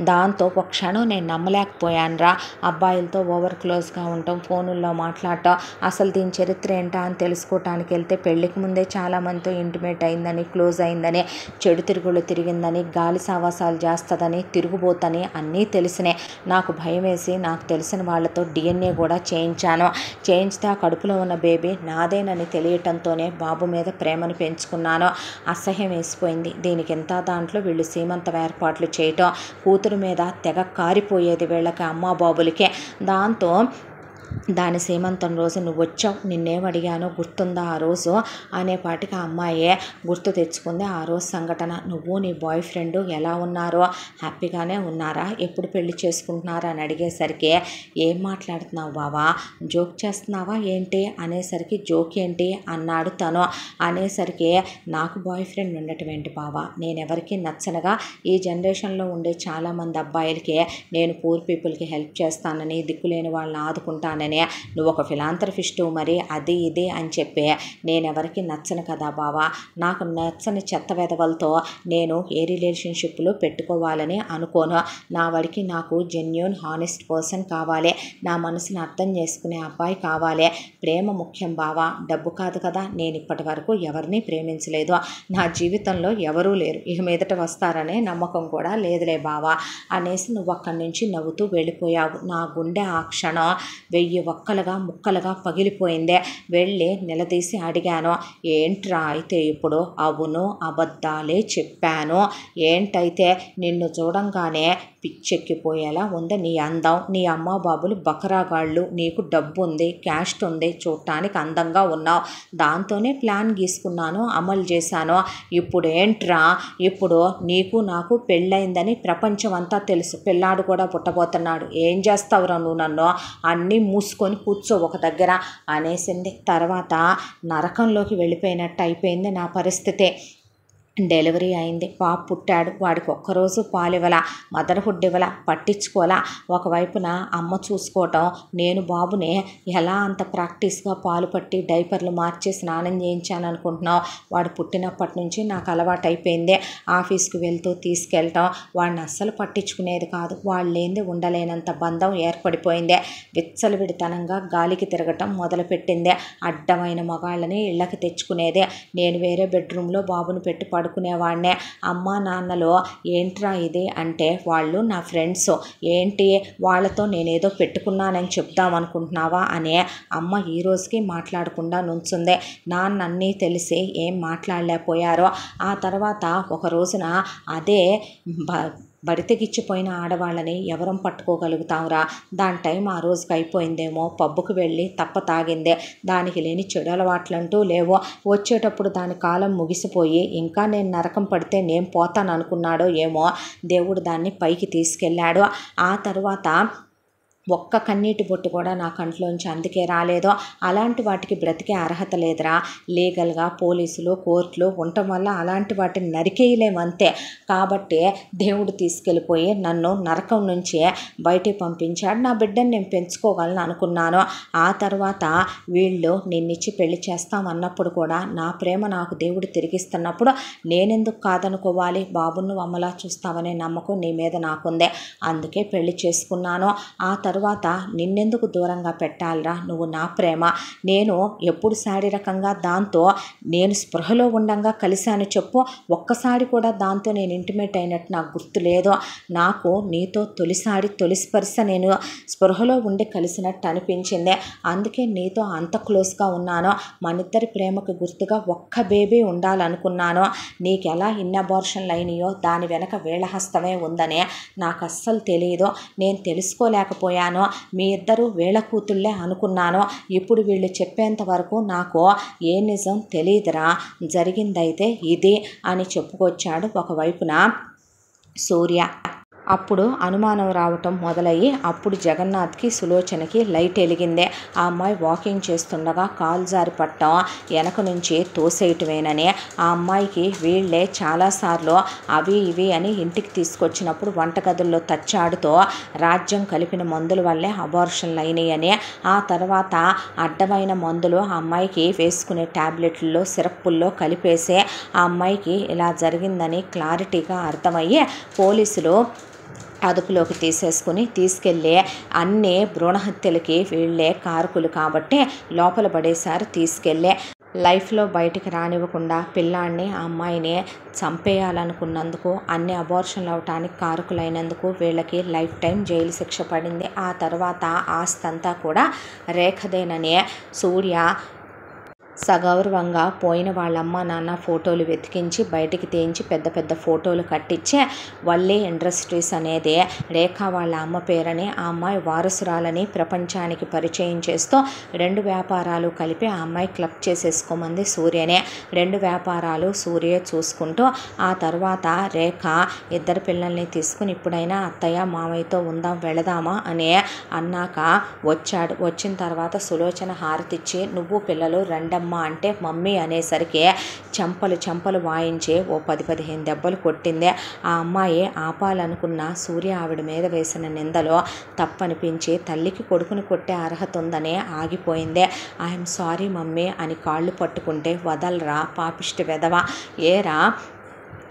Speaker 1: దాంతో ఒక క్షణం నేను నమ్మలేకపోయానురా. అబ్బాయిలతో ఓవర్ క్లోజ్గా ఉండటం, ఫోనుల్లో మాట్లాడటం, అసలు దీని చరిత్ర ఏంటా అని తెలుసుకోవటానికి వెళ్తే పెళ్ళికి ముందే చాలామందితో ఇంటిమేట్ అయిందని, క్లోజ్ అయిందని, చెడు తిరుగుళ్ళు తిరిగిందని, గాలి సావాసాలు చేస్తుందని, తిరుగుబోతని అన్నీ తెలిసినాయి. నాకు భయం వేసి నాకు తెలిసిన వాళ్ళతో DNA కూడా చేయించితే ఆ కడుపులో ఉన్న బేబీ నాదేనని తెలియటంతోనే బాబు మీద ప్రేమను పెంచుకున్నాను. అసహ్యం వేసిపోయింది. దీనికి ఎంత దాంట్లో వీళ్ళు సీమంతం ఏర్పాట్లు చేయటం, కూతురు మీద తెగ కారిపోయేది వీళ్ళకి, అమ్మా బాబులకే. దాంతో దాని సీమంతం రోజు నువ్వు వచ్చావు, నిన్నేమడిగానో గుర్తుందా ఆ రోజు అనేపాటికి ఆ అమ్మాయే గుర్తు తెచ్చుకుంది ఆ రోజు సంఘటన. నువ్వు నీ బాయ్ ఫ్రెండ్ ఎలా ఉన్నారో, హ్యాపీగానే ఉన్నారా, ఎప్పుడు పెళ్లి చేసుకుంటున్నారా అని అడిగేసరికి ఏం మాట్లాడుతున్నావు బావా, జోక్ చేస్తున్నావా ఏంటి అనేసరికి జోక్ ఏంటి అన్నాడు తను. అనేసరికి నాకు బాయ్ ఫ్రెండ్ ఉండటం ఏంటి బావా, నేనెవరికి నచ్చనగా ఈ జనరేషన్లో ఉండే చాలామంది అబ్బాయిలకి నేను పూర్ పీపుల్కి హెల్ప్ చేస్తానని, దిక్కులేని వాళ్ళని ఆదుకుంటాను చూసుకుంటానని నువ్వు ఒక ఫిలాంథ్రఫిస్టు మరి అది ఇది అని చెప్పి నేనెవరికి నచ్చను కదా బావా. నాకు నచ్చని చెత్త వెధవలతో నేను ఏ రిలేషన్షిప్లో పెట్టుకోవాలని అనుకోను. నా వాడికి నాకు జెన్యూన్ హానెస్ట్ పర్సన్ కావాలి. నా మనసుని అర్థం చేసుకునే అబ్బాయి కావాలి. ప్రేమ ముఖ్యం బావా, డబ్బు కాదు కదా. నేను ఇప్పటి వరకు ఎవరిని ప్రేమించలేదు. నా జీవితంలో ఎవరూ లేరు, ఇక మీదట వస్తారనే నమ్మకం కూడా లేదులే బావా అనేసి నువ్వు అక్కడి నుంచి నవ్వుతూ వెళ్ళిపోయావు. నా గుండె ఆ క్షణం 1000 ఒక్కలుగా ముక్కలుగా పగిలిపోయిందే. వెళ్ళి నిలదీసి అడిగాను, ఏంట్రా అయితే ఇప్పుడు? అవును, అబద్ధాలే చెప్పాను. ఏంటైతే? నిన్ను చూడంగానే పిచ్చెక్కిపోయేలా ఉంది నీ అందం. నీ అమ్మ బాబులు బకరాగాళ్ళు, నీకు డబ్బు ఉంది, క్యాస్ట్ ఉంది, చూడటానికి అందంగా ఉన్నావు. దాంతోనే ప్లాన్ గీసుకున్నాను, అమలు చేశాను. ఇప్పుడు ఏంట్రా? ఇప్పుడు నీకు నాకు పెళ్ళయిందని ప్రపంచం అంతా తెలుసు, పిల్లాడు కూడా పుట్టబోతున్నాడు. ఏం చేస్తావురా నువ్వు నన్ను? అన్నీ మూసుకొని కూర్చో ఒక దగ్గర అనేసింది. తర్వాత నరకంలోకి వెళ్ళిపోయినట్టు అయిపోయింది నా పరిస్థితి. డెలివరీ అయింది, పాప పుట్టాడు. వాడికి ఒక్కరోజు పాలివ్వలా, మదర్హుడ్ ఇవ్వలా, పట్టించుకోలా. ఒకవైపున అమ్మ చూసుకోవటం, నేను బాబుని ఎలా అంత ప్రాక్టీస్గా పాలు పట్టి డైపర్లు మార్చి స్నానం చేయించాను అనుకుంటున్నావు? వాడు పుట్టినప్పటి నుంచి నాకు అలవాటు అయిపోయింది. ఆఫీస్కి వెళ్తూ తీసుకెళ్ళటం, వాడిని అస్సలు పట్టించుకునేది కాదు. వాళ్ళు లేనిది ఉండలేనంత బంధం ఏర్పడిపోయింది. విచ్చలవిడితనంగా గాలికి తిరగటం మొదలుపెట్టింది. అడ్డమైన మగాళ్ళని ఇళ్ళకి తెచ్చుకునేది. నేను వేరే బెడ్రూమ్లో బాబుని పెట్టి పడుకునేవాడినే. అమ్మా నాన్నలో ఏంట్రా ఇది అంటే, వాళ్ళు నా ఫ్రెండ్స్. ఏంటి వాళ్ళతో నేనేదో పెట్టుకున్నానని చెప్దామనుకుంటున్నావా అని అమ్మ ఈ రోజుకి మాట్లాడకుండా నుంచుంది. నాన్న అన్నీ తెలిసి ఏం మాట్లాడలేకపోయారో. ఆ తర్వాత ఒక రోజున అదే బడితెగిచ్చిపోయిన ఆడవాళ్ళని ఎవరం పట్టుకోగలుగుతాంరా? దాని టైం ఆ రోజుకి అయిపోయిందేమో. పబ్బుకు వెళ్ళి తప్ప తాగిందే. దానికి లేని చెడు అలవాట్లంటూ లేవో. వచ్చేటప్పుడు దాని కాలం ముగిసిపోయి ఇంకా నేను నరకం పడితే నేను పోతాను అనుకున్నాడో ఏమో. దేవుడు దాన్ని పైకి తీసుకెళ్ళాడు. ఆ తర్వాత ఒక్క కన్నీటి బొట్టు కూడా నా కంట్లోంచి అందుకే రాలేదో. అలాంటి వాటికి బ్రతికే అర్హత లేదురా. లీగల్గా పోలీసులు కోర్టులు ఉండటం వల్ల అలాంటి వాటిని నరికేయలేమంతే. కాబట్టి దేవుడు తీసుకెళ్ళిపోయి నన్ను నరకం నుంచి బయటికి పంపించాడు. నా బిడ్డను నేను పెంచుకోగలను అనుకున్నాను. ఆ తర్వాత వీళ్ళు నిన్నిచ్చి పెళ్లి చేస్తామన్నప్పుడు కూడా నా ప్రేమ నాకు దేవుడు తిరిగిస్తున్నప్పుడు నేనెందుకు కాదనుకోవాలి? బాబును అమ్మలా చూస్తావనే నమ్మకం నీ మీద నాకుందే. అందుకే పెళ్లి చేసుకున్నాను. ఆ తర్వాత నిన్నెందుకు దూరంగా పెట్టాలిరా? నువ్వు నా ప్రేమ. నేను ఎప్పుడు శారీరకంగా దాంతో నేను స్పృహలో ఉండంగా కలిశాను చెప్పు? ఒక్కసారి కూడా దాంతో నేను ఇంటిమేట్ అయినట్టు నాకు గుర్తు లేదు. నాకు నీతో తొలి స్పర్శ నేను స్పృహలో ఉండి కలిసినట్టు అనిపించింది. అందుకే నీతో అంత క్లోజ్గా ఉన్నాను. మనిద్దరి ప్రేమకు గుర్తుగా ఒక్క బేబీ ఉండాలనుకున్నాను. నీకు ఎలా ఇన్ని అబార్షన్లు అయినాయో దాని వెనక వీళ్ళ హస్తమే ఉందనే నాకు అస్సలు తెలియదు. నేను తెలుసుకోలేకపోయాను. మీ ఇద్దరు వీళ్ళ కూతుళ్ళే అనుకున్నాను. ఇప్పుడు వీళ్ళు చెప్పేంత వరకు నాకు ఏ నిజం తెలియదురా. జరిగిందైతే ఇది అని చెప్పుకొచ్చాడు ఒకవైపున సూర్య. అప్పుడు అనుమానం రావటం మొదలయ్యి అప్పుడు జగన్నాథ్కి సులోచనకి లైట్ వెలిగిందే. ఆ అమ్మాయి వాకింగ్ చేస్తుండగా కాలు జారి పట్టడం, వెనక నుంచి తోసేయటమేనని ఆ అమ్మాయికి వీళ్ళే చాలాసార్లు అవి ఇవి అని ఇంటికి తీసుకొచ్చినప్పుడు వంటగదుల్లో తచ్చాడుతో రాజ్యం కలిపిన మందుల వల్లే అబార్షన్లు అయినాయని, ఆ తర్వాత అడ్డమైన మందులు ఆ అమ్మాయికి వేసుకునే ట్యాబ్లెట్లలో సిరప్పుల్లో కలిపేసి ఆ అమ్మాయికి ఇలా జరిగిందని క్లారిటీగా అర్థమయ్యి పోలీసులు అదుపులోకి తీసుకెళ్ళి అన్ని భ్రూణహత్యలకి వీళ్ళే కారకులు కాబట్టి లోపల పడేశారు. తీసుకెళ్ళే లైఫ్లో బయటికి రానివ్వకుండా పిల్లాన్ని ఆ అమ్మాయిని చంపేయాలనుకున్నందుకు, అన్ని అబార్షన్లు అవటానికి కారకులైనందుకు వీళ్ళకి లైఫ్ టైం జైలు శిక్ష పడింది. ఆ తర్వాత ఆస్తంతా కూడా రేఖదేనని సూర్య సగౌరవంగా పోయిన వాళ్ళ అమ్మ నాన్న ఫోటోలు వెతికించి బయటికి తీయించి పెద్ద పెద్ద ఫోటోలు కట్టించి వల్లీ ఇండస్ట్రీస్ అనేది రేఖ వాళ్ళ అమ్మ పేరని ఆ అమ్మాయి వారసురాలని ప్రపంచానికి పరిచయం చేస్తూ 2 వ్యాపారాలు కలిపి ఆ అమ్మాయి క్లబ్ చేసేసుకోమంది సూర్యనే. 2 వ్యాపారాలు సూర్య చూసుకుంటూ ఆ తర్వాత రేఖ ఇద్దరు పిల్లల్ని తీసుకుని ఇప్పుడైనా అత్తయ్య మామయ్యతో ఉందాం వెళదామా అని అన్నాక వచ్చాడు. వచ్చిన తర్వాత సులోచన హారతిచ్చి నువ్వు పిల్లలు రెండమ్మ ఏంటమ్మా అంటే మమ్మీ అనేసరికి చెంపలు వాయించి ఓ 10-15 దెబ్బలు కొట్టింది. ఆ అమ్మాయి ఆపాలనుకున్న సూర్య ఆవిడ మీద వేసిన నిందలో తప్పనిపించి తల్లికి కొడుకుని కొట్టే అర్హత ఉందని ఆగిపోయింది. ఐఎమ్ సారీ మమ్మీ అని కాళ్ళు పట్టుకుంటే వదలరా పాపిష్టి వెధవ, ఏరా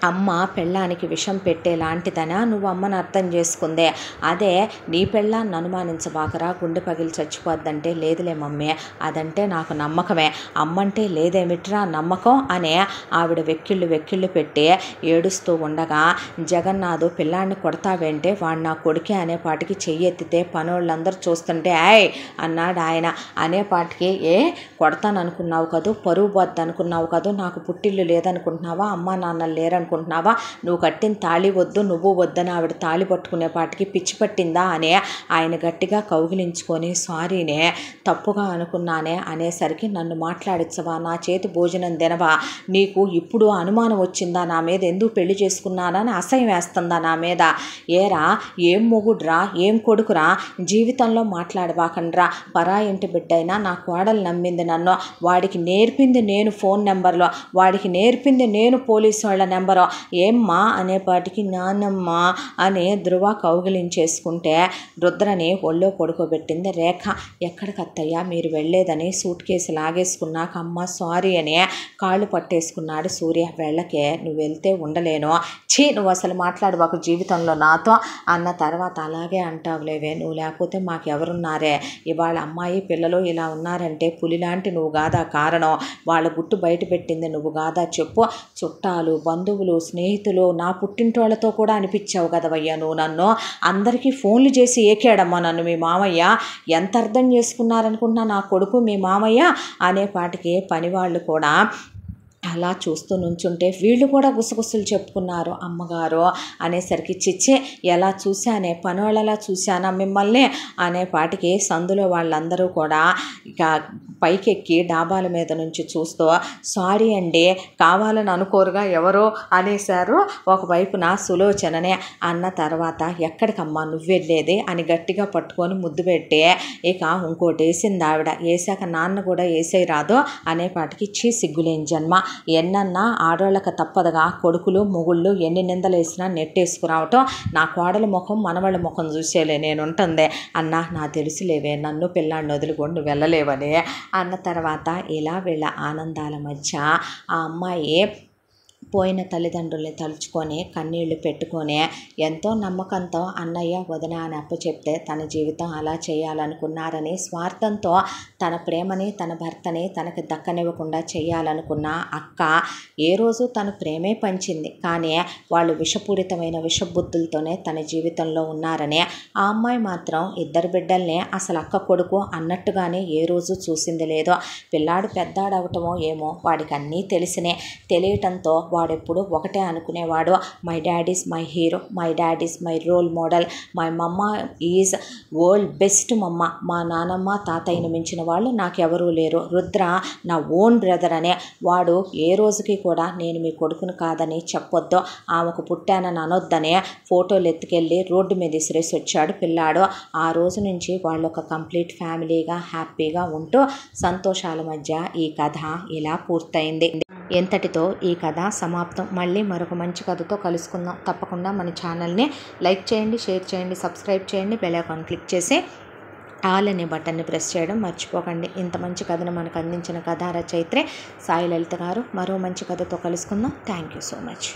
Speaker 1: అమ్మ పెళ్ళానికి విషం పెట్టేలాంటిదనా నువ్వు అమ్మను అర్థం చేసుకుందే, అదే నీ పెళ్ళాన్ని అనుమానించబాకరా గుండె పగిలి చచ్చిపోద్దంటే లేదులే మమ్మీ అదంటే నాకు నమ్మకమే, అమ్మంటే లేదేమిట్రా నమ్మకం అనే ఆవిడ వెక్కిళ్ళు పెట్టి ఏడుస్తూ ఉండగా జగన్నాథ్ పిల్లాన్ని కొడతావేంటే వాడు నా కొడుకే అనేపాటికి చెయ్యెత్తితే పనోళ్ళందరూ చూస్తుంటే ఆయ్ అన్నాడు ఆయన. అనేపాటికి కొడతాననుకున్నావు కదూ, పరువు బొద్దు అనుకున్నావు కదూ, నాకు పుట్టిల్లు లేదనుకుంటున్నావా, అమ్మా నాన్నలు లేరనుకుంటున్నావా, నువ్వు కట్టిన తాళి వద్దు నువ్వు వద్దని ఆవిడ తాళి పట్టుకునేపాటికి పిచ్చి పట్టిందా అని ఆయన గట్టిగా కౌగిలించుకొని సారీనే తప్పుగా అనుకున్నానే అనేసరికి నన్ను మాట్లాడించవా, నా చేతి భోజనం తినవా, నీకు ఇప్పుడు అనుమానం వచ్చిందా నా మీద, ఎందుకు పెళ్లి చేసుకున్నానని అసహ్యం వేస్తుందా నా మీద, ఏరా ఏం మొగుడ్రా ఏం కొడుకురా, జీవితంలో మాట్లాడబాకండ్రా, పరా ఇంటి బిడ్డైనా నా కోడలు నమ్మింది నన్ను, వాడికి నేర్పింది నేను ఫోన్ నెంబర్లో, వాడికి నేర్పింది నేను పోలీసు వాళ్ళ నెంబరు, ఏమ్మా అనేపాటికి నాన్నమ్మ అని ధృవ కౌగిలించేసుకుంటే రుద్రని ఒళ్ళో పడుకోబెట్టింది రేఖ. ఎక్కడికత్తయ్యా మీరు వెళ్ళేదని సూట్ కేసు లాగేసుకున్నాక అమ్మ సారీ అని కాళ్ళు పట్టేసుకున్నాడు సూర్య. వెళ్ళకే నువ్వు వెళ్తే ఉండలేను, నువ్వు అసలు మాట్లాడబాకు జీవితంలో నాతో అన్న తర్వాత అలాగే అంటావులేవే, నువ్వు లేకపోతే మాకెవరున్నారే, ఇవాళ అమ్మాయి పిల్లలు ఇలా ఉన్నారంటే పులిలాంటి నువ్వు కాదా కారణం, వాళ్ళ గుట్టు బయట పెట్టింది నువ్వు కాదా చెప్పు, చుట్టాలు బంధువులు స్నేహితులు నా పుట్టింటోళ్లతో కూడా అనిపించావు కదవయ్యా నువ్వు నన్ను, అందరికీ ఫోన్లు చేసి ఏకాడమ్మా నన్ను మీ మామయ్య, ఎంత అర్థం చేసుకున్నారనుకుంటున్నా నా కొడుకు మీ మామయ్య అనేపాటికి పనివాళ్ళు కూడా అలా చూస్తూ నుంచుంటే వీళ్ళు కూడా గుసగుసలు చెప్పుకున్నారు అమ్మగారు అనేసరికి చిచ్చే ఎలా చూశానే పనివాళ్ళలా చూశానా మిమ్మల్ని అనేపాటికి సందులో వాళ్ళందరూ కూడా ఇక పైకెక్కి డాబాల మీద నుంచి చూస్తూ సారీ అండి కావాలని అనుకోరుగా ఎవరో అనేశారు ఒకవైపున సులోచననే. అన్న తర్వాత ఎక్కడికమ్మా నువ్వు వెళ్ళేది అని గట్టిగా పట్టుకొని ముద్దు పెట్టి ఇక ఇంకోటి వేసింది ఆవిడ, వేసాక నాన్న కూడా వేసేయి రాదు అనేపాటికి సిగ్గులేని జన్మ, ఎన్నన్నా ఆడోళ్ళకి తప్పదుగా, కొడుకులు మొగుళ్ళు ఎన్ని నిందలు వేసినా నెట్టేసుకురావటం, నా కోడల ముఖం మనవాళ్ళ ముఖం చూసేలే నేను ఉంటుంది అన్నా, నా తెలుసులేవే నన్ను పిల్లాడిని వదులుకొని వెళ్ళలేవని అన్న తర్వాత ఇలా వీళ్ళ ఆనందాల మధ్య ఆ అమ్మాయి పోయిన తల్లిదండ్రుల్ని తలుచుకొని కన్నీళ్లు పెట్టుకొని ఎంతో నమ్మకంతో అన్నయ్య వదిన అని అప్పచెప్తే తన జీవితం అలా చేయాలనుకున్నారని స్వార్థంతో తన ప్రేమని తన భర్తని తనకి దక్కనివ్వకుండా చేయాలనుకున్న అక్క ఏ రోజు తన ప్రేమే పంచింది, కానీ వాళ్ళు విషపూరితమైన విషబుద్ధులతోనే తన జీవితంలో ఉన్నారని ఆ అమ్మాయి మాత్రం ఇద్దరు బిడ్డల్ని అసలు అక్క కొడుకు అన్నట్టుగానే ఏ రోజు చూసింది లేదో. పిల్లాడు పెద్దాడవటమో ఏమో వాడికి అన్నీ తెలియటంతో వాడెప్పుడు ఒకటే అనుకునేవాడు, my dad is my hero, my dad is my role model, my mamma is world best mamma, మా నానమ్మ తాతయ్యని మించిన వాళ్ళు నాకెవరూ లేరు, రుద్ర నా ఓన్ బ్రదర్ అనే వాడు ఏ రోజుకి కూడా నేను మీ కొడుకును కాదని చెప్పొద్దు, ఆమెకు పుట్టానని అనొద్దనే ఫోటోలు ఎత్తుకెళ్ళి రోడ్డు మీద విసిరేసి వచ్చాడు పిల్లాడు. ఆ రోజు నుంచి వాళ్ళు ఒక కంప్లీట్ ఫ్యామిలీగా హ్యాపీగా ఉంటూ సంతోషాల మధ్య ఈ కథ ఇలా పూర్తయింది. ఎంతటితో ఈ కథ సమాప్తం. మళ్ళీ మరొక మంచి కథతో కలుసుకుందాం. తప్పకుండా మన ఛానల్ని లైక్ చేయండి, షేర్ చేయండి, సబ్స్క్రైబ్ చేయండి, బెల్ ఐకాన్ క్లిక్ చేసి ఆల్ అనే బటన్ని ప్రెస్ చేయడం మర్చిపోకండి. ఇంత మంచి కథను మనకు అందించిన కథా రచయిత్రి సాయి లలిత గారు. మరో మంచి కథతో కలుసుకుందాం. Thank you so much.